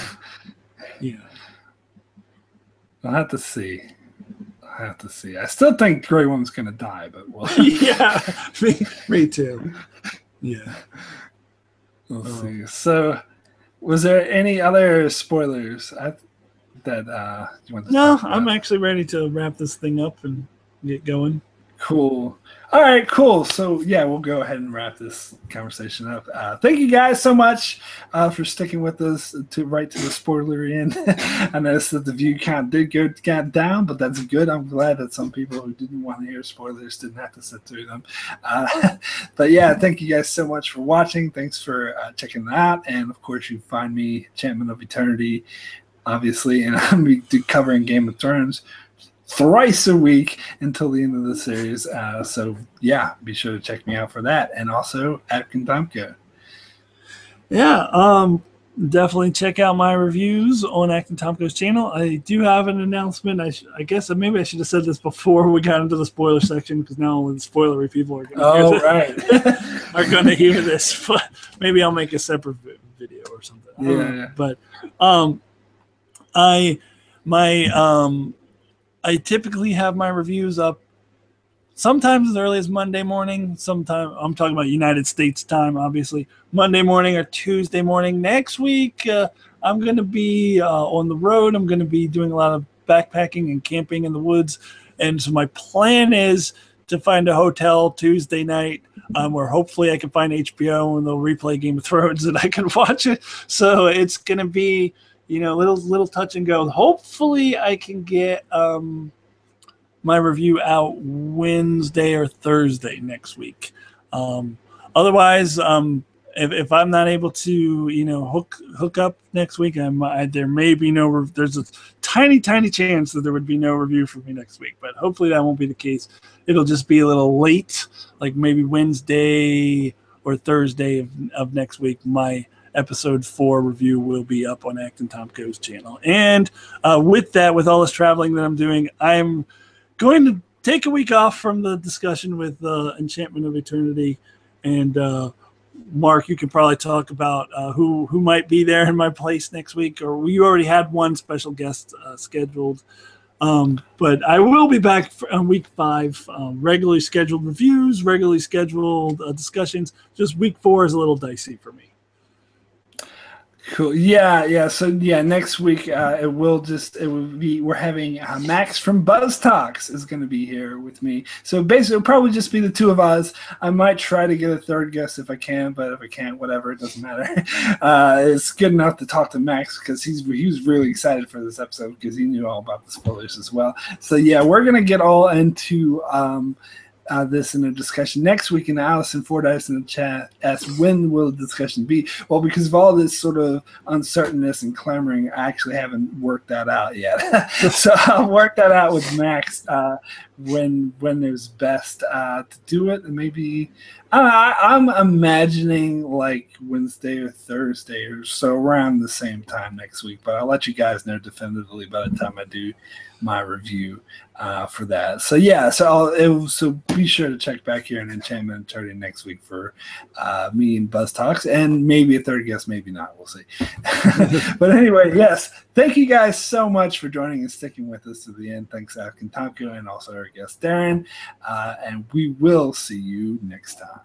Yeah. I'll have to see. have to see. I still think Grey Worm's gonna die, but yeah, me too. Yeah, we'll see. So, was there any other spoilers that you want to? No, I'm actually ready to wrap this thing up and get going. Cool. All right, cool. So, yeah, we'll go ahead and wrap this conversation up. Thank you guys so much for sticking with us right to the spoiler end. I noticed that the view count did go down, but that's good. I'm glad that some people who didn't want to hear spoilers didn't have to sit through them. But, yeah, thank you guys so much for watching. Thanks for checking it out. And, of course, you find me, Enchantment of Eternity, obviously, and I'll be covering Game of Thrones thrice a week until the end of the series. So, yeah, be sure to check me out for that. And also, Akton Tamko. Yeah, definitely check out my reviews on Akton Tamko's channel. I do have an announcement. I guess maybe I should have said this before we got into the spoiler section, because now only the spoilery people are going to hear this. But maybe I'll make a separate video or something. Yeah. But I typically have my reviews up sometimes as early as Monday morning. Sometimes I'm talking about United States time, obviously. Monday morning or Tuesday morning. Next week, I'm going to be on the road. I'm going to be doing a lot of backpacking and camping in the woods. And so my plan is to find a hotel Tuesday night where hopefully I can find HBO and they'll replay Game of Thrones and I can watch it. So it's going to be, little touch and go. Hopefully I can get my review out Wednesday or Thursday next week. Otherwise, if I'm not able to, hook up next week, there may be there's a tiny chance that there would be no review for me next week, but hopefully that won't be the case. It'll just be a little late, like maybe Wednesday or Thursday of next week. My episode 4 review will be up on Akton Tamko's channel. And with all this traveling that I'm doing, I'm going to take a week off from the discussion with Enchantment of Eternity. And Mark, you can probably talk about who might be there in my place next week, or you already had one special guest scheduled. But I will be back on week 5, regularly scheduled reviews, regularly scheduled discussions. Just week 4 is a little dicey for me. Cool. Yeah. So next week we're having Max from Buzz Talks is going to be here with me. So basically, it'll probably just be the two of us. I might try to get a third guest if I can, but if I can't, whatever, it doesn't matter. It's good enough to talk to Max because he was really excited for this episode because he knew all about the spoilers as well. So yeah, we're gonna get all into this in a discussion next week. And Allison Fordyce in the chat asked, when will the discussion be? Well, because of all this sort of uncertainness and clamoring, I actually haven't worked that out yet. So I'll work that out with Max when there's best to do it. And maybe I'm imagining like Wednesday or Thursday or so, around the same time next week. But I'll let you guys know definitively by the time I do my review for that. So yeah, so be sure to check back here in Enchantment Eternity next week for me and Buzz Talks, and maybe a third guest, maybe not. We'll see. But anyway, yes, thank you guys so much for joining and sticking with us to the end. Thanks, Akton Tamko, and also our guest Darrin. And we will see you next time.